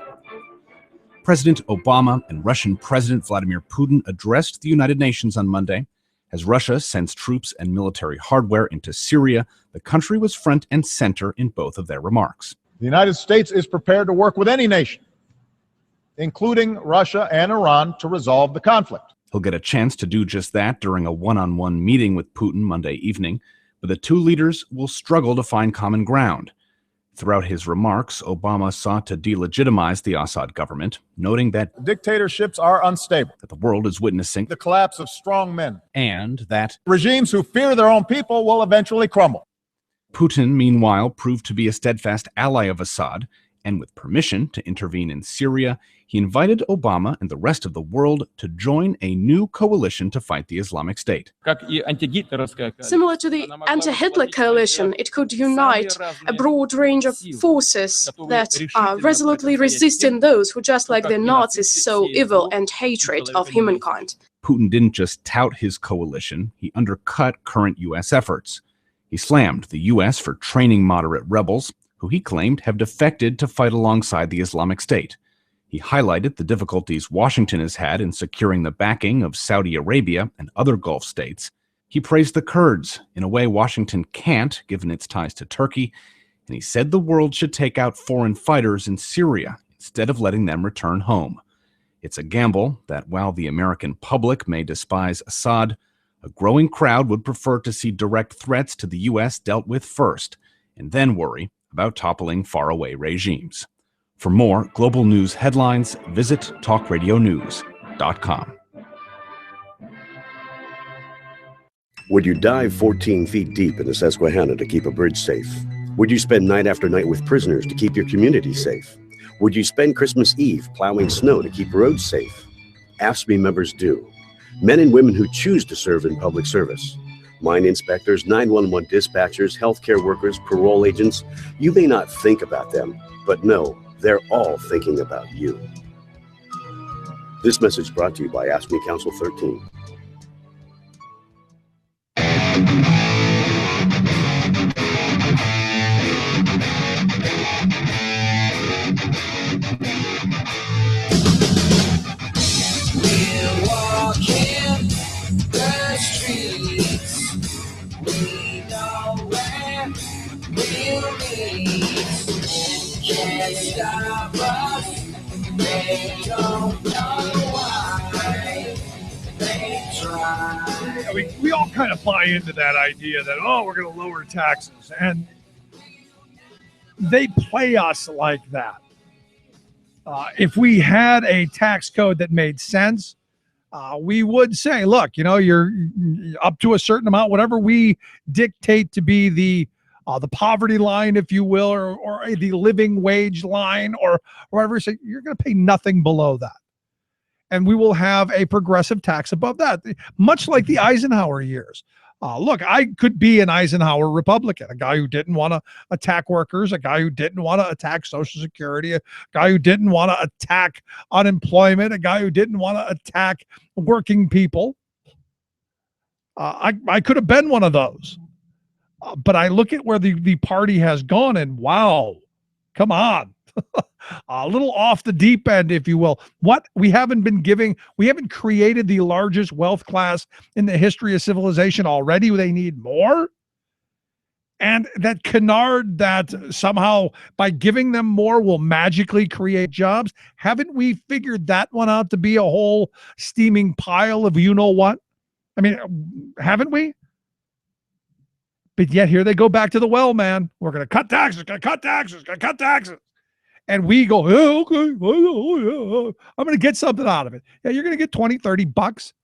President Obama and Russian President Vladimir Putin addressed the United Nations on Monday. As Russia sends troops and military hardware into Syria, the country was front and center in both of their remarks. The United States is prepared to work with any nation, including Russia and Iran, to resolve the conflict. He'll get a chance to do just that during a one-on-one meeting with Putin Monday evening, but the two leaders will struggle to find common ground. Throughout his remarks, Obama sought to delegitimize the Assad government, noting that Dictatorships are unstable. the world is witnessing The collapse of strong men. and that Regimes who fear their own people will eventually crumble. Putin, meanwhile, proved to be a steadfast ally of Assad, and with permission to intervene in Syria, he invited Obama and the rest of the world to join a new coalition to fight the Islamic State. Similar to the anti-Hitler coalition, it could unite a broad range of forces that are resolutely resisting those who, just like the Nazis, sow evil and hatred of humankind. Putin didn't just tout his coalition, he undercut current U.S. efforts. He slammed the U.S. for training moderate rebels, who he claimed have defected to fight alongside the Islamic State. He highlighted the difficulties Washington has had in securing the backing of Saudi Arabia and other Gulf states. He praised the Kurds in a way Washington can't, given its ties to Turkey, and he said the world should take out foreign fighters in Syria instead of letting them return home. It's a gamble that while the American public may despise Assad, a growing crowd would prefer to see direct threats to the U.S. dealt with first, and then worry about toppling faraway regimes. For more global news headlines, visit talkradionews.com. Would you dive 14 feet deep in the Susquehanna to keep a bridge safe? Would you spend night after night with prisoners to keep your community safe? Would you spend Christmas Eve plowing snow to keep roads safe? AFSCME members do. Men and women who choose to serve in public service. Mine inspectors, 911 dispatchers, healthcare workers, parole agents. You may not think about them, but no, they're all thinking about you. This message brought to you by AFSCME Council 13. We're walking the streets. We know where we'll meet. Can't stop us. They don't know why. They try. We all kind of buy into that idea that, oh, we're going to lower taxes. And they play us like that. If we had a tax code that made sense, we would say, look, you know, you're up to a certain amount, whatever we dictate to be the poverty line, if you will, or the living wage line, or whatever. So you're going to pay nothing below that. And we will have a progressive tax above that, much like the Eisenhower years. Look, I could be an Eisenhower Republican, a guy who didn't want to attack workers, a guy who didn't want to attack Social Security, a guy who didn't want to attack unemployment, a guy who didn't want to attack working people. I could have been one of those. But I look at where the party has gone, and wow, come on. A little off the deep end, if you will. What we haven't created the largest wealth class in the history of civilization already. They need more. And that canard that somehow by giving them more will magically create jobs. Haven't we figured that one out to be a whole steaming pile of you know what? I mean, haven't we? But yet here they go back to the well, man. We're going to cut taxes, going to cut taxes, going to cut taxes. And we go, oh, okay, I'm going to get something out of it. Yeah, you're going to get $20-$30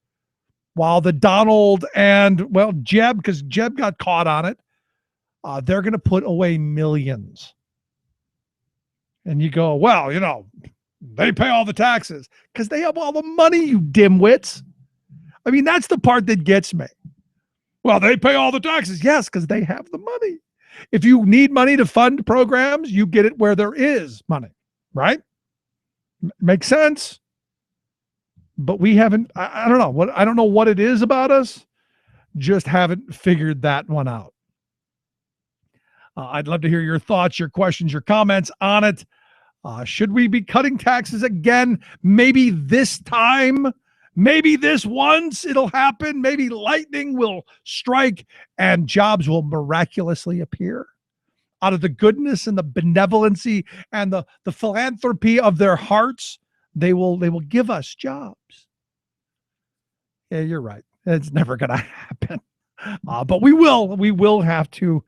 while the Donald and, well, Jeb, because Jeb got caught on it, they're going to put away millions. And you go, well, you know, they pay all the taxes because they have all the money, you dimwits. I mean, that's the part that gets me. Well, they pay all the taxes. Yes, because they have the money. If you need money to fund programs, you get it where there is money, right? Makes sense. But we haven't, I don't know what it is about us. Just haven't figured that one out. I'd love to hear your thoughts, your questions, your comments on it. Should we be cutting taxes again? Maybe this time. Maybe this once it'll happen. Maybe lightning will strike and jobs will miraculously appear out of the goodness and the benevolency and the philanthropy of their hearts. They will give us jobs. Yeah, you're right. It's never going to happen. But we will have to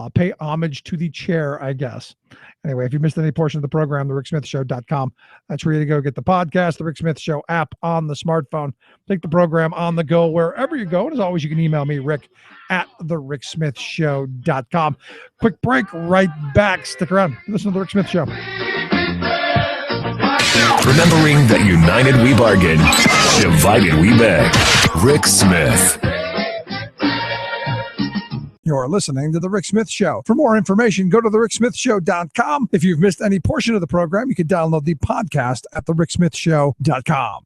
pay homage to the chair, I guess. Anyway, if you missed any portion of the program, thericksmithshow.com. That's where you go get the podcast, the Rick Smith Show app on the smartphone. Take the program on the go wherever you go. And as always, you can email me, Rick, at thericksmithshow.com. Quick break, right back. Stick around. Listen to The Rick Smith Show. Remembering that united we bargain, divided we beg. Rick Smith. You're listening to The Rick Smith Show. For more information, go to thericksmithshow.com. If you've missed any portion of the program, you can download the podcast at thericksmithshow.com.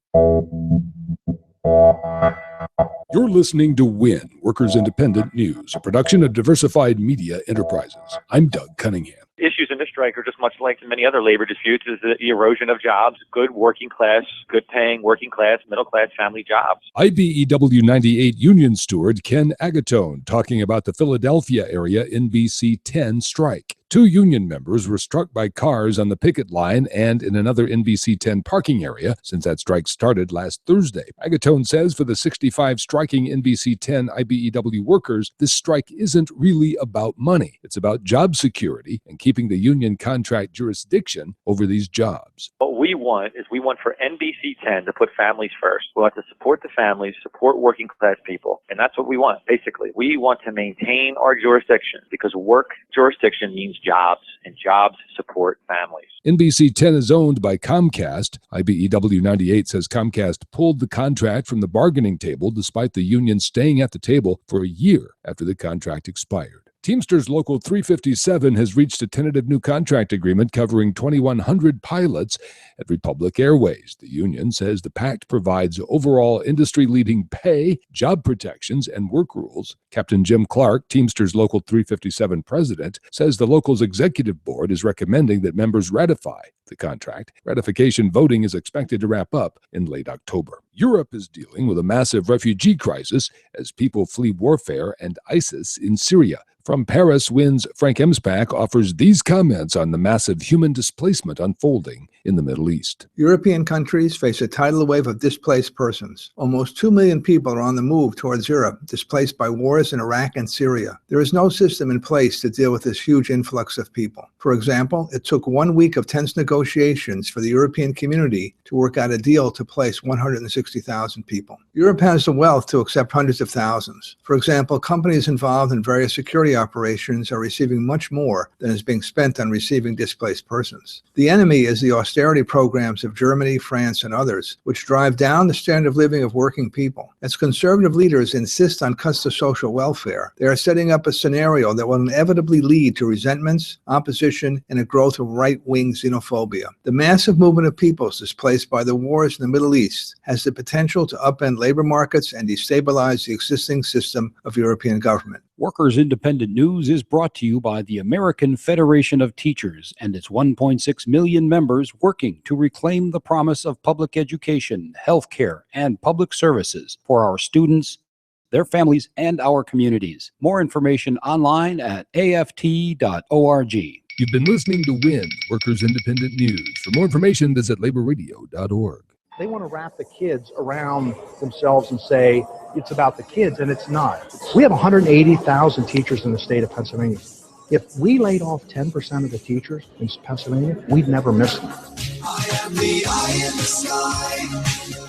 You're listening to WIN, Workers Independent News, a production of Diversified Media Enterprises. I'm Doug Cunningham. Issues in this strike are just much like in many other labor disputes, is the erosion of jobs, good working class, good paying working class, middle class family jobs. IBEW 98 union steward Ken Agatone talking about the Philadelphia area NBC 10 strike. 2 union members were struck by cars on the picket line and in another NBC 10 parking area since that strike started last Thursday. Agatone says for the 65 striking NBC 10 IBEW workers, this strike isn't really about money. It's about job security and keeping the union contract jurisdiction over these jobs. What we want for NBC 10 to put families first. We want to support the families, support working class people. And that's what we want, basically. We want to maintain our jurisdiction because work jurisdiction means jobs, and jobs support families. NBC 10 is owned by Comcast. IBEW 98 says Comcast pulled the contract from the bargaining table despite the union staying at the table for a year after the contract expired. Teamsters Local 357 has reached a tentative new contract agreement covering 2,100 pilots at Republic Airways. The union says the pact provides overall industry-leading pay, job protections, and work rules. Captain Jim Clark, Teamsters Local 357 president, says the local's executive board is recommending that members ratify the contract. Ratification voting is expected to wrap up in late October. Europe is dealing with a massive refugee crisis as people flee warfare and ISIS in Syria. From Paris, WIN's Frank Emspak offers these comments on the massive human displacement unfolding in the Middle East. European countries face a tidal wave of displaced persons. Almost 2 million people are on the move towards Europe, displaced by wars in Iraq and Syria. There is no system in place to deal with this huge influx of people. For example, it took 1 week of tense negotiations for the European community to work out a deal to place 160,000 people. Europe has the wealth to accept hundreds of thousands. For example, companies involved in various security operations are receiving much more than is being spent on receiving displaced persons. The enemy is the austerity programs of Germany, France, and others, which drive down the standard of living of working people. As conservative leaders insist on cuts to social welfare, they are setting up a scenario that will inevitably lead to resentments, opposition, and a growth of right-wing xenophobia. The massive movement of peoples displaced by the wars in the Middle East has the potential to upend labor markets and destabilize the existing system of European government. Workers Independent News is brought to you by the American Federation of Teachers and its 1.6 million members working to reclaim the promise of public education, health care, and public services for our students, their families, and our communities. More information online at aft.org. You've been listening to WIN, Workers Independent News. For more information, visit laborradio.org. They want to wrap the kids around themselves and say it's about the kids, and it's not. We have 180,000 teachers in the state of Pennsylvania. If we laid off 10% of the teachers in Pennsylvania, we'd never miss them. I am the eye in the sky,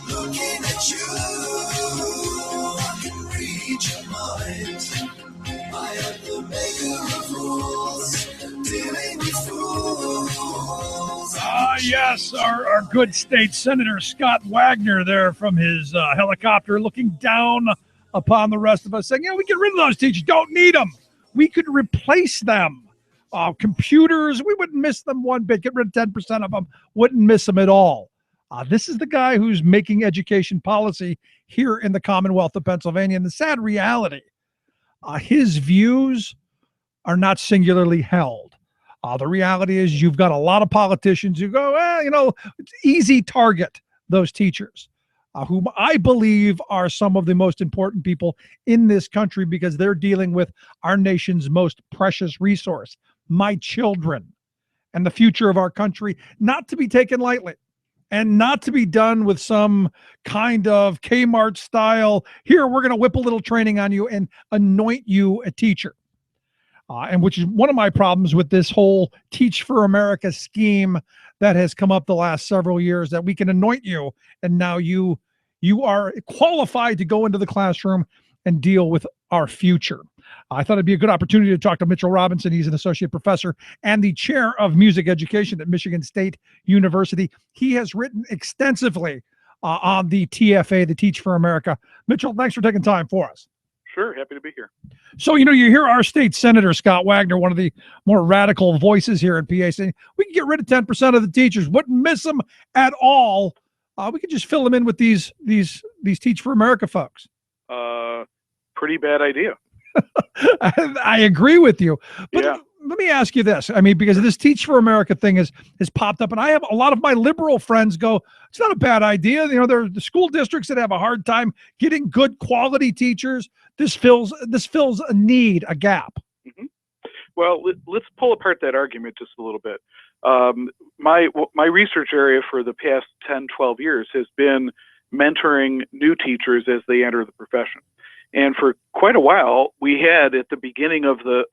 looking at you. I can read your mind. I am the maker of rules, dealing with fools. Yes, our good state senator Scott Wagner there from his helicopter looking down upon the rest of us saying, we get rid of those teachers, don't need them. We could replace them. Computers, we wouldn't miss them one bit. Get rid of 10% of them, wouldn't miss them at all. This is the guy who's making education policy here in the Commonwealth of Pennsylvania. And the sad reality, his views are not singularly held. The reality is you've got a lot of politicians who go, it's easy target, those teachers, whom I believe are some of the most important people in this country because they're dealing with our nation's most precious resource, my children, and the future of our country, not to be taken lightly and not to be done with some kind of Kmart style, here, we're going to whip a little training on you and anoint you a teacher. and which is one of my problems with this whole Teach for America scheme that has come up the last several years, that we can anoint you and now you are qualified to go into the classroom and deal with our future. I thought it'd be a good opportunity to talk to Mitchell Robinson. He's an associate professor and the chair of music education at Michigan State University. He has written extensively on the TFA, the Teach for America. Mitchell, thanks for taking time for us. Sure, happy to be here. So, you hear our state senator, Scott Wagner, one of the more radical voices here in PA, saying we can get rid of 10% of the teachers, wouldn't miss them at all. We could just fill them in with these Teach for America folks. Pretty bad idea. I agree with you. But yeah. Let me ask you this. I mean, because this Teach for America thing has popped up, and I have a lot of my liberal friends go, it's not a bad idea. There are the school districts that have a hard time getting good quality teachers. This fills a need, a gap. Mm-hmm. Well, let's pull apart that argument just a little bit. My research area for the past 10, 12 years has been mentoring new teachers as they enter the profession. And for quite a while, we had, at the beginning of the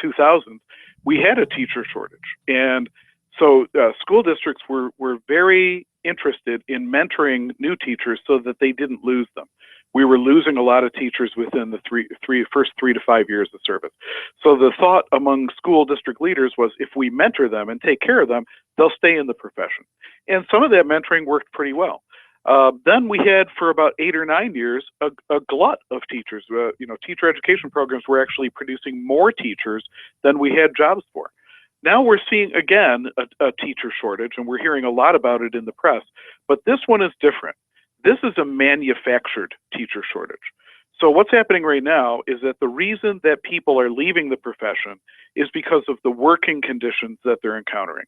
2000s, we had a teacher shortage. And so school districts were very interested in mentoring new teachers so that they didn't lose them. We were losing a lot of teachers within the first 3 to 5 years of service. So the thought among school district leaders was, if we mentor them and take care of them, they'll stay in the profession. And some of that mentoring worked pretty well. Then we had, for about 8 or 9 years, a glut of teachers. Teacher education programs were actually producing more teachers than we had jobs for. Now we're seeing, again, a teacher shortage, and we're hearing a lot about it in the press. But this one is different. This is a manufactured teacher shortage. So what's happening right now is that the reason that people are leaving the profession is because of the working conditions that they're encountering.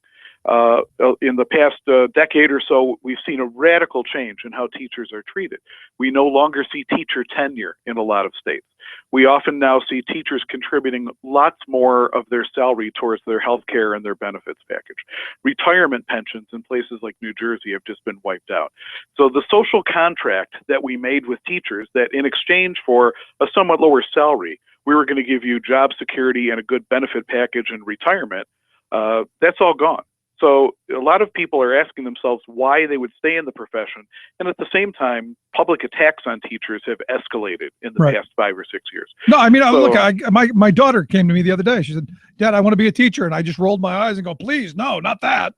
In the past decade or so, we've seen a radical change in how teachers are treated. We no longer see teacher tenure in a lot of states. We often now see teachers contributing lots more of their salary towards their health care and their benefits package. Retirement pensions in places like New Jersey have just been wiped out. So the social contract that we made with teachers, that in exchange for a somewhat lower salary, we were going to give you job security and a good benefit package and retirement, that's all gone. So a lot of people are asking themselves why they would stay in the profession. And at the same time, public attacks on teachers have escalated in the past 5 or 6 years. No, I mean, look, my daughter came to me the other day. She said, Dad, I want to be a teacher. And I just rolled my eyes and go, please, no, not that.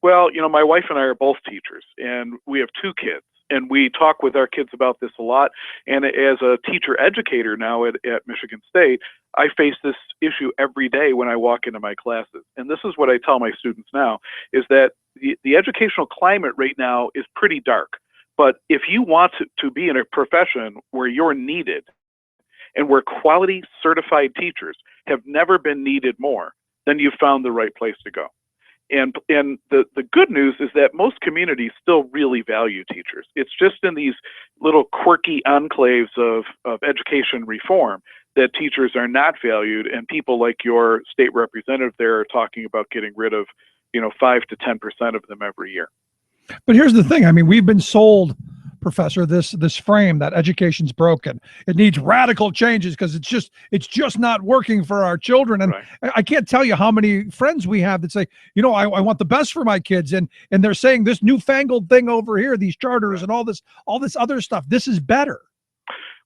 Well, my wife and I are both teachers, and we have 2 kids. And we talk with our kids about this a lot. And as a teacher educator now at Michigan State, I face this issue every day when I walk into my classes. And this is what I tell my students now, is that the educational climate right now is pretty dark. But if you want to be in a profession where you're needed and where quality certified teachers have never been needed more, then you've found the right place to go. And the good news is that most communities still really value teachers. It's just in these little quirky enclaves of education reform that teachers are not valued, and people like your state representative there are talking about getting rid of 5 to 10% of them every year. But here's the thing. I mean, we've been sold, Professor, this frame that education's broken. It needs radical changes because it's just not working for our children. And I can't tell you how many friends we have that say, I want the best for my kids, and they're saying this newfangled thing over here, these charters and all this other stuff, this is better.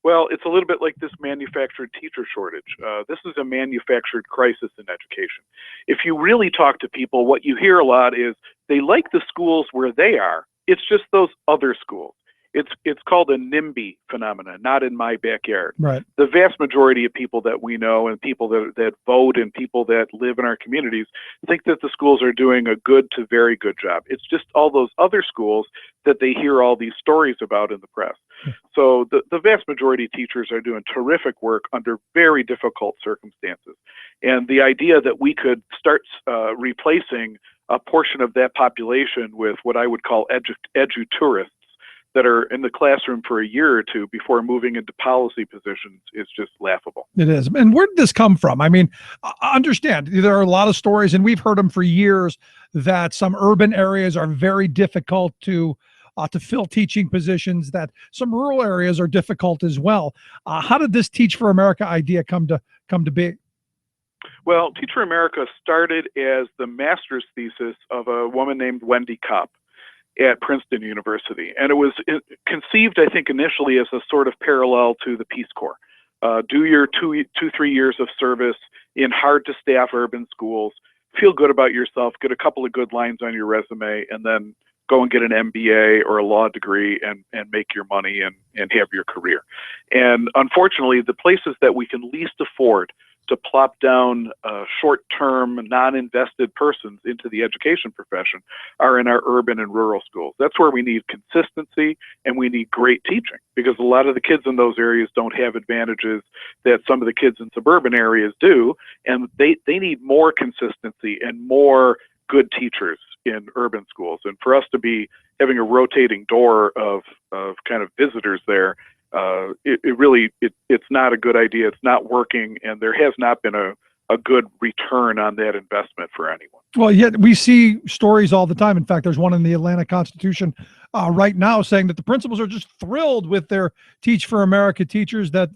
Well, it's a little bit like this manufactured teacher shortage. This is a manufactured crisis in education. If you really talk to people, what you hear a lot is they like the schools where they are. It's just those other schools. It's called a NIMBY phenomenon, not in my backyard. Right. The vast majority of people that we know and people that vote and people that live in our communities think that the schools are doing a good to very good job. It's just all those other schools that they hear all these stories about in the press. So the vast majority of teachers are doing terrific work under very difficult circumstances. And the idea that we could start replacing a portion of that population with what I would call edu-tourists that are in the classroom for a year or two before moving into policy positions is just laughable. It is. And where did this come from? I mean, I understand there are a lot of stories, and we've heard them for years, that some urban areas are very difficult to fill teaching positions, that some rural areas are difficult as well. How did this Teach for America idea come to be? Well, Teach for America started as the master's thesis of a woman named Wendy Kopp at Princeton University. And it was conceived, I think, initially as a sort of parallel to the Peace Corps. Do your 3 years of service in hard-to-staff urban schools, feel good about yourself, get a couple of good lines on your resume, and then go and get an MBA or a law degree and make your money and have your career. And unfortunately, the places that we can least afford to plop down short-term, non-invested persons into the education profession are in our urban and rural schools. That's where we need consistency and we need great teaching, because a lot of the kids in those areas don't have advantages that some of the kids in suburban areas do, and they need more consistency and more good teachers in urban schools. And for us to be having a rotating door of kind of visitors there, it's not a good idea. It's not working, and there has not been a good return on that investment for anyone. Well, yet we see stories all the time. In fact, there's one in the Atlanta Constitution right now saying that the principals are just thrilled with their Teach for America teachers, that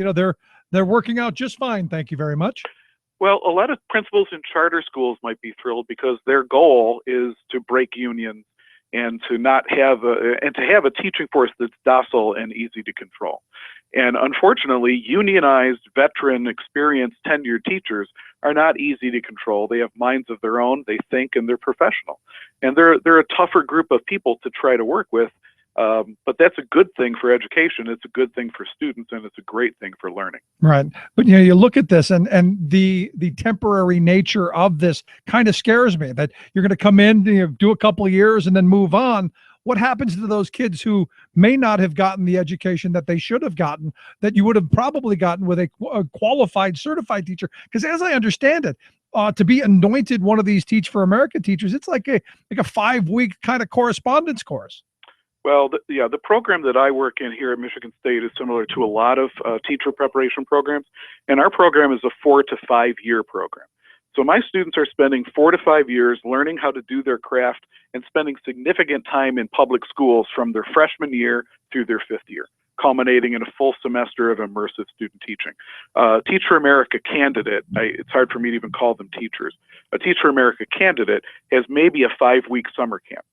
they're working out just fine. Thank you very much. Well, a lot of principals in charter schools might be thrilled because their goal is to break unions and to not have a teaching force that's docile and easy to control. And unfortunately, unionized, veteran, experienced, tenured teachers are not easy to control. They have minds of their own, they think, and they're professional. And they're a tougher group of people to try to work with. But that's a good thing for education. It's a good thing for students, and it's a great thing for learning. Right. But you look at this, and the temporary nature of this kind of scares me, that you're going to come in, do a couple of years and then move on. What happens to those kids who may not have gotten the education that they should have gotten, that you would have probably gotten with a qualified, certified teacher? Because as I understand it, to be anointed one of these Teach for America teachers, it's like a 5-week kind of correspondence course. Well, the program that I work in here at Michigan State is similar to a lot of teacher preparation programs, and our program is a 4 to 5 year program. So my students are spending 4 to 5 years learning how to do their craft and spending significant time in public schools from their freshman year through their 5th year, culminating in a full semester of immersive student teaching. Teach for America candidate, it's hard for me to even call them teachers. A Teach for America candidate has maybe a 5-week summer camp.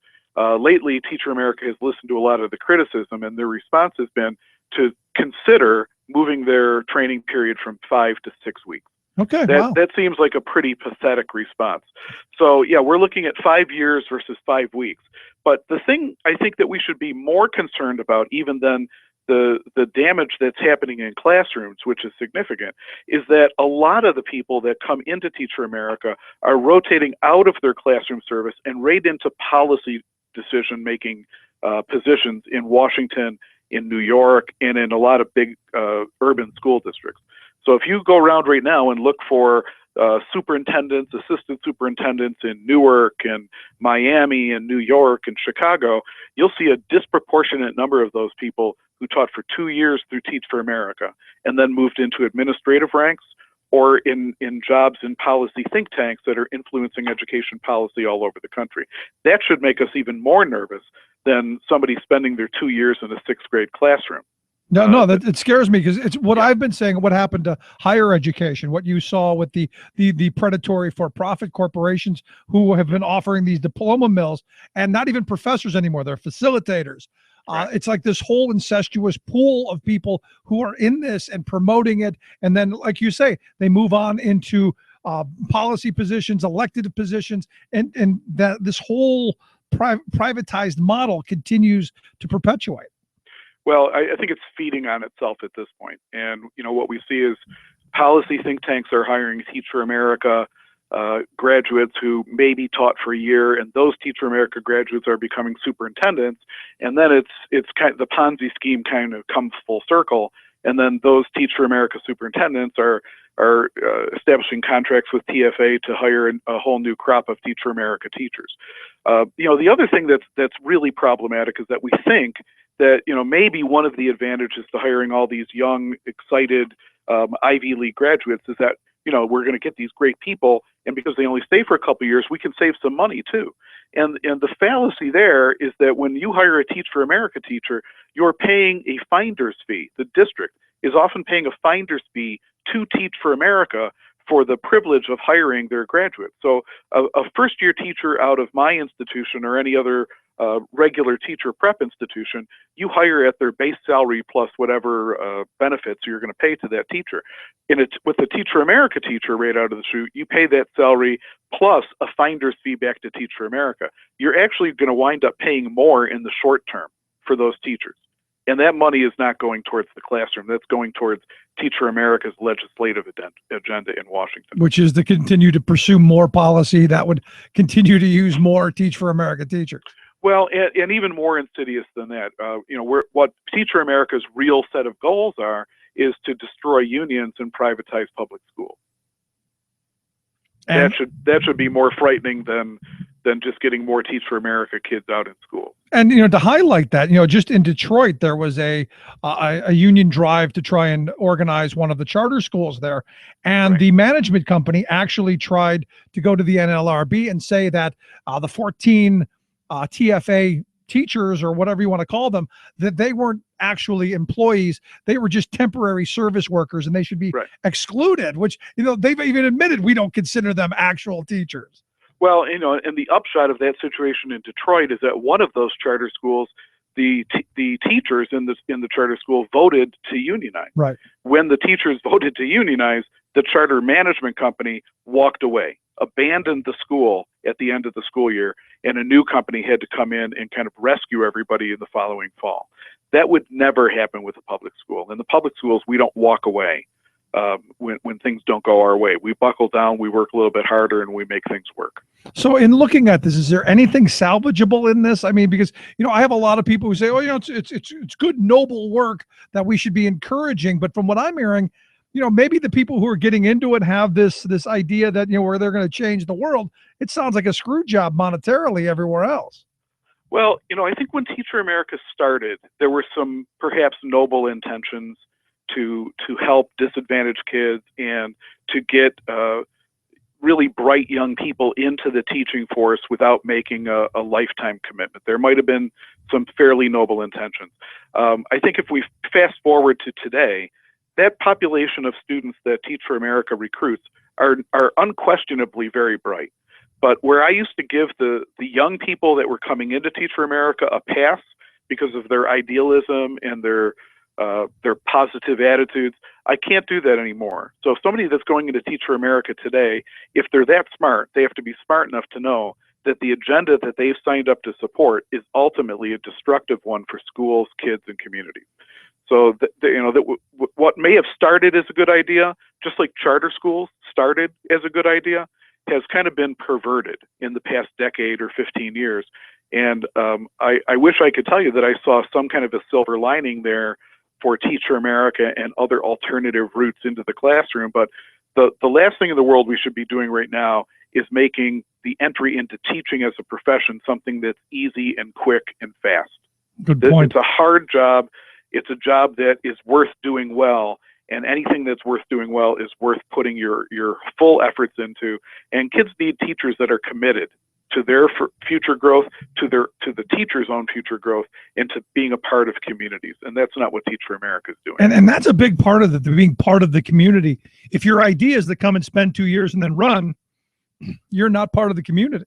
Lately, Teach for America has listened to a lot of the criticism, and their response has been to consider moving their training period from 5 to 6 weeks. Okay, wow. That seems like a pretty pathetic response. So yeah, we're looking at 5 years versus 5 weeks. But the thing I think that we should be more concerned about, even than the damage that's happening in classrooms, which is significant, is that a lot of the people that come into Teach for America are rotating out of their classroom service and right into policy decision-making positions in Washington, in New York, and in a lot of big urban school districts. So if you go around right now and look for superintendents, assistant superintendents in Newark and Miami and New York and Chicago, you'll see a disproportionate number of those people who taught for 2 years through Teach for America and then moved into administrative ranks or in jobs in policy think tanks that are influencing education policy all over the country. That should make us even more nervous than somebody spending their 2 years in a 6th grade classroom. No, it scares me, because it's what I've been saying, what happened to higher education, what you saw with the predatory for-profit corporations who have been offering these diploma mills, and not even professors anymore, they're facilitators. It's like this whole incestuous pool of people who are in this and promoting it. And then, like you say, they move on into policy positions, elected positions, and that this whole privatized model continues to perpetuate. Well, I think it's feeding on itself at this point. And, what we see is policy think tanks are hiring Teach for America graduates who maybe taught for a year, and those Teach for America graduates are becoming superintendents. And then it's kind of the Ponzi scheme kind of comes full circle. And then those Teach for America superintendents are establishing contracts with TFA to hire a whole new crop of Teach for America teachers. The other thing that's really problematic is that we think that maybe one of the advantages to hiring all these young, excited Ivy League graduates is that we're going to get these great people, and because they only stay for a couple of years, we can save some money too. And the fallacy there is that when you hire a Teach for America teacher, you're paying a finder's fee. The district is often paying a finder's fee to Teach for America for the privilege of hiring their graduates. So a first-year teacher out of my institution or any other regular teacher prep institution, you hire at their base salary plus whatever benefits you're going to pay to that teacher. With a Teach for America teacher right out of the chute, you pay that salary plus a finder's fee back to Teach for America. You're actually going to wind up paying more in the short term for those teachers. And that money is not going towards the classroom. That's going towards Teach for America's legislative agenda in Washington. Which is to continue to pursue more policy that would continue to use more Teach for America teachers. Well, and even more insidious than that, what Teach for America's real set of goals is to destroy unions and privatize public schools. And that should be more frightening than just getting more Teach for America kids out in school. And to highlight that, just in Detroit, there was a union drive to try and organize one of the charter schools there, and the management company actually tried to go to the NLRB and say that the 14 TFA teachers, or whatever you want to call them, that they weren't actually employees. They were just temporary service workers, and they should be excluded, which, they've even admitted we don't consider them actual teachers. Well, and the upshot of that situation in Detroit is that one of those charter schools, the teachers in the charter school voted to unionize. Right. When the teachers voted to unionize, the charter management company walked away, abandoned the school at the end of the school year, and a new company had to come in and kind of rescue everybody in the following fall. That would never happen with a public school. In the public schools, we don't walk away when things don't go our way. We buckle down, we work a little bit harder, and we make things work. So in looking at this, is there anything salvageable in this? I mean, because, I have a lot of people who say, it's good, noble work that we should be encouraging. But from what I'm hearing, maybe the people who are getting into it have this idea that, where they're going to change the world. It sounds like a screw job monetarily everywhere else. Well, I think when Teach for America started, there were some perhaps noble intentions to help disadvantaged kids and to get really bright young people into the teaching force without making a lifetime commitment. There might have been some fairly noble intentions. I think if we fast forward to today, that population of students that Teach for America recruits are unquestionably very bright. But where I used to give the young people that were coming into Teach for America a pass because of their idealism and their positive attitudes, I can't do that anymore. So somebody that's going into Teach for America today, if they're that smart, they have to be smart enough to know that the agenda that they've signed up to support is ultimately a destructive one for schools, kids, and communities. So what may have started as a good idea, just like charter schools started as a good idea, has kind of been perverted in the past decade or 15 years. And I wish I could tell you that I saw some kind of a silver lining there for Teach for America and other alternative routes into the classroom. But the last thing in the world we should be doing right now is making the entry into teaching as a profession something that's easy and quick and fast. Good point. It's a hard job. It's a job that is worth doing well. And anything that's worth doing well is worth putting your full efforts into. And kids need teachers that are committed to their future growth, to the teacher's own future growth, and to being a part of communities. And that's not what Teach for America is doing. And that's a big part of being part of the community. If your idea is to come and spend 2 years and then run, you're not part of the community.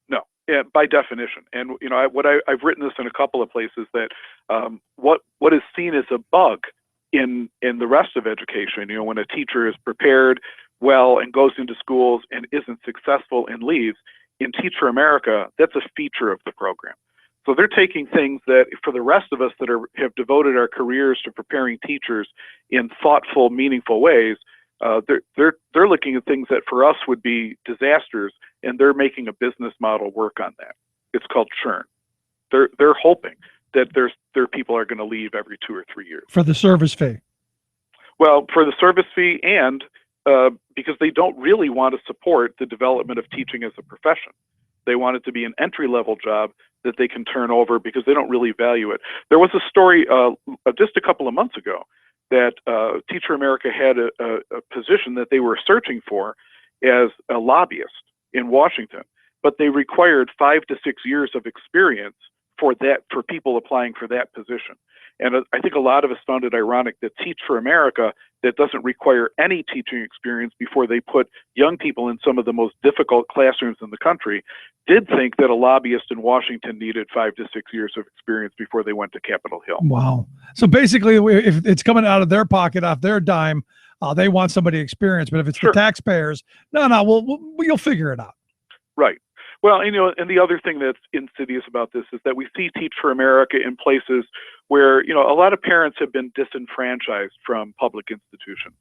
No, yeah, by definition. And I've written this in a couple of places that what is seen as a bug in the rest of education, when a teacher is prepared well and goes into schools and isn't successful and leaves, in Teach for America, that's a feature of the program. So they're taking things that for the rest of us that have devoted our careers to preparing teachers in thoughtful, meaningful ways, they're looking at things that for us would be disasters, and they're making a business model work on that. It's called churn. They're hoping that their people are going to leave every 2 or 3 years. For the service fee. Well, for the service fee, and because they don't really want to support the development of teaching as a profession. They want it to be an entry-level job that they can turn over because they don't really value it. There was a story just a couple of months ago that Teach for America had a position that they were searching for as a lobbyist in Washington, but they required 5 to 6 years of experience for people applying for that position. And I think a lot of us found it ironic that Teach for America, that doesn't require any teaching experience before they put young people in some of the most difficult classrooms in the country, did think that a lobbyist in Washington needed 5 to 6 years of experience before they went to Capitol Hill. Wow. So basically, if it's coming out of their pocket, off their dime, they want somebody experienced. But if it's the taxpayers, you'll figure it out. Right. Well, and the other thing that's insidious about this is that we see Teach for America in places where, a lot of parents have been disenfranchised from public institutions.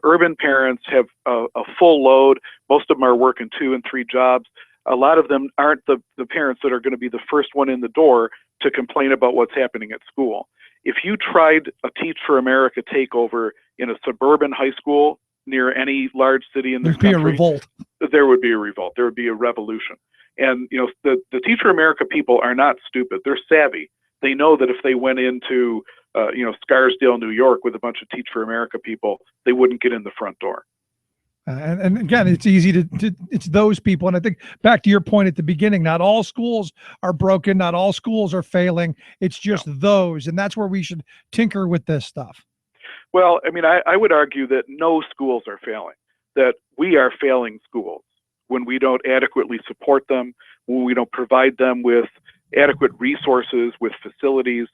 Urban parents have a full load. Most of them are working 2 and 3 jobs. A lot of them aren't the parents that are going to be the first one in the door to complain about what's happening at school. If you tried a Teach for America takeover in a suburban high school near any large city in this country, there'd be a revolt. There would be a revolt. There would be a revolution. And the Teach for America people are not stupid. They're savvy. They know that if they went into Scarsdale, New York, with a bunch of Teach for America people, they wouldn't get in the front door. And again, it's easy it's those people. And I think back to your point at the beginning, not all schools are broken. Not all schools are failing. It's just those. And that's where we should tinker with this stuff. Well, I would argue that no schools are failing, that we are failing schools when we don't adequately support them, when we don't provide them with adequate resources, with facilities.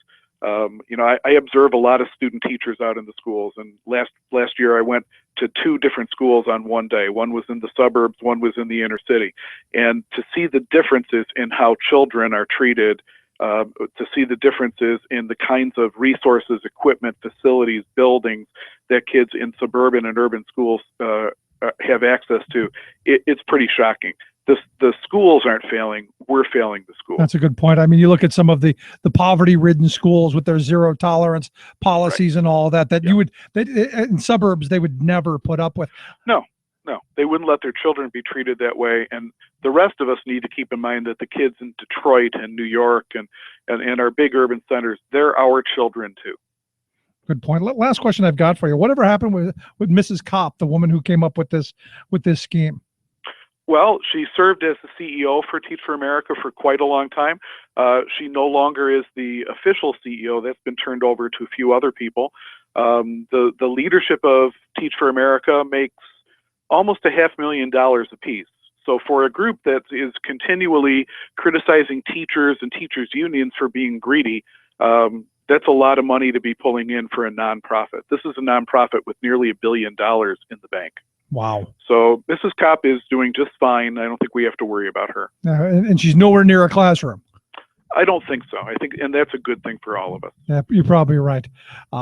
I observe a lot of student teachers out in the schools, and last year I went to 2 different schools on one day. One was in the suburbs, one was in the inner city. And to see the differences in how children are treated, to see the differences in the kinds of resources, equipment, facilities, buildings that kids in suburban and urban schools have access to, it's pretty shocking. The schools aren't failing. We're failing the schools. That's a good point. You look at some of the poverty-ridden schools with their zero tolerance policies and all that in suburbs they would never put up with. No, they wouldn't let their children be treated that way. And the rest of us need to keep in mind that the kids in Detroit and New York and our big urban centers, they're our children too. Good point. Last question I've got for you. Whatever happened with Mrs. Kopp, the woman who came up with this scheme? Well, she served as the CEO for Teach for America for quite a long time. She no longer is the official CEO. That's been turned over to a few other people. The leadership of Teach for America makes almost $500,000 apiece. So for a group that is continually criticizing teachers and teachers' unions for being greedy, that's a lot of money to be pulling in for a nonprofit. This is a nonprofit with nearly $1 billion in the bank. Wow. So Mrs. Kopp is doing just fine. I don't think we have to worry about her. And she's nowhere near a classroom. I don't think so. I think, and that's a good thing for all of us. Yeah, you're probably right.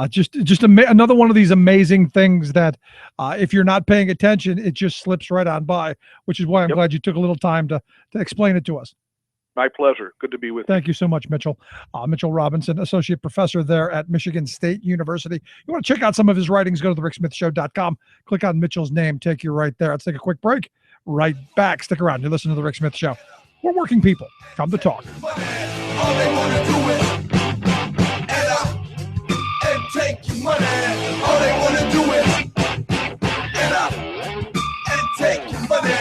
Just another one of these amazing things that if you're not paying attention, it just slips right on by, which is why I'm glad you took a little time to explain it to us. My pleasure. Good to be with you. Thank you so much, Mitchell. Mitchell Robinson, associate professor there at Michigan State University. You want to check out some of his writings, go to thericksmithshow.com. Click on Mitchell's name, take you right there. Let's take a quick break. Right back. Stick around. You're listening to The Rick Smith Show. We're working people. Come to talk. All they want to do is add up and take your money. All they want to do is add up and take your money.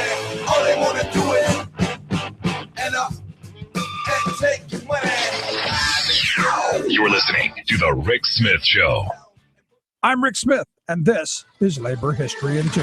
All they want to do is add up and take your money. You're listening to The Rick Smith Show. I'm Rick Smith, and this is Labor History in 2.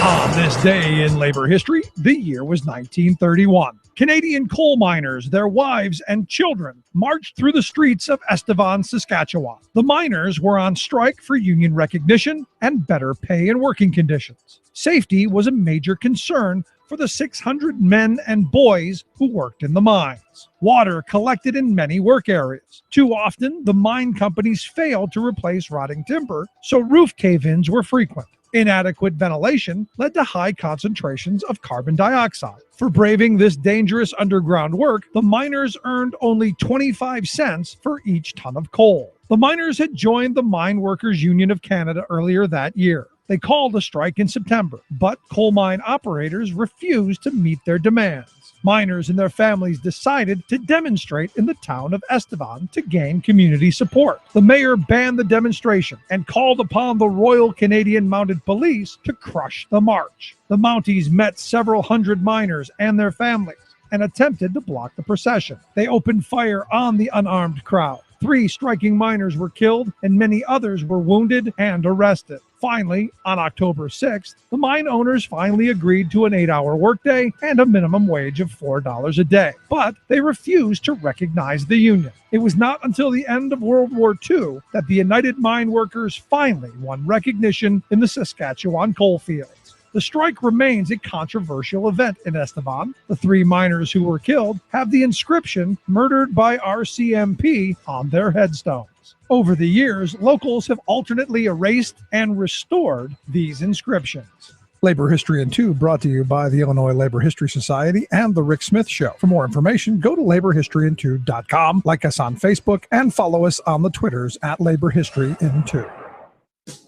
On this day in labor history, the year was 1931. Canadian coal miners, their wives, and children marched through the streets of Estevan, Saskatchewan. The miners were on strike for union recognition and better pay and working conditions. Safety was a major concern for the 600 men and boys who worked in the mines. Water collected in many work areas. Too often, the mine companies failed to replace rotting timber, so roof cave-ins were frequent. Inadequate ventilation led to high concentrations of carbon dioxide. For braving this dangerous underground work, the miners earned only 25 cents for each ton of coal. The miners had joined the Mine Workers Union of Canada earlier that year. They called a strike in September, but coal mine operators refused to meet their demands. Miners and their families decided to demonstrate in the town of Estevan to gain community support. The mayor banned the demonstration and called upon the Royal Canadian Mounted Police to crush the march. The Mounties met several hundred miners and their families and attempted to block the procession. They opened fire on the unarmed crowd. 3 striking miners were killed and many others were wounded and arrested. Finally, on October 6th, the mine owners finally agreed to an 8-hour workday and a minimum wage of $4 a day, but they refused to recognize the union. It was not until the end of World War II that the United Mine Workers finally won recognition in the Saskatchewan coal fields. The strike remains a controversial event in Estevan. The 3 miners who were killed have the inscription "Murdered by RCMP" on their headstones. Over the years, locals have alternately erased and restored these inscriptions. Labor History in 2 brought to you by the Illinois Labor History Society and The Rick Smith Show. For more information, go to laborhistoryin2.com, like us on Facebook, and follow us on the Twitters at Labor History in 2.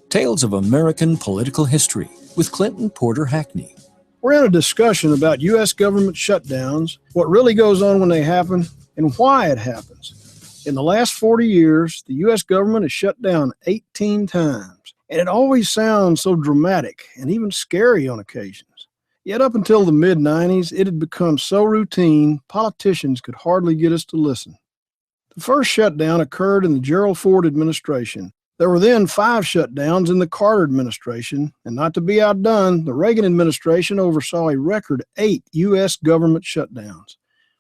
Tales of American Political History with Clinton Porter Hackney. We're in a discussion about U.S. government shutdowns, what really goes on when they happen, and why it happens. In the last 40 years, the U.S. government has shut down 18 times, and it always sounds so dramatic and even scary on occasions. Yet up until the mid-90s, it had become so routine, politicians could hardly get us to listen. The first shutdown occurred in the Gerald Ford administration. There were then 5 shutdowns in the Carter administration, and not to be outdone, the Reagan administration oversaw a record 8 U.S. government shutdowns.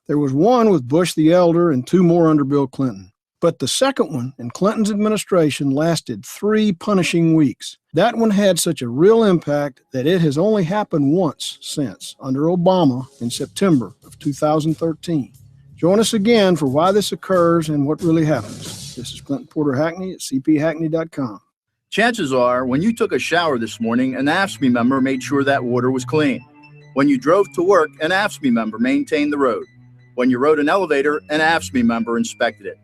There was one with Bush the Elder and 2 more under Bill Clinton. But the second one in Clinton's administration lasted 3 punishing weeks. That one had such a real impact that it has only happened once since, under Obama in September of 2013. Join us again for why this occurs and what really happens. This is Clinton Porter Hackney at cphackney.com. Chances are, when you took a shower this morning, an AFSCME member made sure that water was clean. When you drove to work, an AFSCME member maintained the road. When you rode an elevator, an AFSCME member inspected it.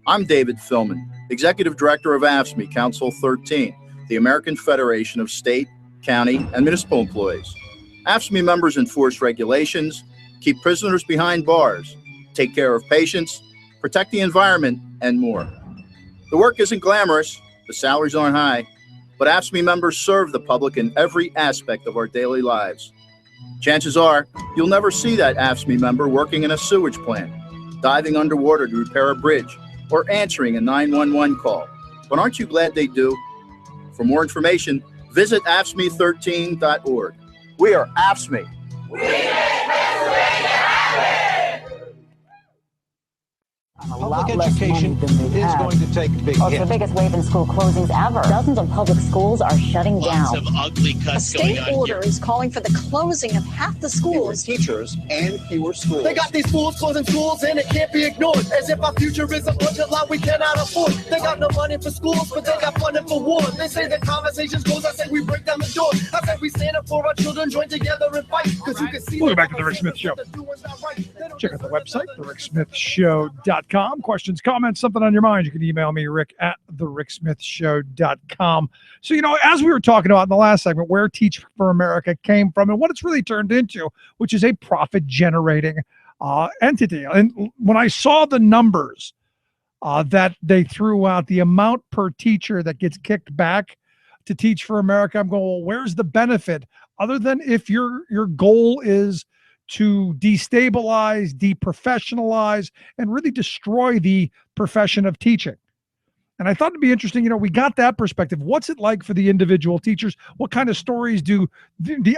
I'm David Philman, Executive Director of AFSCME Council 13, the American Federation of State, County, and Municipal Employees. AFSCME members enforce regulations, keep prisoners behind bars, take care of patients, protect the environment, and more. The work isn't glamorous, the salaries aren't high, but AFSCME members serve the public in every aspect of our daily lives. Chances are, you'll never see that AFSCME member working in a sewage plant, diving underwater to repair a bridge, or answering a 911 call. But aren't you glad they do? For more information, visit AFSCME13.org. We are AFSCME. We make Pennsylvania happen! Public education is going to take a big hit. It's the biggest wave in school closings ever. Dozens of public schools are shutting down. Lots of ugly cuts going on. A state order is calling for the closing of half the schools. Fewer teachers and fewer schools. They got these fools closing schools and it can't be ignored. As if our future is a budget line we cannot afford. They got no money for schools, but they got funding for war. They say the conversations goes, I say we break down the door. I say we stand up for our children, join together and fight. Because you can see. Welcome back to The Rick Smith Show. Check out the website, thericksmithshow.com. Questions, comments, something on your mind, you can email me, Rick at thericksmithshow.com. So, as we were talking about in the last segment, where Teach for America came from and what it's really turned into, which is a profit-generating entity. And when I saw the numbers that they threw out, the amount per teacher that gets kicked back to Teach for America, I'm going, well, where's the benefit? Other than if your goal is to destabilize, deprofessionalize, and really destroy the profession of teaching. And I thought it'd be interesting, we got that perspective. What's it like for the individual teachers? What kind of stories do the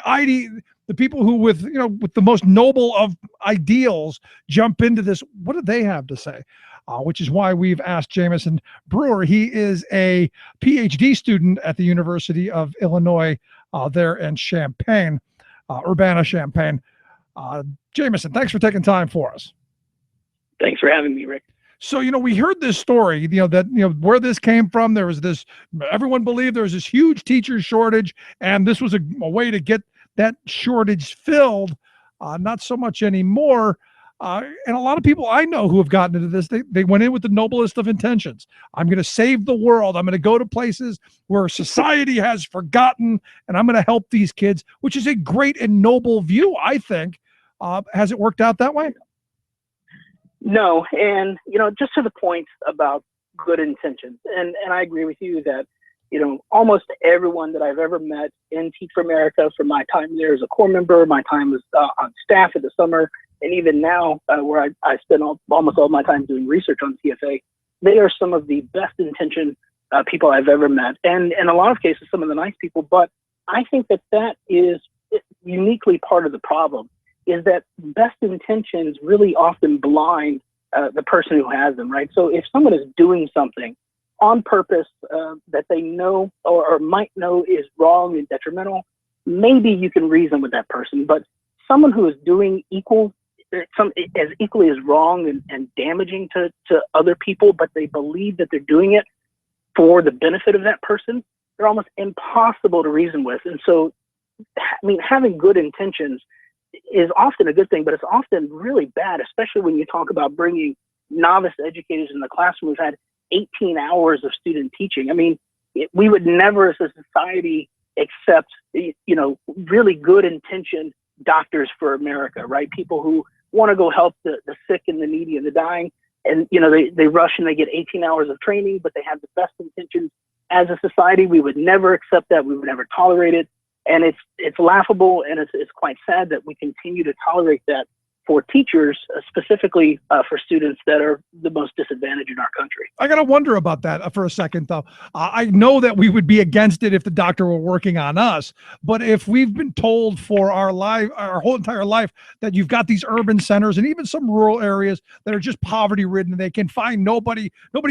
people who with the most noble of ideals jump into this? What do they have to say? Which is why we've asked Jamison Brewer. He is a PhD student at the University of Illinois there in Champaign, Urbana-Champaign. Jamison, thanks for taking time for us. Thanks for having me, Rick. So, we heard this story, that where this came from. There was everyone believed there was this huge teacher shortage, and this was a way to get that shortage filled. Not so much anymore. And a lot of people I know who have gotten into this, they went in with the noblest of intentions. I'm going to save the world. I'm going to go to places where society has forgotten, and I'm going to help these kids, which is a great and noble view, I think. Has it worked out that way? No. And, just to the point about good intentions. And I agree with you that, almost everyone that I've ever met in Teach for America, from my time there as a core member, my time was on staff in the summer, and even now, where I spend almost all my time doing research on TFA, they are some of the best intentioned people I've ever met, and in a lot of cases, some of the nice people. But I think that is uniquely part of the problem, is that best intentions really often blind the person who has them, right? So if someone is doing something on purpose that they know or might know is wrong and detrimental, maybe you can reason with that person. But someone who is doing as equally as wrong and damaging to other people, but they believe that they're doing it for the benefit of that person, they're almost impossible to reason with. And so, I mean, having good intentions is often a good thing, but it's often really bad, especially when you talk about bringing novice educators in the classroom who've had 18 hours of student teaching. I mean, we would never as a society accept, really good intentioned doctors for America, right? People who want to go help the sick and the needy and the dying. And, they rush and they get 18 hours of training, but they have the best intentions. As a society, we would never accept that. We would never tolerate it. And it's laughable, and it's quite sad that we continue to tolerate that for teachers, specifically for students that are the most disadvantaged in our country. I got to wonder about that for a second, though. I know that we would be against it if the doctor were working on us, but if we've been told for our whole entire life that you've got these urban centers and even some rural areas that are just poverty-ridden, they can find nobody's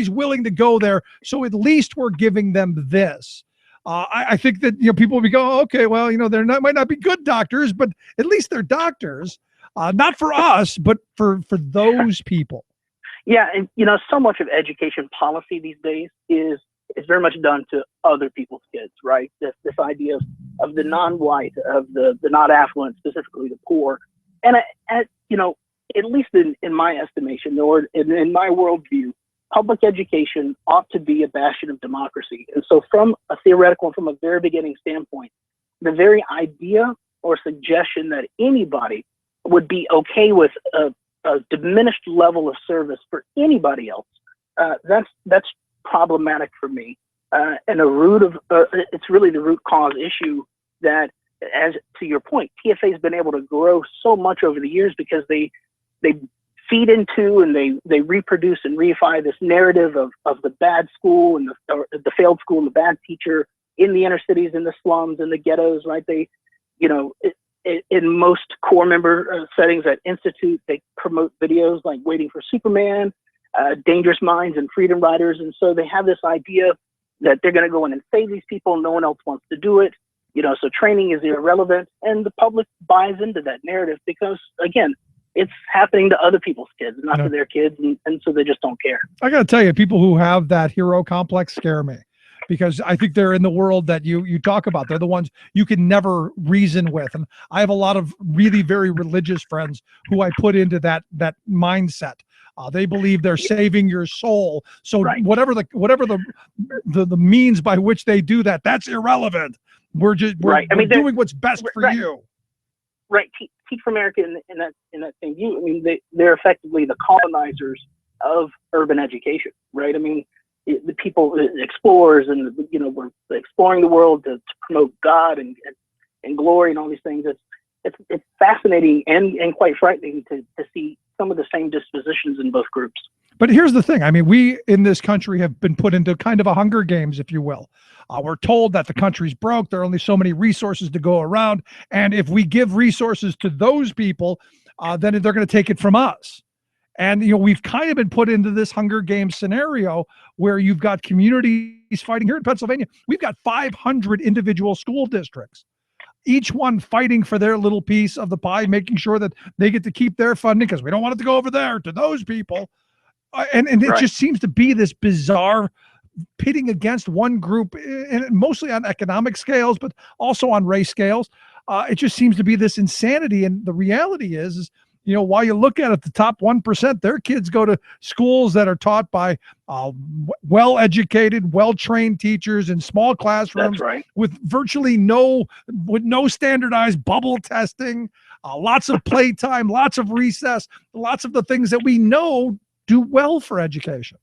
willing to go there, so at least we're giving them this. I think that people will be going, okay, well, might not be good doctors, but at least they're doctors. Not for us, but for those people. Yeah, and so much of education policy these days is very much done to other people's kids, right? This idea of the non-white, of the not affluent, specifically the poor, and at least in my estimation, or in my worldview, public education ought to be a bastion of democracy. And so, from a theoretical and from a very beginning standpoint, the very idea or suggestion that anybody would be okay with a diminished level of service for anybody else, that's problematic for me. And it's really the root cause issue that, as to your point, TFA has been able to grow so much over the years because they feed into and they reproduce and reify this narrative of the bad school and the failed school and the bad teacher in the inner cities, in the slums, in the ghettos, right? In most core member settings at Institute, they promote videos like Waiting for Superman, Dangerous Minds, and Freedom Riders. And so they have this idea that they're going to go in and save these people. No one else wants to do it. So training is irrelevant. And the public buys into that narrative because, again, it's happening to other people's kids, not to their kids. And so they just don't care. I got to tell you, people who have that hero complex scare me, because I think they're in the world that you talk about. They're the ones you can never reason with. And I have a lot of really very religious friends who I put into that mindset. They believe they're saving your soul. So whatever the means by which they do that, that's irrelevant. We're doing what's best for you. Right. Teach for America in that same view. I mean, they're effectively the colonizers of urban education, right? I mean, the people, explorers, and we're exploring the world to promote God and glory and all these things. It's fascinating and quite frightening to see some of the same dispositions in both groups. But here's the thing. I mean, we in this country have been put into kind of a Hunger Games, if you will. We're told that the country's broke. There are only so many resources to go around. And if we give resources to those people, then they're going to take it from us. And, we've kind of been put into this Hunger Games scenario where you've got communities fighting. Here in Pennsylvania, we've got 500 individual school districts, each one fighting for their little piece of the pie, making sure that they get to keep their funding because we don't want it to go over there to those people. And it just seems to be this bizarre pitting against one group, and mostly on economic scales, but also on race scales. It just seems to be this insanity. And the reality is while you look at it, the top 1%, their kids go to schools that are taught by well-educated, well-trained teachers in small classrooms with virtually no standardized bubble testing, lots of playtime, lots of recess, lots of the things that we know do well for education.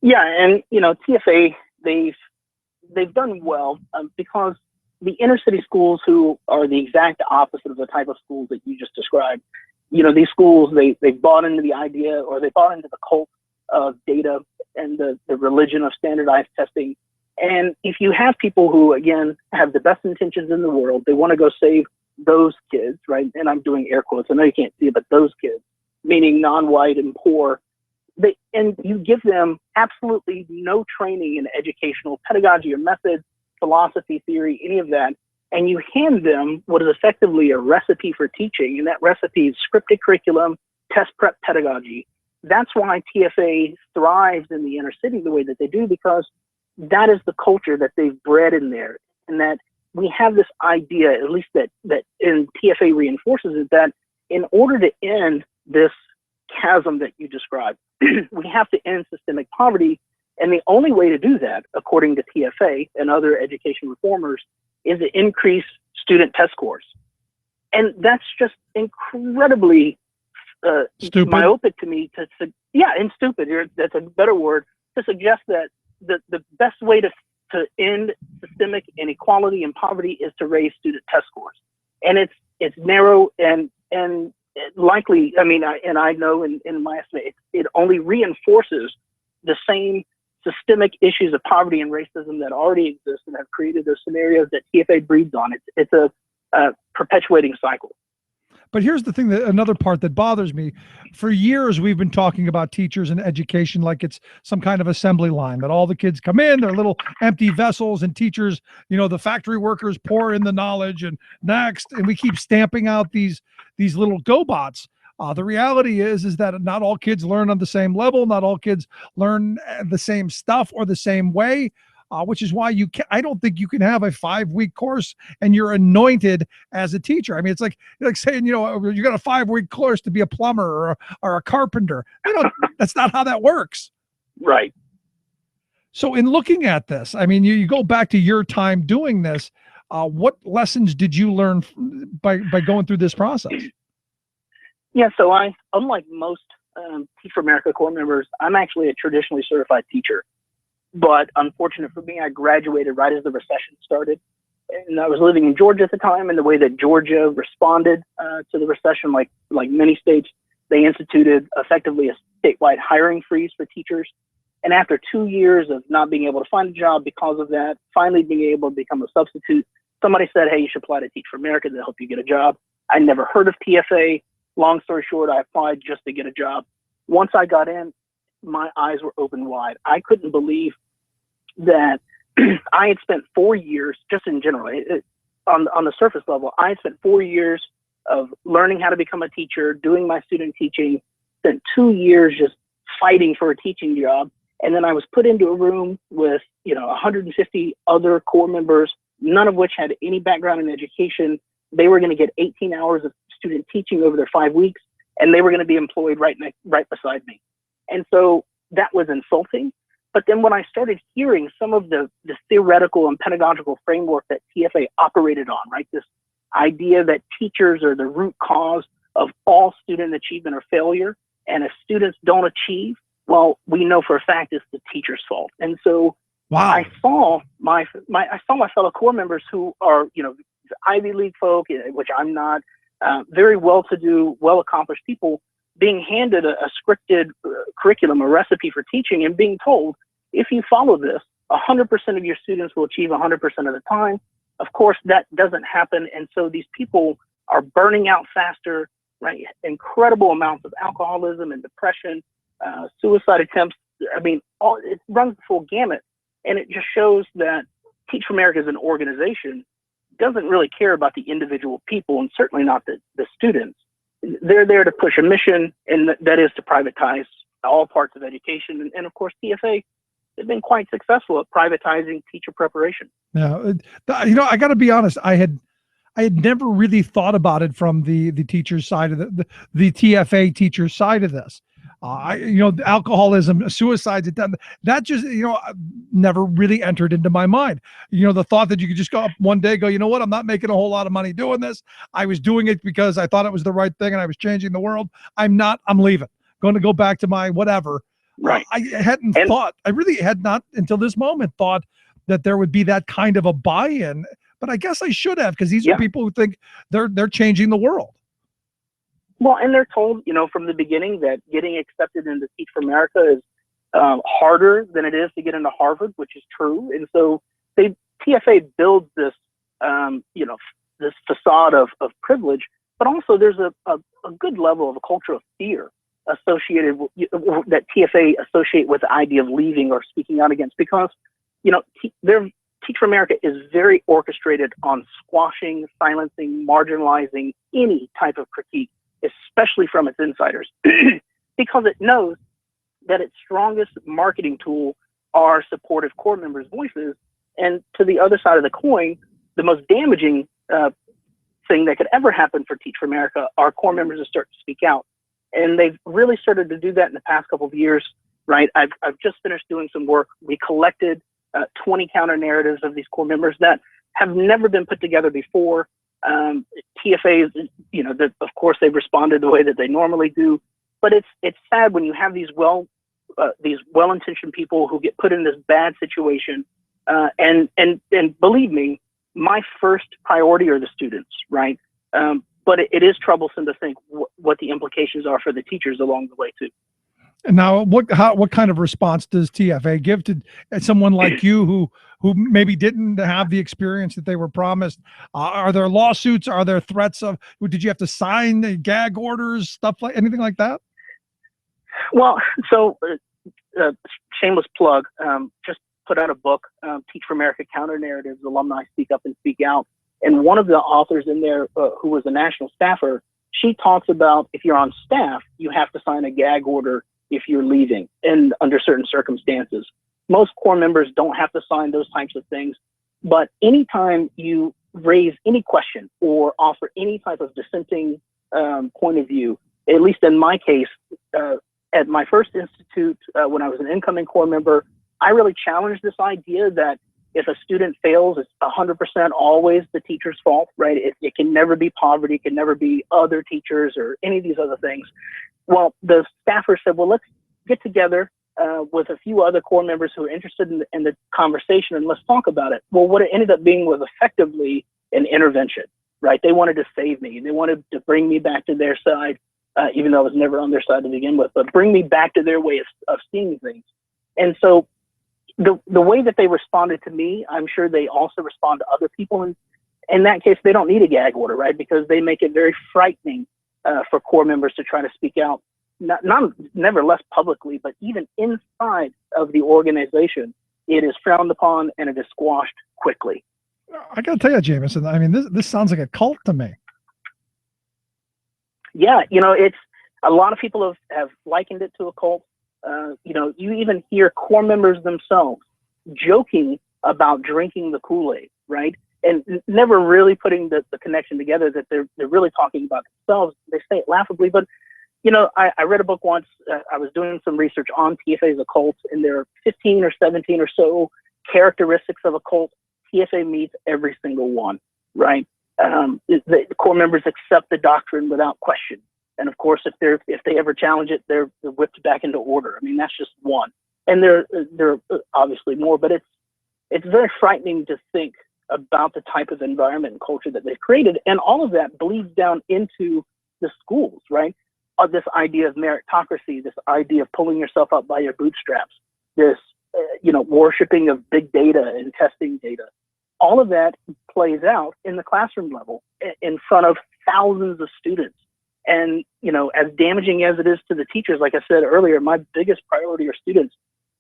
Yeah, and TFA, they've done well because the inner city schools, who are the exact opposite of the type of schools that you just described, you know, these schools, they bought into the idea, or they bought into the cult of data and the religion of standardized testing. And if you have people who, again, have the best intentions in the world, they want to go save those kids, right? And I'm doing air quotes. I know you can't see it, but those kids, meaning non-white and poor, and you give them absolutely no training in educational pedagogy or methods, philosophy, theory, any of that, and you hand them what is effectively a recipe for teaching, and that recipe is scripted curriculum, test prep pedagogy. That's why TFA thrives in the inner city the way that they do, because that is the culture that they've bred in there, and that we have this idea, at least that in TFA reinforces it, that in order to end this chasm that you described, we have to end systemic poverty. And the only way to do that, according to TFA and other education reformers, is to increase student test scores. And that's just incredibly myopic to me. And stupid. That's a better word, to suggest that the best way to end systemic inequality and poverty is to raise student test scores. And it's narrow and likely, I mean, I know in my estimate, it only reinforces the same systemic issues of poverty and racism that already exist and have created those scenarios that TFA breeds on. It's a perpetuating cycle. But here's the thing, another part that bothers me. For years, we've been talking about teachers and education like it's some kind of assembly line, that all the kids come in, they're little empty vessels, and teachers, you know, the factory workers pour in the knowledge and next, and we keep stamping out these little GoBots. The reality is that not all kids learn on the same level. Not all kids learn the same stuff or the same way. Which is why I don't think you can have a 5-week course and you're anointed as a teacher. I mean, it's like saying, you know, you got a 5-week course to be a plumber or a carpenter. You know, that's not how that works. Right. So in looking at this, I mean, you go back to your time doing this. What lessons did you learn by going through this process? Yeah, so unlike most Teach for America Corps members, I'm actually a traditionally certified teacher. But unfortunate for me, I graduated right as the recession started. And I was living in Georgia at the time, and the way that Georgia responded to the recession, like many states, they instituted effectively a statewide hiring freeze for teachers. And after 2 years of not being able to find a job because of that, finally being able to become a substitute, somebody said, hey, you should apply to Teach for America to help you get a job. I never heard of TFA. Long story short, I applied just to get a job. Once I got in, my eyes were open wide. I couldn't believe that I had spent 4 years, just in general, on the surface level, I had spent 4 years of learning how to become a teacher, doing my student teaching, spent 2 years just fighting for a teaching job. And then I was put into a room with, 150 other Corps members, none of which had any background in education. They were going to get 18 hours of student teaching over their 5 weeks, and they were going to be employed right beside me. And so that was insulting. But then when I started hearing some of the theoretical and pedagogical framework that TFA operated on, right, this idea that teachers are the root cause of all student achievement or failure, and if students don't achieve, well, we know for a fact it's the teacher's fault. And so I saw my fellow Corps members who are, Ivy League folk, which I'm not, very well-to-do, well-accomplished people, being handed a scripted curriculum, a recipe for teaching, and being told, if you follow this, 100% of your students will achieve 100% of the time. Of course, that doesn't happen. And so these people are burning out faster, right? Incredible amounts of alcoholism and depression, suicide attempts. I mean, it runs the full gamut. And it just shows that Teach for America as an organization doesn't really care about the individual people, and certainly not the students. They're there to push a mission, and that is to privatize all parts of education. And of course, TFA has been quite successful at privatizing teacher preparation. Yeah, I got to be honest. I had never really thought about it from the teacher's side of the TFA teacher's side of this. The alcoholism, suicides, that just, never really entered into my mind. The thought that you could just go up one day, go, you know what, I'm not making a whole lot of money doing this. I was doing it because I thought it was the right thing and I was changing the world. I'm leaving, going to go back to my whatever. Right. I really had not until this moment thought that there would be that kind of a buy-in. but I guess I should have, because these are people who think they're changing the world. Well, and they're told, from the beginning that getting accepted into Teach for America is harder than it is to get into Harvard, which is true. And so TFA builds this, this facade of privilege, but also there's a good level of a culture of fear associated with, that TFA associate with the idea of leaving or speaking out against, because, Teach for America is very orchestrated on squashing, silencing, marginalizing any type of critique, especially from its insiders, because it knows that its strongest marketing tool are supportive core members' voices. And to the other side of the coin, the most damaging thing that could ever happen for Teach for America are core members to start to speak out. And they've really started to do that in the past couple of years, right? I've just finished doing some work. We collected 20 counter narratives of these core members that have never been put together before. TFAs, of course, they've responded the way that they normally do, but it's sad when you have these well-intentioned people who get put in this bad situation. And believe me, my first priority are the students, right? But it is troublesome to think what the implications are for the teachers along the way too. And now, what kind of response does TFA give to someone like you who maybe didn't have the experience that they were promised? Are there lawsuits? Are there threats of? Did you have to sign the gag orders, anything like that? Well, so shameless plug. Just put out a book, Teach for America Counter Narratives: Alumni Speak Up and Speak Out. And one of the authors in there, who was a national staffer, she talks about if you're on staff, you have to sign a gag order if you're leaving and under certain circumstances. Most core members don't have to sign those types of things, but anytime you raise any question or offer any type of dissenting point of view, at least in my case, at my first institute, when I was an incoming core member, I really challenged this idea that if a student fails, it's 100% always the teacher's fault, right? It can never be poverty, it can never be other teachers or any of these other things. Well, the staffer said, well, let's get together with a few other core members who are interested in the conversation and let's talk about it. Well, what it ended up being was effectively an intervention, right? They wanted to save me. They wanted to bring me back to their side, even though I was never on their side to begin with, but bring me back to their way of seeing things. And so the way that they responded to me, I'm sure they also respond to other people. And in that case, they don't need a gag order, right? Because they make it very frightening for core members to try to speak out, never less publicly, but even inside of the organization, it is frowned upon and it is squashed quickly. I got to tell you, Jameson, I mean, this sounds like a cult to me. Yeah, it's a lot of people have likened it to a cult. You even hear core members themselves joking about drinking the Kool-Aid, right? And never really putting the connection together that they're really talking about themselves. They say it laughably, but I read a book once. I was doing some research on TFA as a cult, and there are 15 or 17 or so characteristics of a cult. TFA meets every single one, right? The core members accept the doctrine without question. And of course, if they ever challenge it, they're whipped back into order. I mean, that's just one. And there are obviously more, but it's very frightening to think about the type of environment and culture that they've created. And all of that bleeds down into the schools, right? This idea of meritocracy, this idea of pulling yourself up by your bootstraps, this, worshiping of big data and testing data. All of that plays out in the classroom level in front of thousands of students. And, as damaging as it is to the teachers, like I said earlier, my biggest priority are students.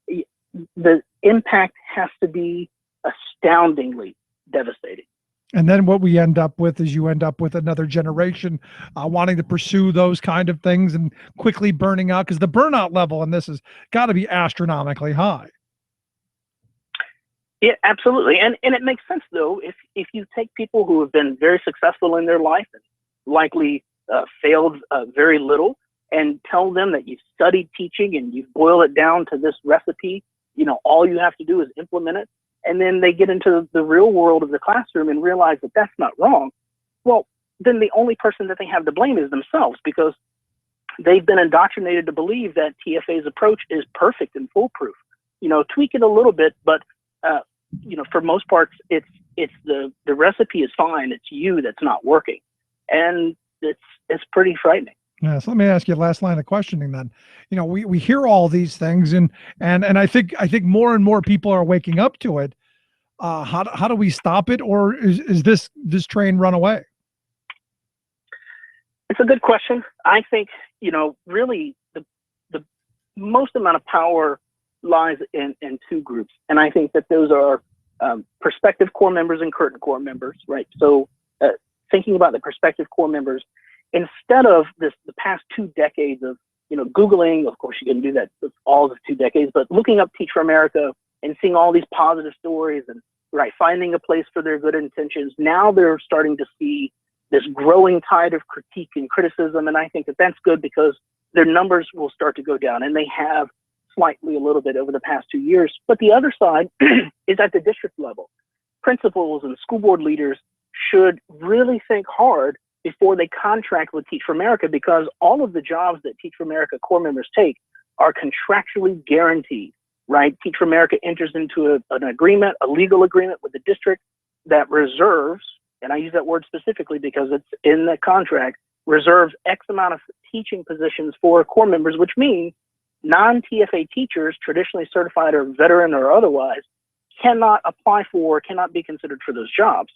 The impact has to be astoundingly devastating. And then what we end up with is you end up with another generation wanting to pursue those kind of things and quickly burning out, because the burnout level in this has got to be astronomically high. Yeah, absolutely. And it makes sense, though, if you take people who have been very successful in their life and likely failed very little and tell them that you've studied teaching and you've boiled it down to this recipe, all you have to do is implement it. And then they get into the real world of the classroom and realize that that's not wrong. Well, then the only person that they have to blame is themselves, because they've been indoctrinated to believe that TFA's approach is perfect and foolproof. Tweak it a little bit, but for most parts, it's the recipe is fine. It's you that's not working, and it's pretty frightening. Yeah, so let me ask you last line of questioning then. We hear all these things, and I think more and more people are waking up to it. How do we stop it, or is this train run away? It's a good question. I think really the most amount of power lies in two groups, and I think that those are prospective core members and current core members, right? So thinking about the prospective core members, instead of the past 2 decades of Googling, of course you can do that with all the 2 decades, but looking up Teach for America and seeing all these positive stories and finding a place for their good intentions, now they're starting to see this growing tide of critique and criticism, and I think that that's good because their numbers will start to go down, and they have slightly a little bit over the past 2 years. But the other side is at the district level. Principals and school board leaders should really think hard before they contract with Teach for America, because all of the jobs that Teach for America core members take are contractually guaranteed, right? Teach for America enters into an agreement, a legal agreement with the district that reserves, and I use that word specifically because it's in the contract, reserves X amount of teaching positions for core members, which means non-TFA teachers, traditionally certified or veteran or otherwise, cannot apply for, cannot be considered for those jobs.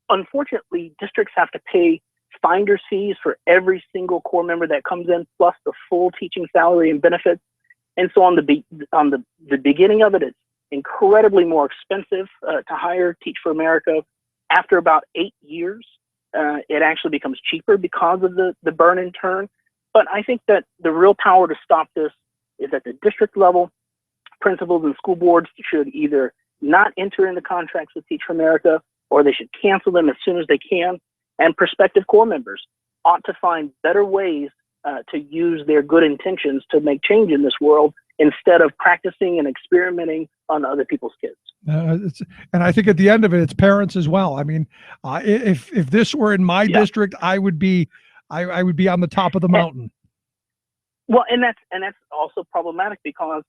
Unfortunately, districts have to pay finder's fees for every single core member that comes in, plus the full teaching salary and benefits. And so on the beginning of it, it's incredibly more expensive to hire Teach for America. After about 8 years, it actually becomes cheaper because of the burn and turn. But I think that the real power to stop this is at the district level. Principals and school boards should either not enter into contracts with Teach for America, or they should cancel them as soon as they can. And prospective core members ought to find better ways to use their good intentions to make change in this world instead of practicing and experimenting on other people's kids. And I think at the end of it, it's parents as well. I mean, if this were in my district, I would be on the top of the mountain. Well, and that's also problematic because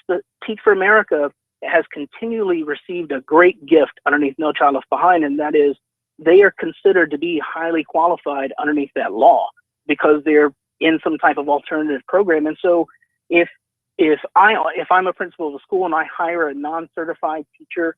the Teach for America has continually received a great gift underneath No Child Left Behind, and that is they are considered to be highly qualified underneath that law because they're in some type of alternative program. And so if I'm a principal of a school and I hire a non-certified teacher,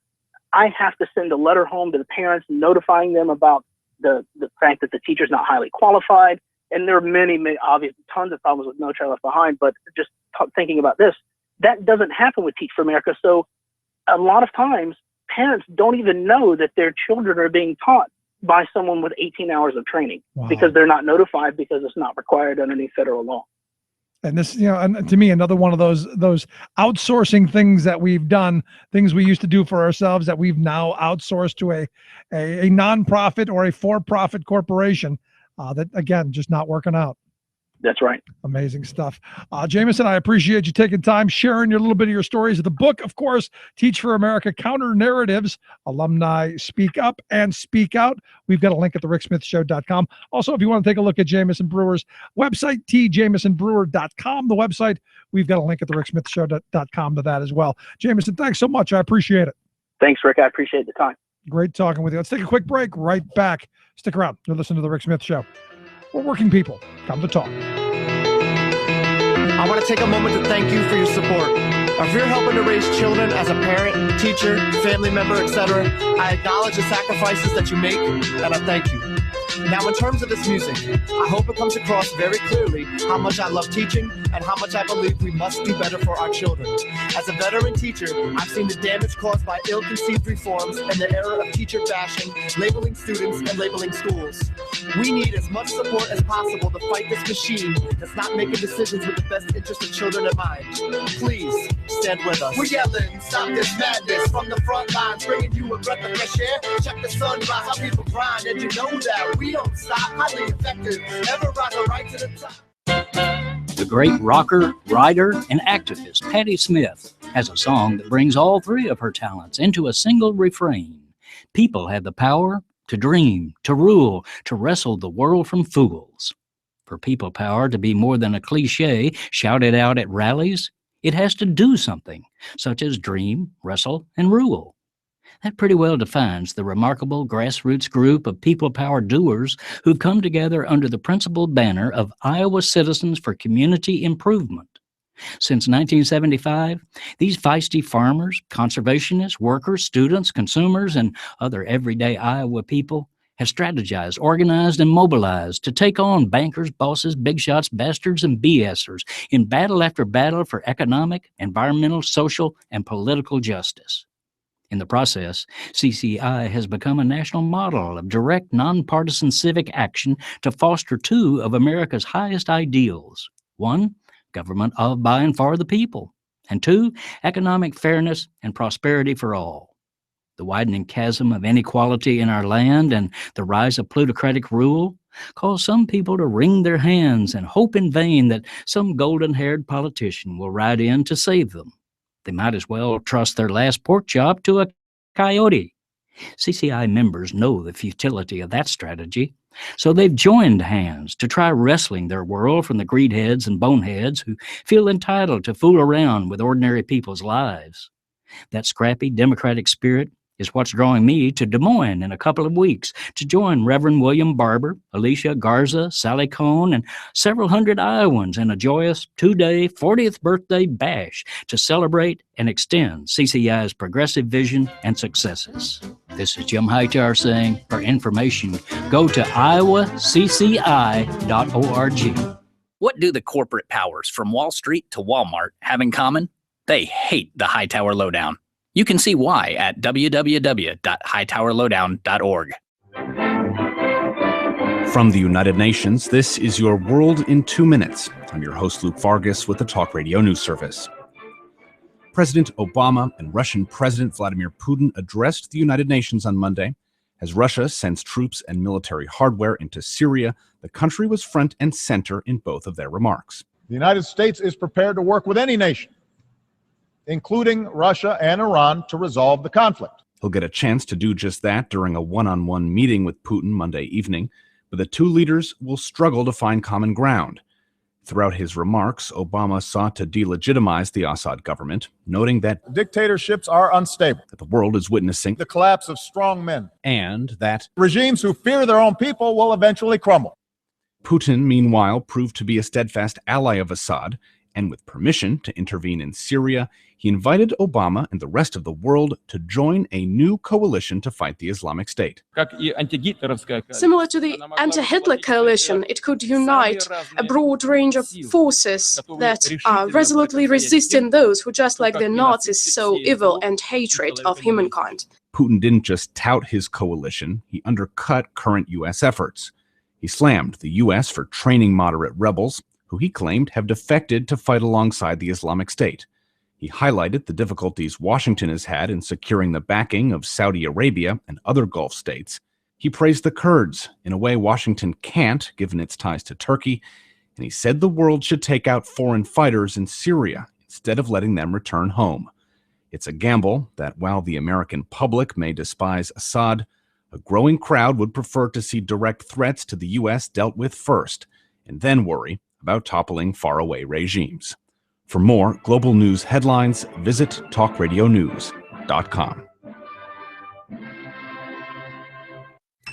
I have to send a letter home to the parents notifying them about the fact that the teacher's not highly qualified. And there are many obvious tons of problems with No Child Left Behind, but just thinking about this, that doesn't happen with Teach for America. So a lot of times parents don't even know that their children are being taught by someone with 18 hours of training because they're not notified because it's not required underneath federal law. And this, and to me, another one of those outsourcing things that we've done, things we used to do for ourselves that we've now outsourced to a nonprofit or a for-profit corporation that, again, just not working out. That's right. Amazing stuff. Jameson, I appreciate you taking time, sharing a little bit of your stories of the book. Of course, Teach for America, Counter Narratives, Alumni Speak Up and Speak Out. We've got a link at thericksmithshow.com. Also, if you want to take a look at Jameson Brewer's website, tjamesonbrewer.com, the website, we've got a link at thericksmithshow.com to that as well. Jameson, thanks so much. I appreciate it. Thanks, Rick. I appreciate the time. Great talking with you. Let's take a quick break. Right back. Stick around. You're listening to The Rick Smith Show. We're working people. Come to talk. I want to take a moment to thank you for your support. If you're helping to raise children as a parent, teacher, family member, etc., I acknowledge the sacrifices that you make, and I thank you. Now, in terms of this music, I hope it comes across very clearly how much I love teaching and how much I believe we must do better for our children. As a veteran teacher, I've seen the damage caused by ill-conceived reforms and the era of teacher bashing, labeling students, and labeling schools. We need as much support as possible to fight this machine that's not making decisions with the best interest of children in mind. Please, stand with us. We're yelling, stop this madness from the front lines, bringing you a breath of fresh air. Check the sunrise, how people grind, and you know that we don't stop. Highly effective, ever rise right to the top. The great rocker, writer, and activist Patti Smith has a song that brings all three of her talents into a single refrain. People have the power to dream, to rule, to wrestle the world from fools. For people power to be more than a cliche shouted out at rallies, It has to do something, such as dream, wrestle, and rule. That pretty well defines the remarkable grassroots group of people power doers who've come together under the principled banner of Iowa Citizens for Community Improvement. Since 1975, these feisty farmers, conservationists, workers, students, consumers, and other everyday Iowa people have strategized, organized, and mobilized to take on bankers, bosses, big shots, bastards, and BSers in battle after battle for economic, environmental, social, and political justice. In the process, CCI has become a national model of direct, nonpartisan civic action to foster two of America's highest ideals. One, government of, by, and for the people. And two, economic fairness and prosperity for all. The widening chasm of inequality in our land and the rise of plutocratic rule cause some people to wring their hands and hope in vain that some golden-haired politician will ride in to save them. They might as well trust their last pork chop to a coyote. CCI members know the futility of that strategy, so they've joined hands to try wresting their world from the greedheads and boneheads who feel entitled to fool around with ordinary people's lives. That scrappy democratic spirit is what's drawing me to Des Moines in a couple of weeks to join Reverend William Barber, Alicia Garza, Sally Cohn, and several hundred Iowans in a joyous two-day 40th birthday bash to celebrate and extend CCI's progressive vision and successes. This is Jim Hightower saying, for information, go to iowacci.org. What do the corporate powers from Wall Street to Walmart have in common? They hate the Hightower Lowdown. You can see why at www.hightowerlowdown.org. From the United Nations, this is your World in 2 Minutes. I'm your host, Luke Vargas, with the Talk Radio News Service. President Obama and Russian President Vladimir Putin addressed the United Nations on Monday. As Russia sends troops and military hardware into Syria, the country was front and center in both of their remarks. The United States is prepared to work with any nation, including Russia and Iran, to resolve the conflict. He'll get a chance to do just that during a one-on-one meeting with Putin Monday evening, but the two leaders will struggle to find common ground. Throughout his remarks, Obama sought to delegitimize the Assad government, noting that dictatorships are unstable, that the world is witnessing the collapse of strong men, and that regimes who fear their own people will eventually crumble. Putin, meanwhile, proved to be a steadfast ally of Assad, and with permission to intervene in Syria, he invited Obama and the rest of the world to join a new coalition to fight the Islamic State. Similar to the anti-Hitler coalition, it could unite a broad range of forces that are resolutely resisting those who, just like the Nazis, sow evil and hatred of humankind. Putin didn't just tout his coalition, he undercut current U.S. efforts. He slammed the U.S. for training moderate rebels, who he claimed have defected to fight alongside the Islamic State. He highlighted the difficulties Washington has had in securing the backing of Saudi Arabia and other Gulf states. He praised the Kurds in a way Washington can't, given its ties to Turkey, and he said the world should take out foreign fighters in Syria instead of letting them return home. It's a gamble that while the American public may despise Assad, a growing crowd would prefer to see direct threats to the U.S. dealt with first, and then worry about toppling faraway regimes. For more global news headlines, visit talkradionews.com.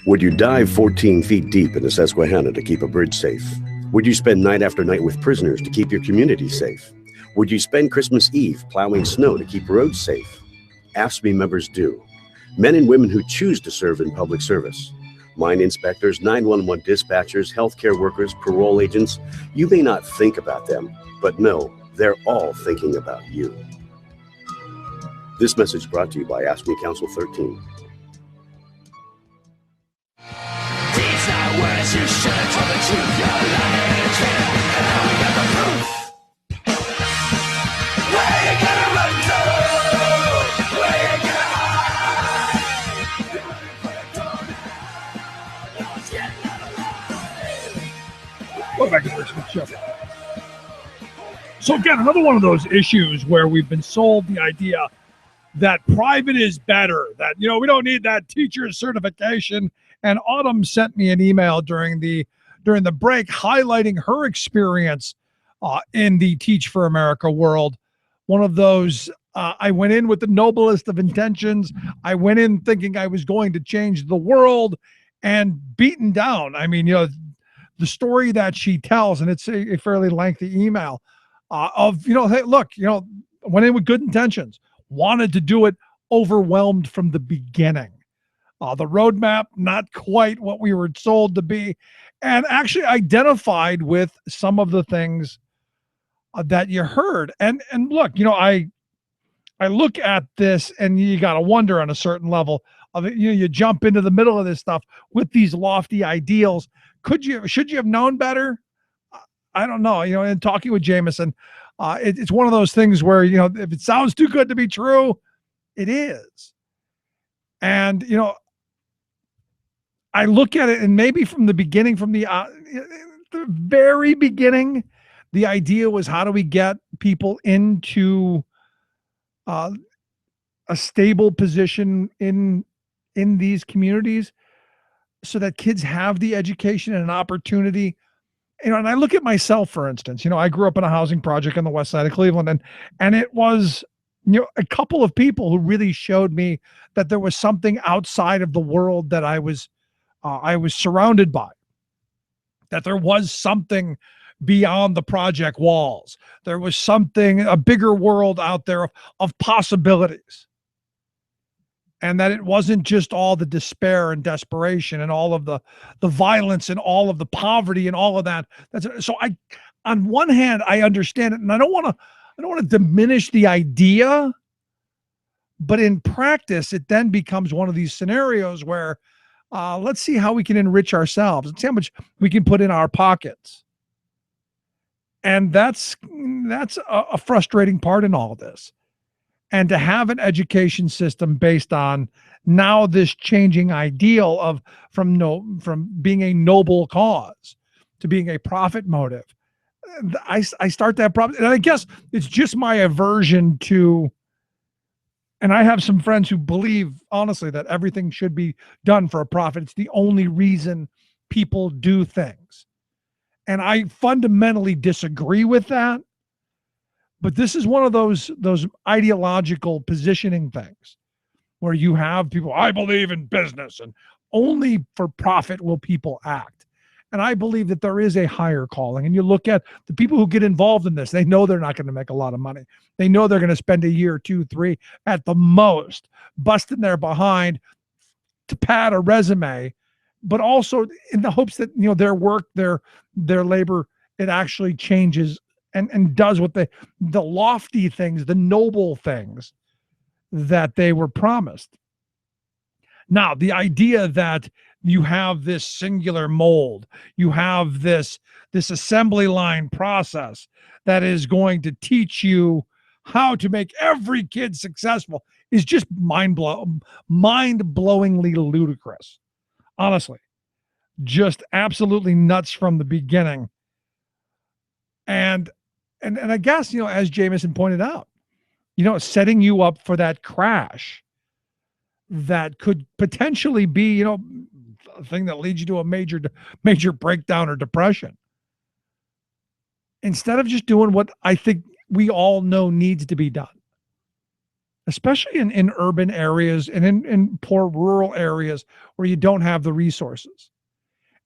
Would you dive 14 feet deep in the Susquehanna to keep a bridge safe? Would you spend night after night with prisoners to keep your community safe? Would you spend Christmas Eve plowing snow to keep roads safe? AFSCME members do. Men and women who choose to serve in public service. Mine inspectors, 911 dispatchers, healthcare workers, parole agents. You may not think about them, but know they're all thinking about you. This message brought to you by AFSCME Council 13. These are words you should have told the truth. You're lying and now we got the proof. Where you gonna run to? Where you gonna hide? Welcome back to the Rick Smith Show. So again, another one of those issues where we've been sold the idea that private is better, that, you know, we don't need that teacher certification. And Autumn sent me an email during the break highlighting her experience in the Teach for America world one of those, I went in with the noblest of intentions. I went in thinking I was going to change the world, and beaten down. I mean, the story that she tells, and it's a fairly lengthy email of, hey, look, went in with good intentions, wanted to do it, overwhelmed from the beginning. The roadmap, not quite what we were told to be, and actually identified with some of the things that you heard. And look, I look at this, and you got to wonder on a certain level of it. You jump into the middle of this stuff with these lofty ideals. Should you have known better? I don't know. In talking with Jameson, it's one of those things where, if it sounds too good to be true, it is. And, I look at it, and maybe from the beginning, from the very beginning, the idea was, how do we get people into a stable position in these communities so that kids have the education and an opportunity. And I look at myself, for instance, I grew up in a housing project on the west side of Cleveland, and it was, a couple of people who really showed me that there was something outside of the world that I was surrounded by, that there was something beyond the project walls. There was something, a bigger world out there of possibilities. And that it wasn't just all the despair and desperation and all of the violence and all of the poverty and all of that. So on one hand, I understand it, and I don't want to diminish the idea, but in practice, it then becomes one of these scenarios where let's see how we can enrich ourselves. Let's see how much we can put in our pockets. And that's a frustrating part in all of this. And to have an education system based on now this changing ideal of from being a noble cause to being a profit motive, I start that problem. And I guess it's just my aversion to, and I have some friends who believe honestly that everything should be done for a profit. It's the only reason people do things. And I fundamentally disagree with that. But this is one of those ideological positioning things where you have people, I believe in business and only for profit will people act. And I believe that there is a higher calling. And you look at the people who get involved in this, they know they're not going to make a lot of money. They know they're going to spend a year, 2, 3 at the most, busting their behind to pad a resume, but also in the hopes that, their work, their labor, it actually changes and does what the lofty things, the noble things that they were promised. Now, the idea that you have this singular mold, you have this assembly line process that is going to teach you how to make every kid successful is just mind-blowingly ludicrous. Honestly, just absolutely nuts from the beginning. And I guess, as Jameson pointed out, setting you up for that crash that could potentially be, a thing that leads you to a major breakdown or depression. Instead of just doing what I think we all know needs to be done, especially in urban areas and in poor rural areas where you don't have the resources.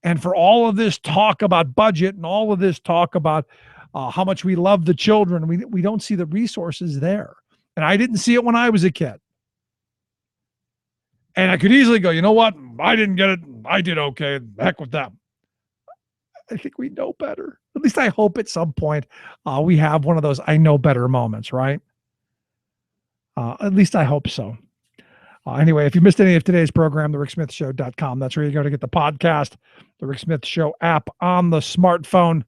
And for all of this talk about budget and all of this talk about how much we love the children, we don't see the resources there. And I didn't see it when I was a kid. And I could easily go, you know what? I didn't get it. I did okay. Heck with them. I think we know better. At least I hope at some point we have one of those I know better moments, right? At least I hope so. Anyway, if you missed any of today's program, thericksmithshow.com. That's where you go to get the podcast, the Rick Smith Show app on the smartphone.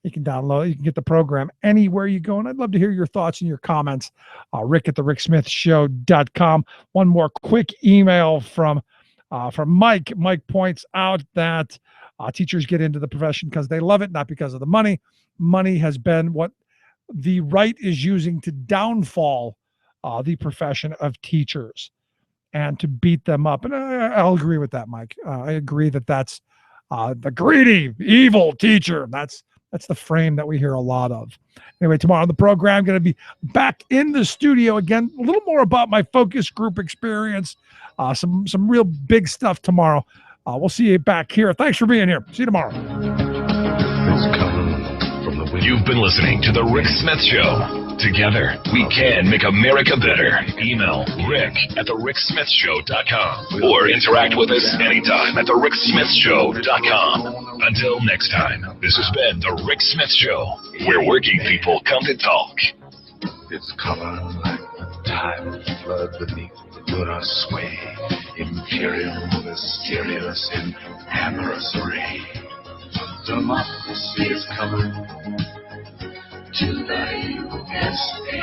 You can download, you can get the program anywhere you go. And I'd love to hear your thoughts and your comments. Rick at thericksmithshow.com. One more quick email from Mike. Mike points out that teachers get into the profession because they love it, not because of the money. Money has been what the right is using to downfall the profession of teachers and to beat them up. And I'll agree with that, Mike. I agree that that's the greedy, evil teacher. That's the frame that we hear a lot of. Anyway, tomorrow on the program, going to be back in the studio again. A little more about my focus group experience. Some real big stuff tomorrow. We'll see you back here. Thanks for being here. See you tomorrow. You've been listening to The Rick Smith Show. Together, we can make America better. Email rick@thericksmithshow.com or interact with us anytime at thericksmithshow.com. Until next time, this has been The Rick Smith Show, where working people come to talk. It's color like the tide flood beneath the lunar sway. Imperial, mysterious, in amorous array. Democracy is coming to the USA.